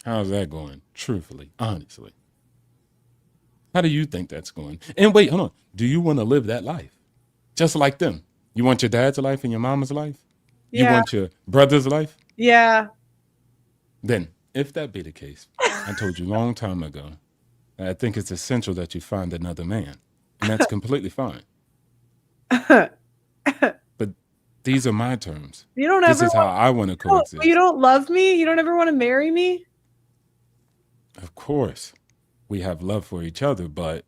How's that going? Truthfully, honestly. How do you think that's going? And wait, hold on. Do you want to live that life? Just like them. You want your dad's life and your mama's life? You Yeah. want your brother's life? Yeah. Then, if that be the case, I told you a long time ago, I think it's essential that you find another man. And that's completely fine. But these are my terms. You don't This ever is how I want to coexist. You don't love me? You don't ever want to marry me? Of course, we have love for each other, but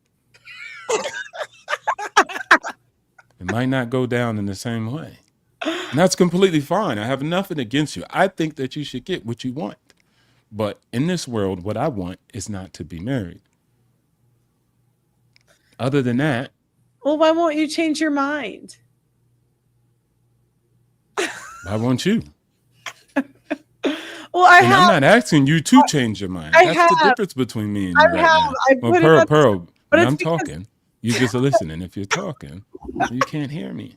it might not go down in the same way. And that's completely fine. I have nothing against you. I think that you should get what you want. But in this world, what I want is not to be married. Other than that, Well, why won't you change your mind? I want you. Well, I'm not asking you to change your mind. That's the difference between me and you right now. Well, Pearl, when I'm talking, you just listening. If you're talking, you can't hear me.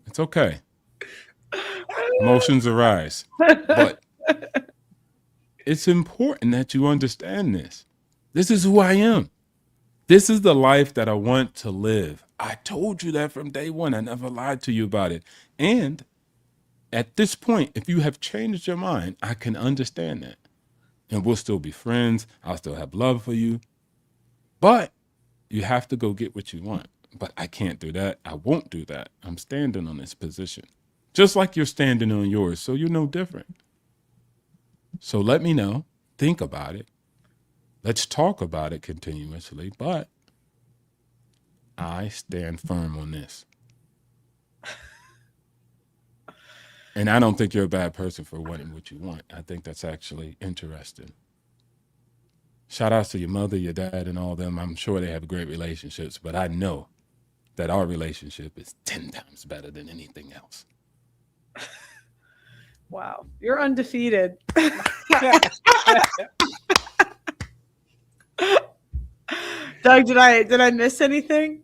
It's okay. Emotions arise. But it's important that you understand this. This is who I am. This is the life that I want to live. I told you that from day one. I never lied to you about it. And at this point, if you have changed your mind, I can understand that. And we'll still be friends. I'll still have love for you. But you have to go get what you want. But I can't do that. I won't do that. I'm standing on this position. Just like you're standing on yours. So you're no different. So let me know. Think about it. Let's talk about it continuously, but I stand firm on this. And I don't think you're a bad person for wanting what you want. I think that's actually interesting. Shout outs to your mother, your dad, and all them. I'm sure they have great relationships, but I know that our relationship is 10 times better than anything else. Wow, you're undefeated. Doug, did I miss anything?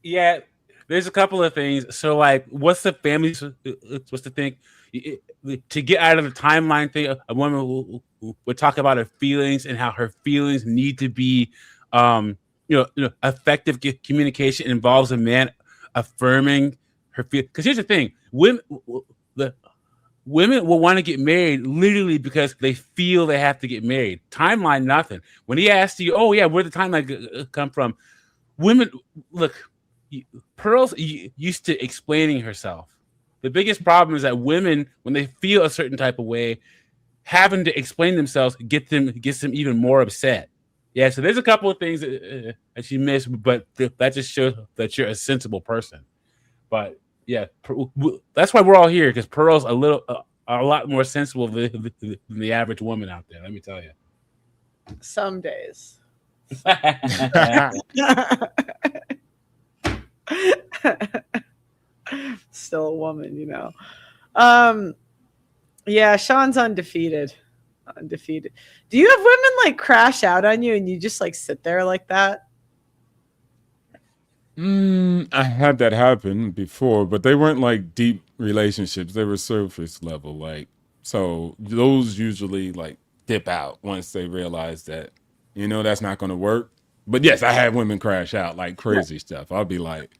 Yeah, there's a couple of things. So, like, what's the family supposed to think? To get out of the timeline thing, a woman would talk about her feelings and how her feelings need to be, effective communication involves a man affirming her feelings. Because here's the thing: women will want to get married literally because they feel they have to get married. Timeline, nothing. When he asked you, oh yeah, where'd the timeline come from? Women, look, Pearl's used to explaining herself. The biggest problem is that women, when they feel a certain type of way, having to explain themselves gets them even more upset. Yeah, so there's a couple of things that you missed, but that just shows that you're a sensible person. But yeah, that's why we're all here, because Pearl's a lot more sensible than the average woman out there. Let me tell you. Some days. Still a woman, Yeah, Sean's undefeated. Undefeated. Do you have women like crash out on you and you just like sit there like that? I had that happen before, but they weren't like deep relationships. They were surface level. Like, so those usually like dip out once they realize that, that's not going to work. But yes, I had women crash out like crazy stuff. I'll be like,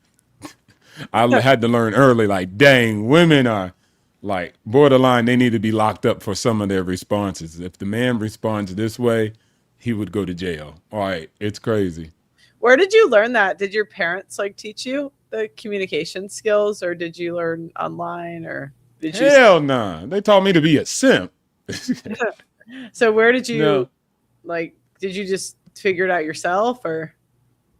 I had to learn early, like, dang, women are like borderline, they need to be locked up for some of their responses. If the man responds this way, he would go to jail. All right, it's crazy. Where did you learn that? Did your parents like teach you the communication skills, or did you learn online, or did you? Hell nah. They taught me to be a simp. So where did you No. like? Did you just figure it out yourself, or?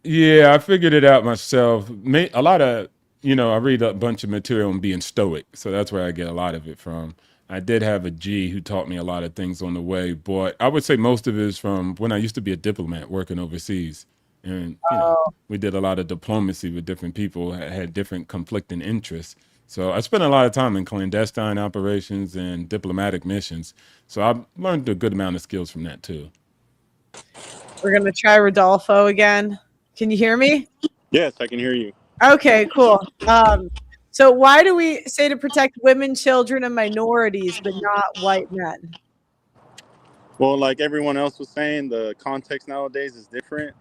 Yeah, I figured it out myself. A lot of, I read a bunch of material on being stoic, so that's where I get a lot of it from. I did have a G who taught me a lot of things on the way, but I would say most of it is from when I used to be a diplomat working overseas. And, we did a lot of diplomacy with different people, had different conflicting interests. So I spent a lot of time in clandestine operations and diplomatic missions. So I've learned a good amount of skills from that too. We're gonna try Rodolfo again. Can you hear me? Yes, I can hear you. Okay, cool. So why do we say to protect women, children, and minorities, but not white men? Well, like everyone else was saying, the context nowadays is different.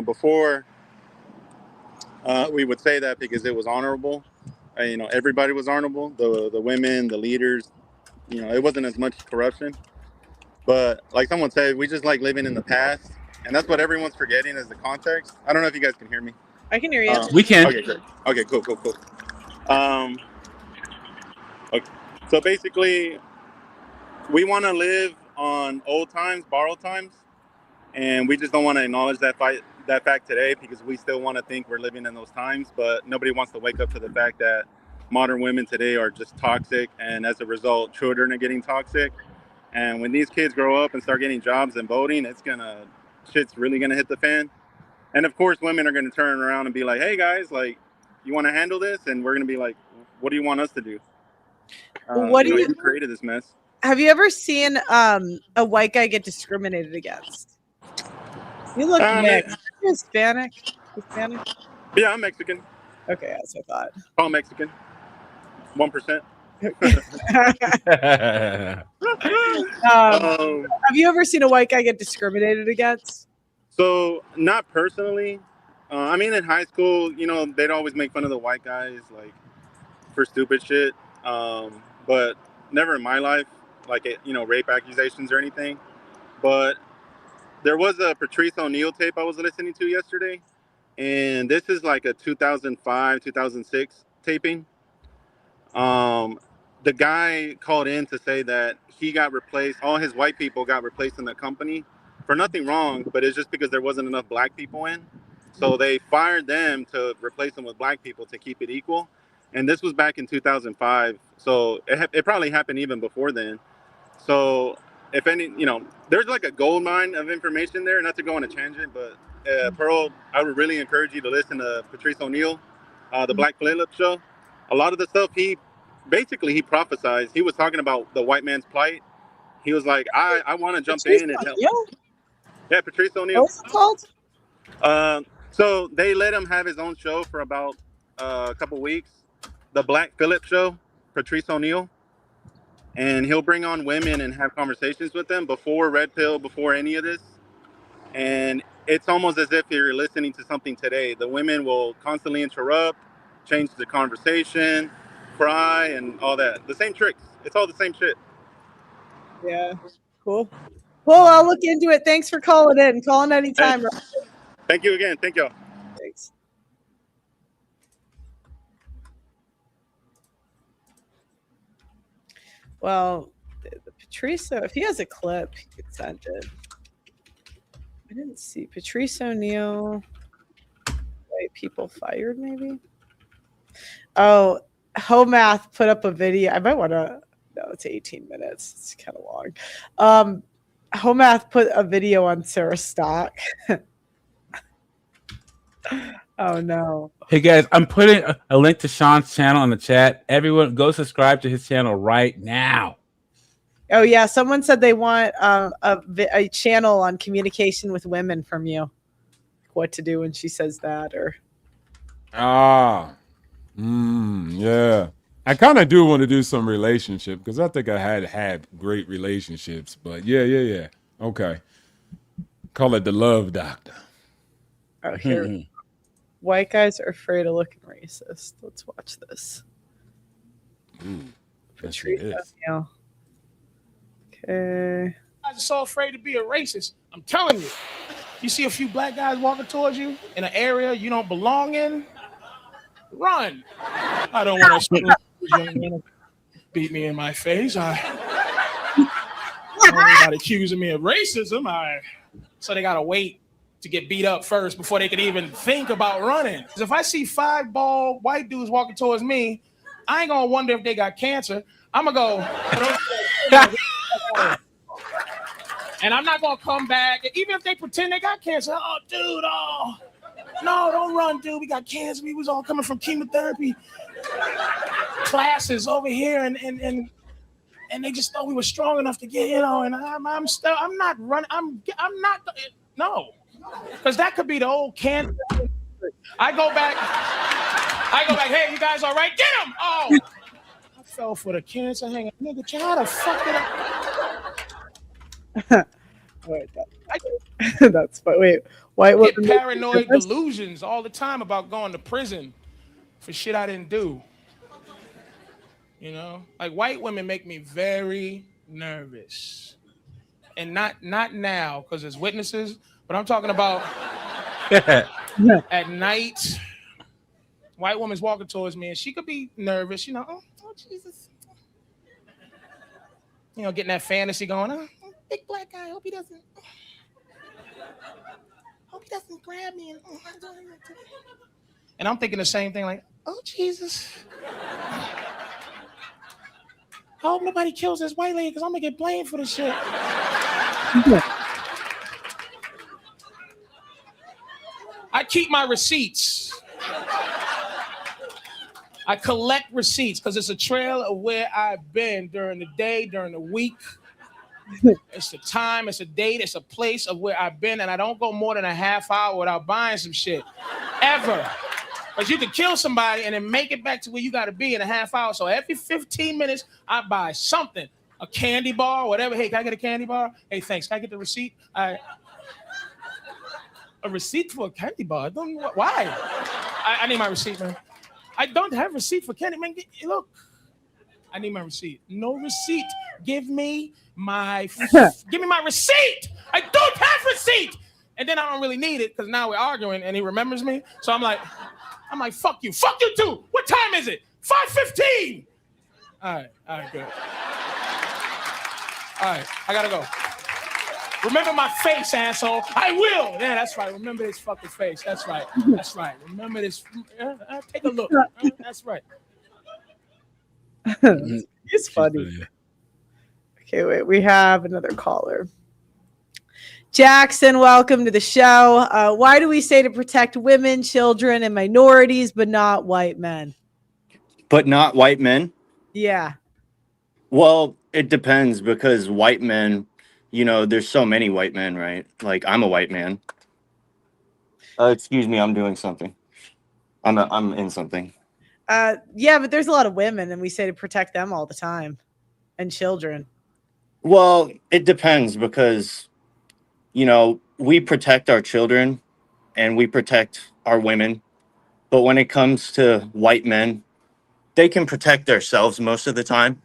Before we would say that because it was honorable. Everybody was honorable. The women, the leaders. It wasn't as much corruption. But like someone said, we just like living in the past, and that's what everyone's forgetting is the context. I don't know if you guys can hear me. I can hear you. We can. Okay, great. Okay, cool. Okay. So basically, we want to live on old times, borrowed times, and we just don't want to acknowledge that fact today because we still want to think we're living in those times, but nobody wants to wake up to the fact that modern women today are just toxic, and as a result, children are getting toxic. And when these kids grow up and start getting jobs and voting, shit's really gonna hit the fan. And of course, women are gonna turn around and be like, "Hey guys, like, you want to handle this?" And we're gonna be like, "What do you want us to do? You created this mess." Have you ever seen a white guy get discriminated against? You look mixed. You're Hispanic. Yeah, I'm Mexican. Okay, as I thought. I'm Mexican. 1%. Have you ever seen a white guy get discriminated against? So not personally. I mean, in high school, they'd always make fun of the white guys, like, for stupid shit. But never in my life, like, rape accusations or anything. But there was a Patrice O'Neal tape I was listening to yesterday, and this is like a 2005, 2006 taping. The guy called in to say that he got replaced, all his white people got replaced in the company for nothing wrong, but it's just because there wasn't enough black people in. So they fired them to replace them with black people to keep it equal. And this was back in 2005. So it probably happened even before then. So if any, there's like a gold mine of information there, not to go on a tangent, but Pearl, I would really encourage you to listen to Patrice O'Neal, the Black Phillip show. A lot of the stuff he prophesized. He was talking about the white man's plight. He was like, I want to jump in and help. Yeah, Patrice O'Neal. What's it called? So they let him have his own show for about a couple weeks. The Black Phillip show, Patrice O'Neal. And he'll bring on women and have conversations with them before Red Pill, before any of this. And it's almost as if you're listening to something today. The women will constantly interrupt, change the conversation, cry, and all that. The same tricks. It's all the same shit. Yeah. Cool. Well, I'll look into it. Thanks for calling in. Calling anytime. Hey, thank you again. Thank y'all. Thanks. Well, Patrice, if he has a clip, he could send it. I didn't see Patrice O'Neal. White people fired, maybe. Oh, Homath put up a video. I might want to. No, it's 18 minutes. It's kind of long. Homath put a video on Sarah Stock. Oh no. Hey guys, I'm putting a link to Sean's channel in the chat. Everyone go subscribe to his channel right now. Oh yeah, someone said they want a channel on communication with women from you. What to do when she says that, or yeah. I kind of do want to do some relationship because I think I had great relationships, but yeah. Okay. Call it the love doctor. Oh, here. White guys are afraid of looking racist. Let's watch this. Yes, it is. O'Neal. Okay. I was so afraid to be a racist. I'm telling you. You see a few black guys walking towards you in an area you don't belong in, run. I don't want to young man beat me in my face. I don't worry about accusing me of racism. So they gotta wait to get beat up first before they could even think about running. Because if I see 5 bald white dudes walking towards me, I ain't gonna wonder if they got cancer. I'm gonna go. And I'm not gonna come back, even if they pretend they got cancer. Oh, dude, no, don't run, dude. We got cancer. We was all coming from chemotherapy classes over here, and they just thought we were strong enough to get, And I'm not running. I'm not. No, because that could be the old cancer. I go back. Hey, you guys all right? Get him! Oh, I fell for the cancer. Hang on, nigga. How the fuck did Wait, that's fine. Wait, white I get women paranoid delusions all the time about going to prison for shit I didn't do. Like white women make me very nervous, and not now because there's witnesses, but I'm talking about at night. White woman's walking towards me, and she could be nervous. Oh Jesus. Getting that fantasy going. Big black guy. Hope he doesn't grab me. And I'm thinking the same thing, like, oh Jesus. I hope nobody kills this white lady because I'm gonna get blamed for this shit. I keep my receipts. I collect receipts because it's a trail of where I've been during the day, during the week. It's the time, it's a date, it's a place of where I've been, and I don't go more than a half hour without buying some shit. Ever. Because you can kill somebody and then make it back to where you got to be in a half hour. So every 15 minutes, I buy something. A candy bar, whatever. Hey, can I get a candy bar? Hey, thanks. Can I get the receipt? A receipt for a candy bar? I don't know why. I need my receipt, man. I don't have a receipt for candy. Man, look. I need my receipt. No receipt. Give me my receipt. I don't have receipt. And then I don't really need it because now we're arguing and he remembers me. So I'm like, fuck you. Fuck you too. What time is it? 5:15. All right, good. All right, I gotta go. Remember my face, asshole. I will. Yeah, that's right. Remember this fucking face. That's right. Remember this. Take a look. That's right. It's funny. Okay, wait. We have another caller. Jackson, welcome to the show. Why do we say to protect women, children, and minorities, but not white men? But not white men? Yeah. Well, it depends because white men, there's so many white men, right? Like I'm a white man. Excuse me, I'm doing something. I'm in something. Yeah, but there's a lot of women, and we say to protect them all the time, and children. Well, it depends because, we protect our children and we protect our women. But when it comes to white men, they can protect themselves most of the time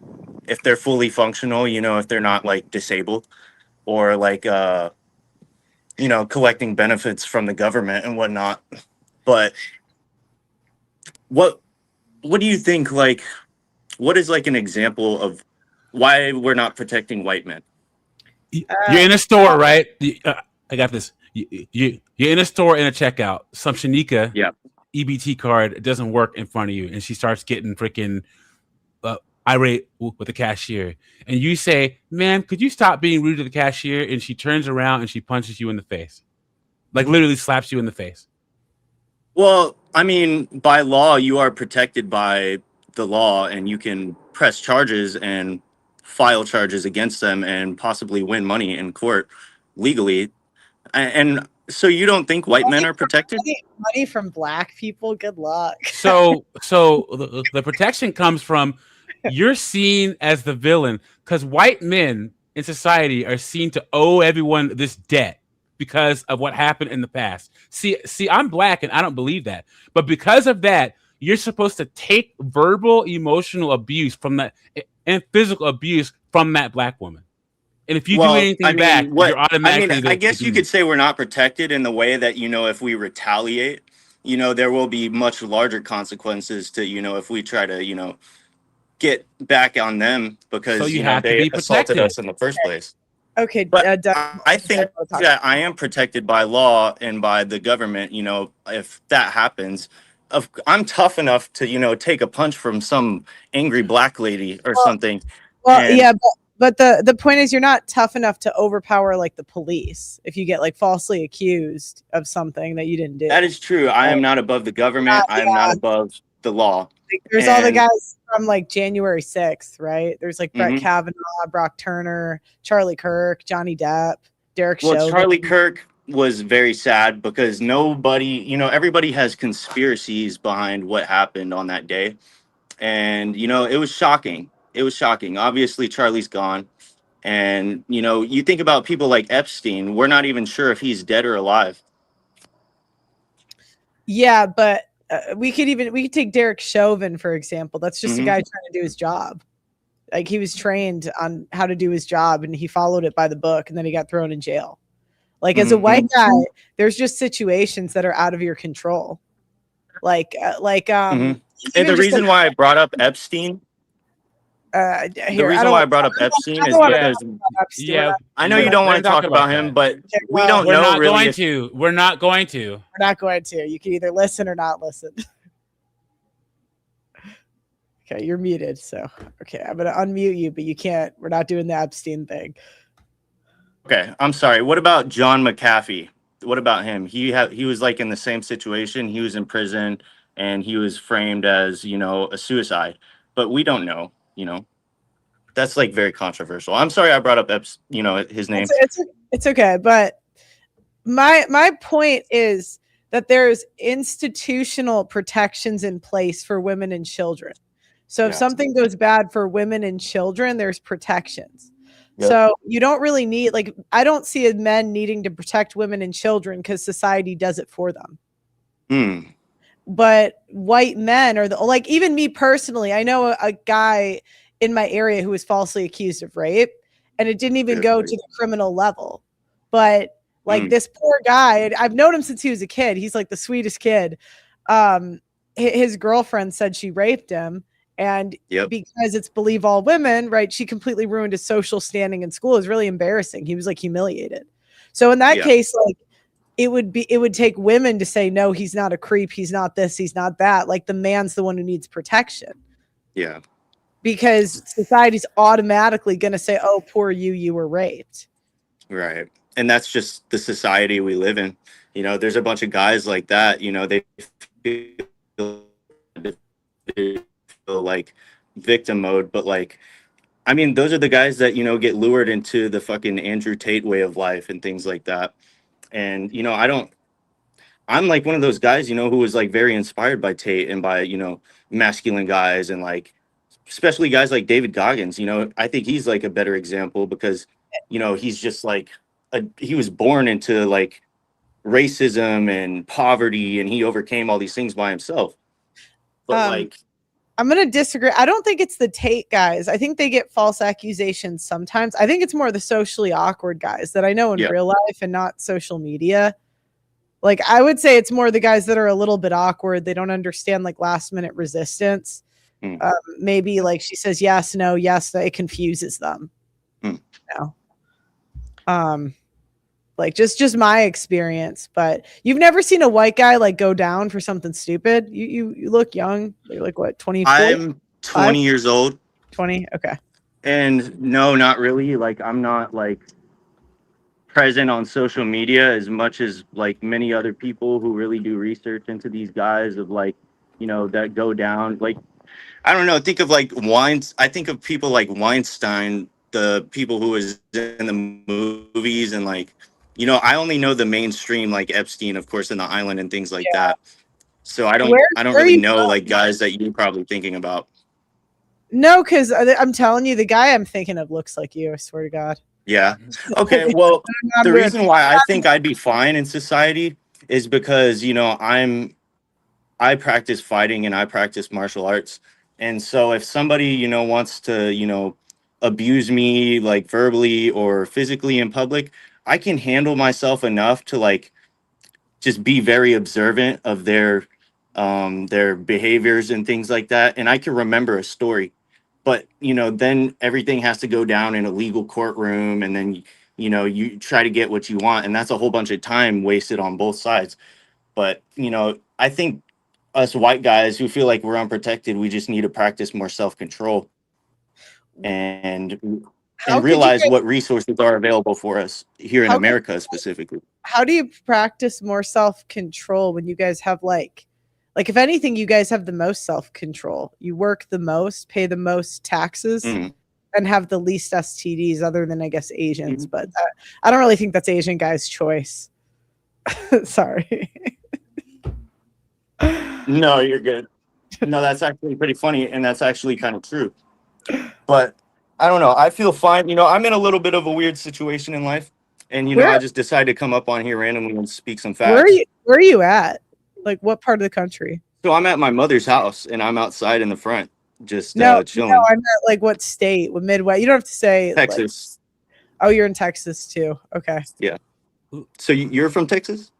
if they're fully functional, if they're not like disabled or like, collecting benefits from the government and whatnot. But what do you think, like, what is like an example of why we're not protecting white men? You're in a store, right? I got this. You're in a store in a checkout. Some Shanika EBT card doesn't work in front of you, and she starts getting freaking irate with the cashier. And you say, "Ma'am, could you stop being rude to the cashier?" And she turns around and she punches you in the face, like literally slaps you in the face. Well, I mean, by law, you are protected by the law, and you can press charges and file charges against them and possibly win money in court legally. And so you don't think white men are protected? Money from black people? Good luck. So the protection comes from you're seen as the villain because white men in society are seen to owe everyone this debt because of what happened in the past. See, I'm black and I don't believe that. But because of that, you're supposed to take verbal, emotional abuse from that and physical abuse from that black woman. And if you do anything back, you're automatically. I guess you could say we're not protected in the way that, you know, if we retaliate, you know, there will be much larger consequences to, you know, if we try to, you know, get back on them because So you have to they be assaulted protected. us in the first place. Okay, But Doug, I think that I am protected by law and by the government. You know, if that happens, I'm tough enough to, you know, take a punch from some angry black lady or something. Well, And yeah, but the point is, you're not tough enough to overpower like the police if you get like falsely accused of something that you didn't do. that is true. I am not above the government. I am not above the law. Like, there's all the guys from like January 6th, right? There's like Brett Kavanaugh, Brock Turner, Charlie Kirk, Johnny Depp, Derek Chauvin. Charlie Kirk was very sad because nobody, you know, everybody has conspiracies behind what happened on that day. And, you know, it was shocking. It was shocking. Obviously, Charlie's gone. And, you know, you think about people like Epstein, we're not even sure if he's dead or alive. Yeah, but we could take Derek Chauvin, for example. That's just a guy trying to do his job. Like, he was trained on how to do his job and he followed it by the book, and then he got thrown in jail. Like, as a white guy, there's just situations that are out of your control. And the reason why I brought up Epstein, is because I know you don't want to talk about him, but we don't know really. We're not going to. You can either listen or not listen. Okay, you're muted. So, okay, I'm going to unmute you, but you can't. We're not doing the Epstein thing. Okay, I'm sorry. What about John McAfee? What about him? He was like in the same situation. He was in prison and he was framed as, you know, a suicide, but we don't know, you know. That's like very controversial. I'm sorry I brought up his name. It's okay, but my point is that there's institutional protections in place for women and children. So if something goes bad for women and children, there's protections. Yep. So you don't really need, like, I don't see men needing to protect women and children because society does it for them. But white men are like, even me personally, I know a guy in my area who was falsely accused of rape, and it didn't even go to the criminal level. But like this poor guy, I've known him since he was a kid. He's like the sweetest kid. His girlfriend said she raped him. And because it's believe all women, right, she completely ruined his social standing in school. It was really embarrassing. He was like humiliated. So in that case, like it would take women to say, no, he's not a creep. He's not this. He's not that. Like the man's the one who needs protection. Yeah. Because society's automatically going to say, oh, poor you were raped. Right. And that's just the society we live in. You know, there's a bunch of guys like that, you know, they feel like victim mode, but like, I mean, those are the guys that, you know, get lured into the fucking Andrew Tate way of life and things like that. And, you know, I'm like one of those guys, you know, who was like very inspired by Tate and by, you know, masculine guys and like, especially guys like David Goggins. You know, I think he's like a better example because, you know, he's just like, he was born into like racism and poverty and he overcame all these things by himself. But like, I'm going to disagree. I don't think it's the Tate guys. I think they get false accusations sometimes. I think it's more the socially awkward guys that I know in real life and not social media. Like, I would say it's more the guys that are a little bit awkward. They don't understand like last minute resistance. Maybe like she says, yes, no, it confuses them. You know? Like just my experience, but you've never seen a white guy like go down for something stupid. You look young. You're like what, 24? I'm 20 years old. 20. Okay. And no, not really. Like I'm not like present on social media as much as like many other people who really do research into these guys of like, you know, that go down. Like, I don't know. Think of like I think of people like Weinstein, the people who was in the movies and like, you know, I only know the mainstream, like Epstein, of course, in the island and things like that. So I don't really know like guys that you're probably thinking about. No, because I'm telling you, the guy I'm thinking of looks like you. I swear to God. Yeah. Okay. Well, the reason why I think I'd be fine in society is because, you know, I'm I practice fighting and I practice martial arts. And so if somebody, wants to, abuse me like verbally or physically in public, I can handle myself enough to like just be very observant of their behaviors and things like that. And I can remember a story. But, then everything has to go down in a legal courtroom, and then you try to get what you want, and that's a whole bunch of time wasted on both sides. But, I think us white guys who feel like we're unprotected, we just need to practice more self-control and How and could you realize guys, what resources are available for us here in how could, America specifically. how do you practice more self-control when you guys have like if anything, you guys have the most self-control. You work the most, pay the most taxes, Mm. and have the least STDs, other than I guess Asians. Mhm. But I don't really think that's Asian guys' choice. Sorry. No, you're good. No, that's actually pretty funny, and that's actually kind of true. But I don't know. I feel fine. I'm in a little bit of a weird situation in life, and I Where just decided to come up on here randomly and speak some where are facts. you where are you at? Like what part of the country? So I'm at my mother's house, and I'm outside in the front, just No, chilling. I'm at like what state? What Midwest? You don't have to say like. Texas. Oh, you're in Texas too. Okay. Yeah. So you're from Texas?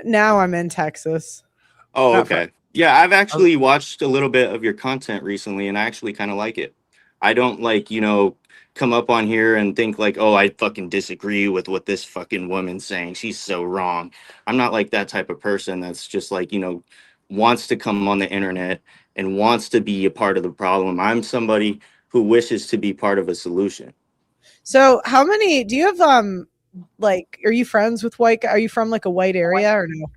Now I'm in Texas. Oh, Not okay. Yeah, I've actually watched a little bit of your content recently, and I actually kind of like it. I don't like, come up on here and think like, oh, I fucking disagree with what this fucking woman's saying. She's so wrong. I'm not like that type of person that's just like, wants to come on the internet and wants to be a part of the problem. I'm somebody who wishes to be part of a solution. So how many do you have like are you friends with are you from like a white area or no?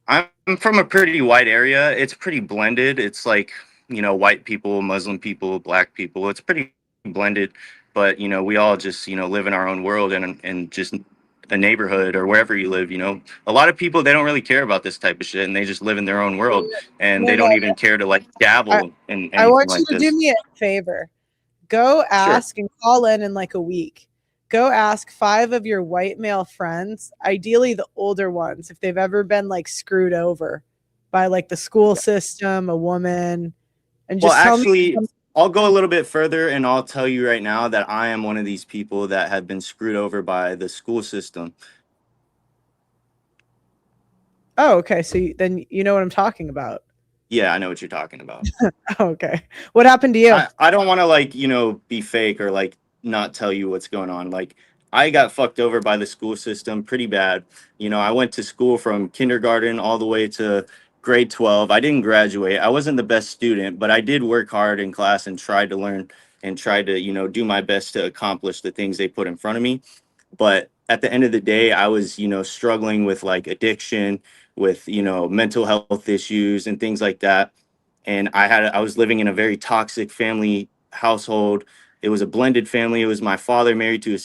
I'm from a pretty wide area. It's pretty blended. It's like, white people, Muslim people, black people. It's pretty blended, but we all just, live in our own world and just a neighborhood or wherever you live, A lot of people, they don't really care about this type of shit, and they just live in their own world, and they No, don't even care to like dabble in I anything want you like to this. do me a favor. Go ask and call in like a week. Go ask 5 of your white male friends, ideally the older ones, if they've ever been like screwed over by like the school system, a woman, and just Well, tell actually, me. I'll go a little bit further, and I'll tell you right now that I am one of these people that have been screwed over by the school system. Oh, okay. So then you know what I'm talking about. Yeah, I know what you're talking about. Okay. What happened to you? I don't want to like, be fake or like not tell you what's going on. Like I got fucked over by the school system pretty bad. I went to school from kindergarten all the way to grade 12. I didn't graduate. I wasn't the best student, but I did work hard in class and tried to learn and tried to, do my best to accomplish the things they put in front of me. But at the end of the day, I was, struggling with like addiction, with, mental health issues and things like that. And I was living in a very toxic family household. It was a blended family. It was my father married to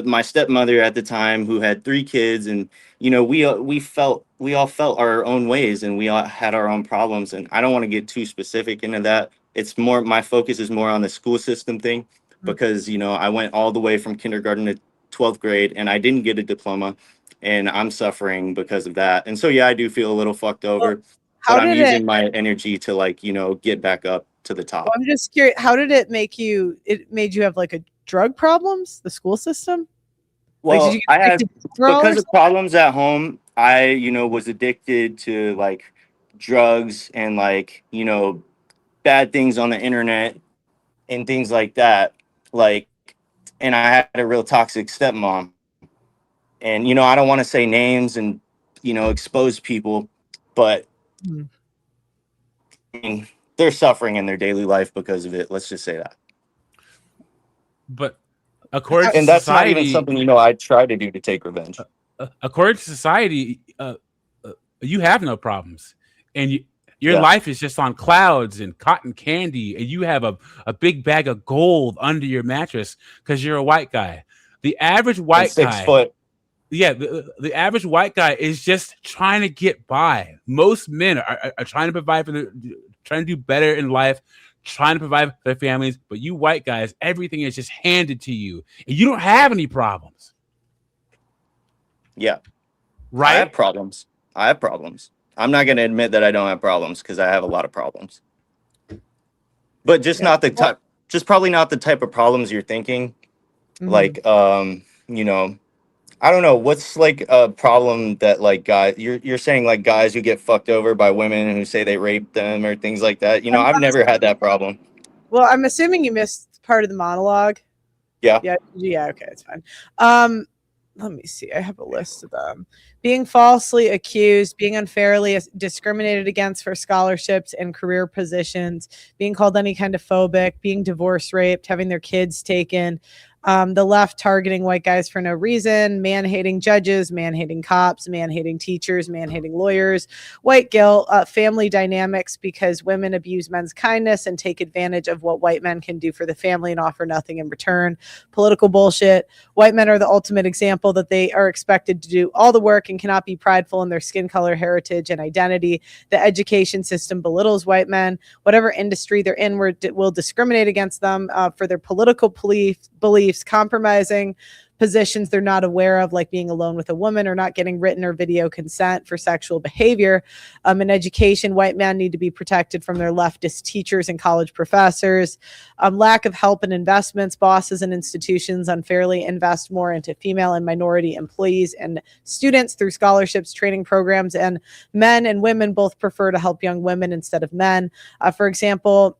my stepmother at the time, who had 3 kids, and we all felt our own ways, and we all had our own problems. And I don't want to get too specific into that. It's more, my focus is more on the school system thing, because I went all the way from kindergarten to 12th grade, and I didn't get a diploma, and I'm suffering because of that. And so yeah, I do feel a little fucked over, How but I'm did it? using my energy to like get back up to the top. Well, I'm just curious. How did it make you? It made you have like a drug problems? The school system? Like, Well, did you I get had, addicted to Adderall or because of something? problems at home, I, was addicted to like drugs and like, bad things on the internet and things like that. Like, and I had a real toxic stepmom. And, I don't want to say names and, expose people, but Hmm. I mean, they're suffering in their daily life because of it. Let's just say that. But according to And that's not even society, something, I try to do to take revenge. according to society, you have no problems, and your Yeah. life is just on clouds and cotton candy, and you have a big bag of gold under your mattress because you're a white guy. The average And white 6 guy, foot. yeah, the average white guy is just trying to get by. Most men are trying to provide trying to do better in life, trying to provide for their families. But you white guys, everything is just handed to you, and you don't have any problems. Yeah. I Right? have problems. I have problems. I'm not going to admit that I don't have problems, because I have a lot of problems. But just not the type, just probably not the type of problems you're thinking. Like, you know, I don't know, what's like a problem that like guys, you're saying like guys who get fucked over by women who say they raped them or things like that. You know, I've never had that problem. Well, I'm assuming you missed part of the monologue. Yeah. Yeah. Okay, it's fine. Let me see. I have a list of them. Being falsely accused, being unfairly discriminated against for scholarships and career positions, being called any kind of phobic, being divorce raped, having their kids taken, the left targeting white guys for no reason, man-hating judges, man-hating cops, man-hating teachers, man-hating lawyers, white guilt, family dynamics because women abuse men's kindness and take advantage of what white men can do for the family and offer nothing in return, political bullshit. White men are the ultimate example that they are expected to do all the work and cannot be prideful in their skin color, heritage, and identity. The education system belittles white men. Whatever industry they're in will discriminate against them for their political beliefs, compromising positions they're not aware of, like being alone with a woman or not getting written or video consent for sexual behavior. In education, white men need to be protected from their leftist teachers and college professors. Lack of help and investments, bosses and institutions unfairly invest more into female and minority employees and students through scholarships, training programs, and men and women both prefer to help young women instead of men. For example,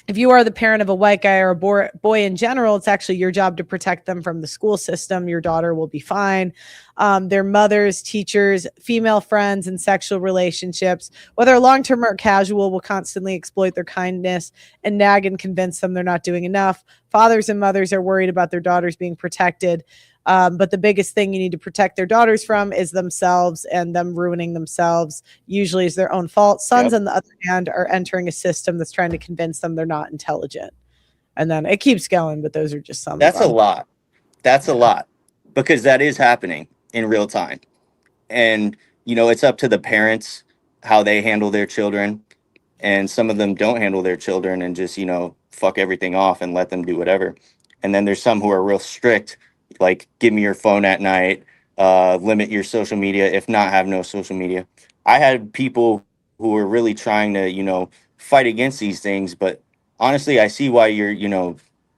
if you are the parent of a white guy or a boy in general, it's actually your job to protect them from the school system. Your daughter will be fine. Their mothers, teachers, female friends, and sexual relationships, whether long-term or casual, will constantly exploit their kindness and nag and convince them they're not doing enough. Fathers and mothers are worried about their daughters being protected. But the biggest thing you need to protect their daughters from is themselves, and them ruining themselves usually is their own fault. Sons, on the other hand, are entering a system that's trying to convince them they're not intelligent. And then it keeps going, but those are just some. That's a lot. That's a lot, because that is happening in real time. And, you know, it's up to the parents how they handle their children. And some of them don't handle their children and just, you know, fuck everything off and let them do whatever. And then there's some who are real strict, like give me your phone at night, limit your social media, if not have no social media. I had people who were really trying to, you know, fight against these things. But honestly, I see why you're, you know,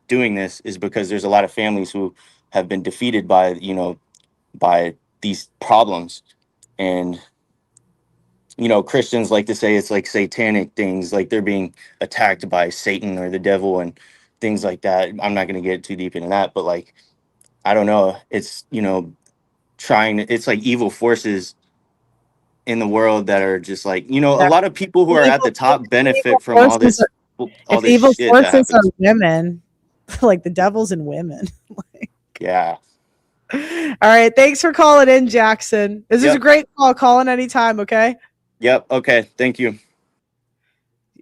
doing this, is because there's a lot of families who have been defeated by, you know, by these problems. And, you know, Christians like to say it's like satanic things, like they're being attacked by Satan or the devil and things like that. I'm not going to get too deep into that, but like, I don't know. It's, you know, it's like evil forces in the world that are just like, you know, a lot of people who are at the top benefit from all this Evil shit that forces are happens. women, like the devil's in women. Yeah. All right. Thanks for calling in, Jackson. This is a great call. Call in anytime. Okay. Yep. Okay. Thank you.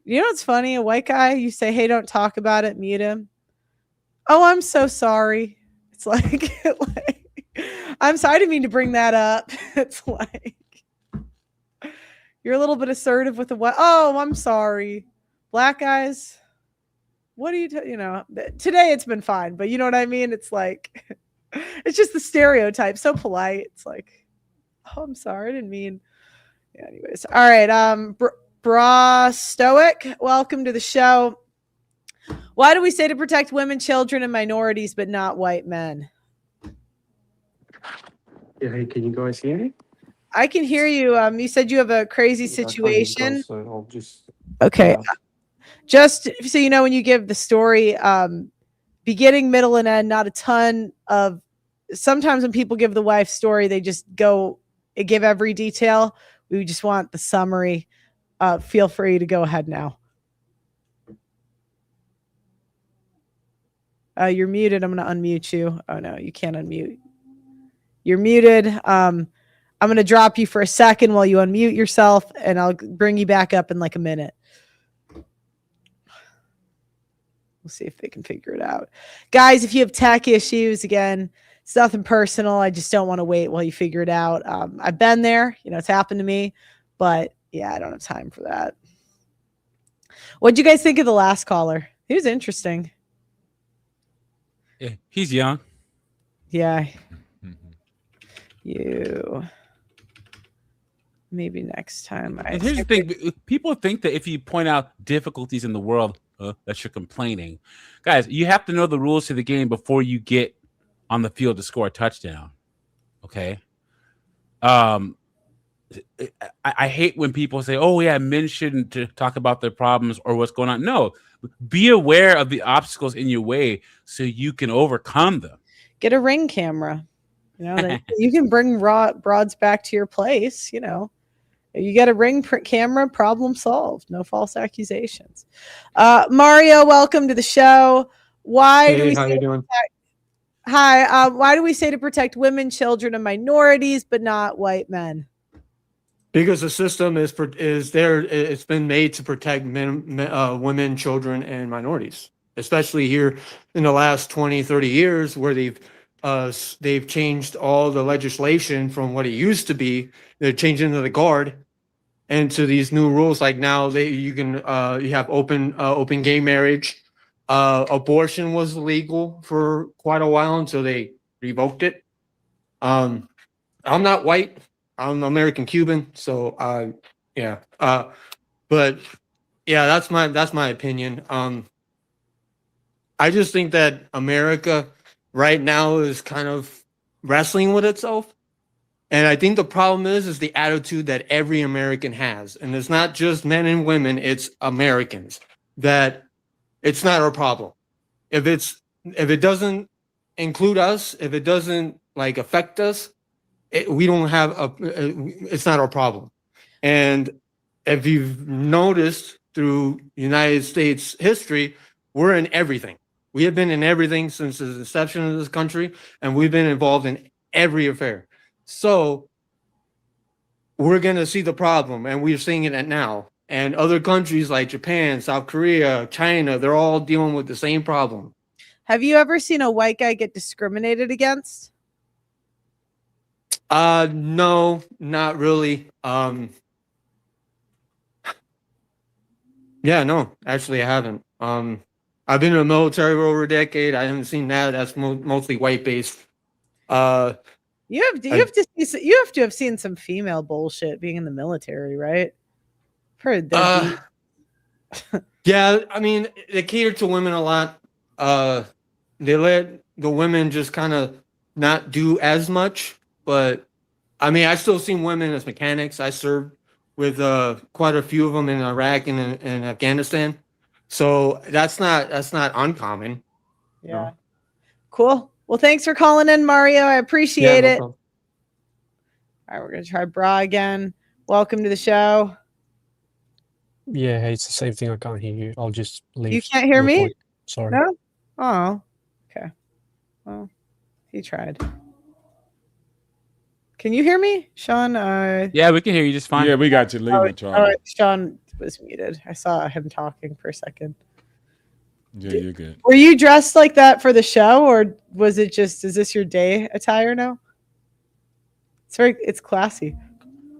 You know what's funny? A white guy, you say, hey, don't talk about it, mute him. Oh, I'm so sorry. It's like, I'm sorry, I didn't mean to bring that up. It's like, you're a little bit assertive with the what? Oh, I'm sorry. Black guys, what do you know, today it's been fine, but you know what I mean? It's like, it's just the stereotype. So polite. It's like, oh, I'm sorry. I didn't mean. Yeah, anyways. All right. Bra Stoic, welcome to the show. Why do we say to protect women, children, and minorities, but not white men? Yeah, hey, can you guys hear me? I can hear you. You said you have a crazy situation. So I'll just okay. Just so you know, when you give the story, beginning, middle, and end, not a ton of. Sometimes when people give the wife story, they just give every detail. We just want the summary. Feel free to go ahead now. You're muted. I'm going to unmute you. Oh, no, you can't unmute. You're muted. I'm going to drop you for a second while you unmute yourself, and I'll bring you back up in like a minute. We'll see if they can figure it out. Guys, if you have tech issues, again, it's nothing personal. I just don't want to wait while you figure it out. I've been there. You know, it's happened to me. But, yeah, I don't have time for that. What'd you guys think of the last caller? He was interesting. Yeah, he's young. Yeah. maybe next time. And here's the thing: people think that if you point out difficulties in the world, that you're complaining. Guys, you have to know the rules to the game before you get on the field to score a touchdown. Okay. I hate when people say, "Oh yeah, men shouldn't talk about their problems or what's going on." No, be aware of the obstacles in your way so you can overcome them. Get a Ring camera. You know, you can bring broads back to your place. You know, you get a Ring camera, problem solved. No false accusations. Mario, welcome to the show. Why do we? How you doing? Hi. Why do we say to protect women, children, and minorities, but not white men? Because the system is there. It's been made to protect women, children, and minorities, especially here in the last 20, 30 years, where they've changed all the legislation from what it used to be. They're changing to the guard and to these new rules. Like now, you have open gay marriage. Abortion was legal for quite a while until they revoked it. I'm not white. I'm American Cuban, so yeah. But yeah, that's my opinion. I just think that America right now is kind of wrestling with itself. And I think the problem is the attitude that every American has. And it's not just men and women, it's Americans. That it's not our problem. If it doesn't include us, if it doesn't like affect us, we don't have it's not our problem. And if you've noticed through United States history, we're in everything. We have been in everything since the inception of this country, and we've been involved in every affair. So we're going to see the problem, and we're seeing it now. And other countries like Japan, South Korea, China, they're all dealing with the same problem. Have you ever seen a white guy get discriminated against? No, not really. Yeah, no, actually I haven't. I've been in the military for over a decade. I haven't seen that. That's mostly white based. You have to have seen some female bullshit being in the military, right? Heard that. Yeah, I mean, they cater to women a lot. They let the women just kind of not do as much. But I mean, I still seen women as mechanics. I served with quite a few of them in Iraq and in Afghanistan. So that's not uncommon. Yeah. No. Cool. Well, thanks for calling in, Mario. I appreciate it. Problem. All right, we're gonna try Bra again. Welcome to the show. Yeah, it's the same thing. I can't hear you. I'll just leave. You can't hear me? Point. Sorry. No? Oh. Okay. Well, he tried. Can you hear me, Sean? Yeah, we can hear you just fine. Yeah, we got you. Leave it, Charlie. Sean was muted. I saw him talking for a second. Yeah, you're good. Were you dressed like that for the show, or was it just? Is this your day attire now? It's classy.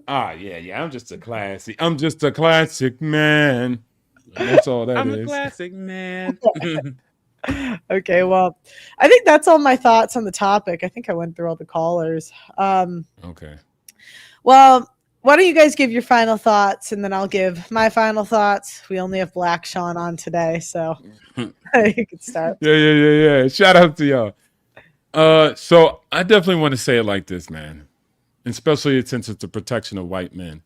Yeah. I'm just a classic man. That's all that is. I'm a classic man. Okay, well, I think that's all my thoughts on the topic. I think I went through all the callers. Okay. Well, why don't you guys give your final thoughts, and then I'll give my final thoughts. We only have Black Sean on today, so you can start. Yeah. Shout out to y'all. So I definitely want to say it like this, man. Especially since it's the protection of white men.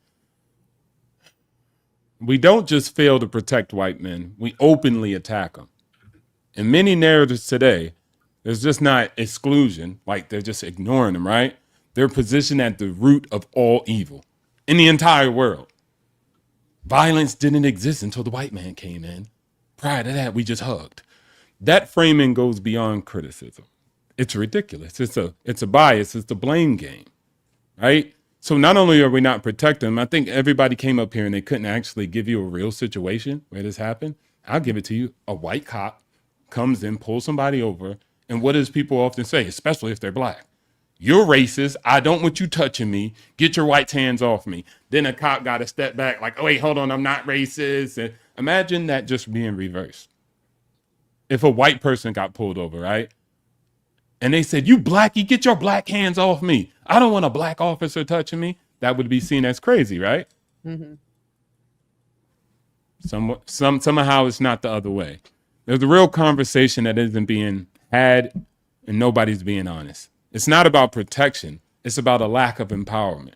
We don't just fail to protect white men. We openly attack them. In many narratives today, there's just not exclusion, like they're just ignoring them, right? They're positioned at the root of all evil in the entire world. Violence didn't exist until the white man came in. Prior to that, we just hugged. That framing goes beyond criticism. It's ridiculous. It's a bias. It's the blame game, right? So not only are we not protecting them, I think everybody came up here and they couldn't actually give you a real situation where this happened. I'll give it to you. A white cop comes in, pulls somebody over, and what does people often say, especially if they're black? You're racist. I don't want you touching me. Get your white hands off me. Then a cop got to step back like, oh, wait, hold on, I'm not racist. And imagine that just being reversed. If a white person got pulled over, right? And they said, you blackie, get your black hands off me. I don't want a black officer touching me. that would be seen as crazy, right? Mm-hmm. Somehow it's not the other way. There's a real conversation that isn't being had, and nobody's being honest. It's not about protection. It's about a lack of empowerment.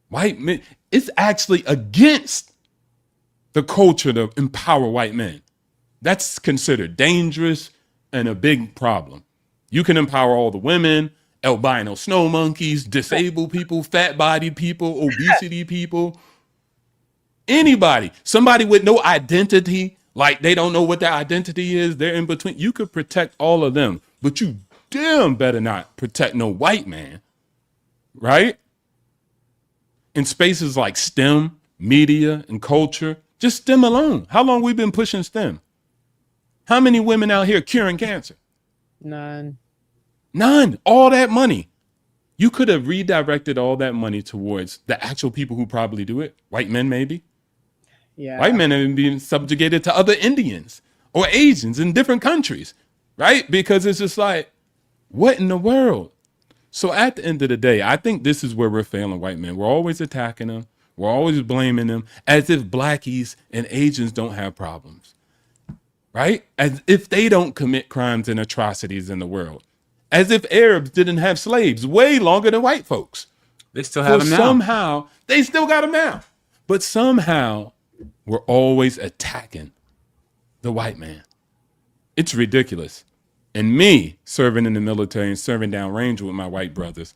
White men, it's actually against the culture to empower white men. That's considered dangerous and a big problem. You can empower all the women, albino snow monkeys, disabled people, fat-bodied people, obesity people, anybody, somebody with no identity, like they don't know what their identity is, they're in between. You could protect all of them, but you damn better not protect no white man, right? In spaces like STEM, media, and culture, just STEM alone. How long we been pushing STEM? How many women out here curing cancer? None. All that money. You could have redirected all that money towards the actual people who probably do it. White men, maybe. Yeah. White men have been subjugated to other Indians or Asians in different countries, right? Because it's just like, what in the world? So at the end of the day, I think this is where we're failing white men. We're always attacking them. We're always blaming them as if blackies and Asians don't have problems, right? As if they don't commit crimes and atrocities in the world. As if Arabs didn't have slaves way longer than white folks. They still have them now. Somehow, they still got them now. But somehow, we're always attacking the white man. It's ridiculous. And me serving in the military and serving downrange with my white brothers,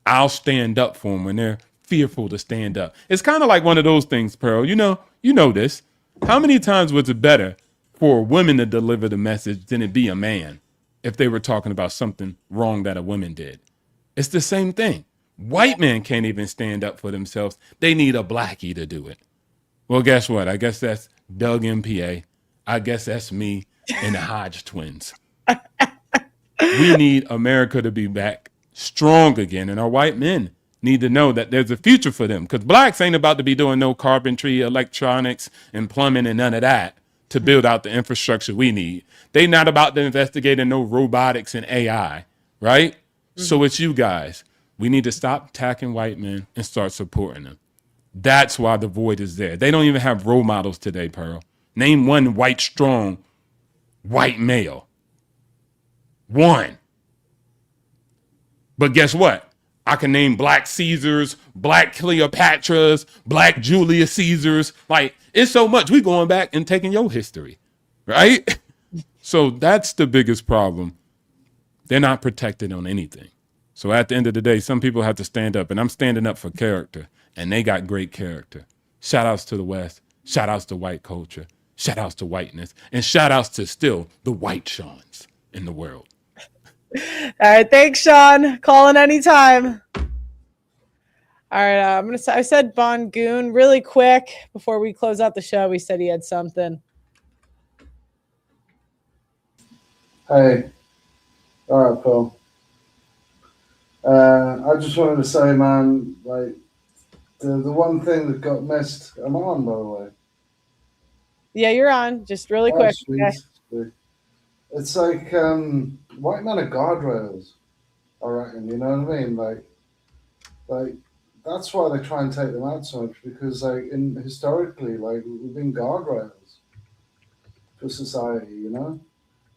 I'll stand up for them when they're fearful to stand up. It's kind of like one of those things, Pearl. You know this. How many times was it better for a woman to deliver the message than it be a man if they were talking about something wrong that a woman did? It's the same thing. White men can't even stand up for themselves. They need a blackie to do it. Well, guess what? I guess that's Doug MPA. I guess that's me and the Hodge twins. We need America to be back strong again. And our white men need to know that there's a future for them. Because blacks ain't about to be doing no carpentry, electronics, and plumbing and none of that to build out the infrastructure we need. They not about to investigate in no robotics and AI, right? Mm-hmm. So it's you guys. We need to stop attacking white men and start supporting them. That's why the void is there. They don't even have role models today, Pearl. Name one white, strong, white male. One. But guess what? I can name black Caesars, black Cleopatras, black Julius Caesars. Like, it's so much. We going back and taking your history, right? So that's the biggest problem. They're not protected on anything. So at the end of the day, some people have to stand up, and I'm standing up for character. And they got great character. Shout outs to the West. Shout outs to white culture. Shout outs to whiteness. And shout outs to still the white Seans in the world. All right. Thanks, Sean. Call in anytime. All right. I said Bon Goon really quick before we close out the show. We said he had something. Hey. All right, Phil. I just wanted to say, man, like, the one thing that got missed. Am I on, by the way? Yeah, you're on. Just really quick. Okay. It's like white men are guardrails, I reckon. You know what I mean? Like that's why they try and take them out so much, because historically, like, we've been guardrails for society. You know,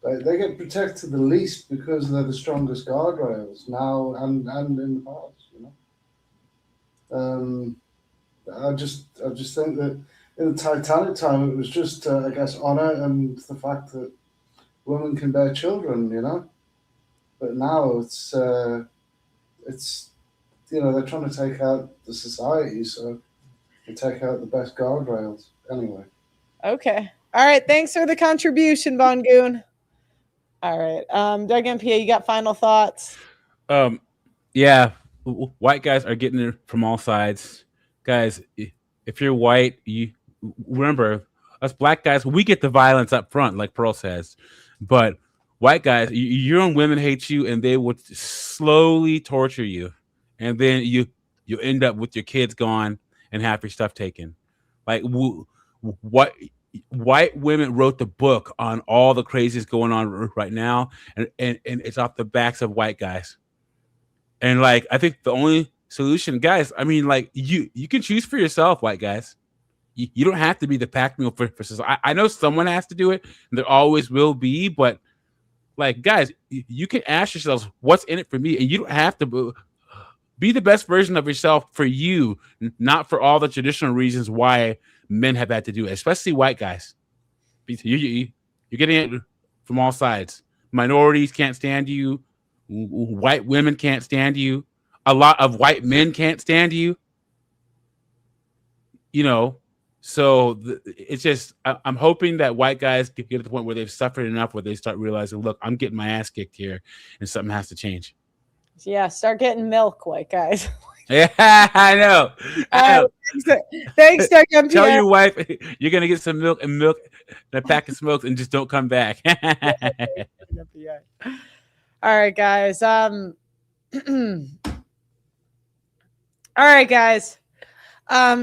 they get protected the least because they're the strongest guardrails now and in the past. You know. I just think that in the Titanic time, it was just, I guess, honor and the fact that women can bear children, you know. But now it's they're trying to take out the society, so they take out the best guardrails. Anyway. Okay. All right. Thanks for the contribution, Bon Goon. All right. Doug MPA, you got final thoughts? Yeah. White guys are getting it from all sides. Guys, if you're white, you remember, us black guys, we get the violence up front, like Pearl says. But white guys, your own women hate you, and they would slowly torture you. And then you end up with your kids gone and half your stuff taken. Like, what white women wrote the book on all the crazies going on right now, and it's off the backs of white guys. And like, I think the only solution, guys. I mean, like you can choose for yourself, white guys. You don't have to be the pack mule for society. I know someone has to do it, and there always will be, but like, guys, you can ask yourselves, what's in it for me? And you don't have to be the best version of yourself for you, not for all the traditional reasons why men have had to do it, especially white guys. You're getting it from all sides. Minorities can't stand you. White women can't stand you. A lot of white men can't stand you. You know, so it's just, I'm hoping that white guys get to the point where they've suffered enough where they start realizing, look, I'm getting my ass kicked here and something has to change. Yeah, start getting milk, white guys. Yeah, I know. Thanks, Doug MPA. Tell your wife you're going to get some milk and a pack of smokes and just don't come back. All right, guys. All right, guys.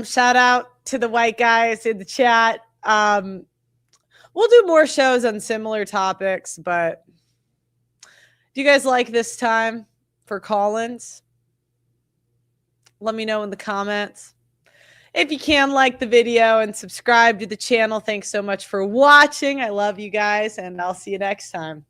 Shout out to the white guys in the chat. We'll do more shows on similar topics, but do you guys like this time for call-ins? Let me know in the comments. If you can, like the video and subscribe to the channel. Thanks so much for watching. I love you guys, and I'll see you next time.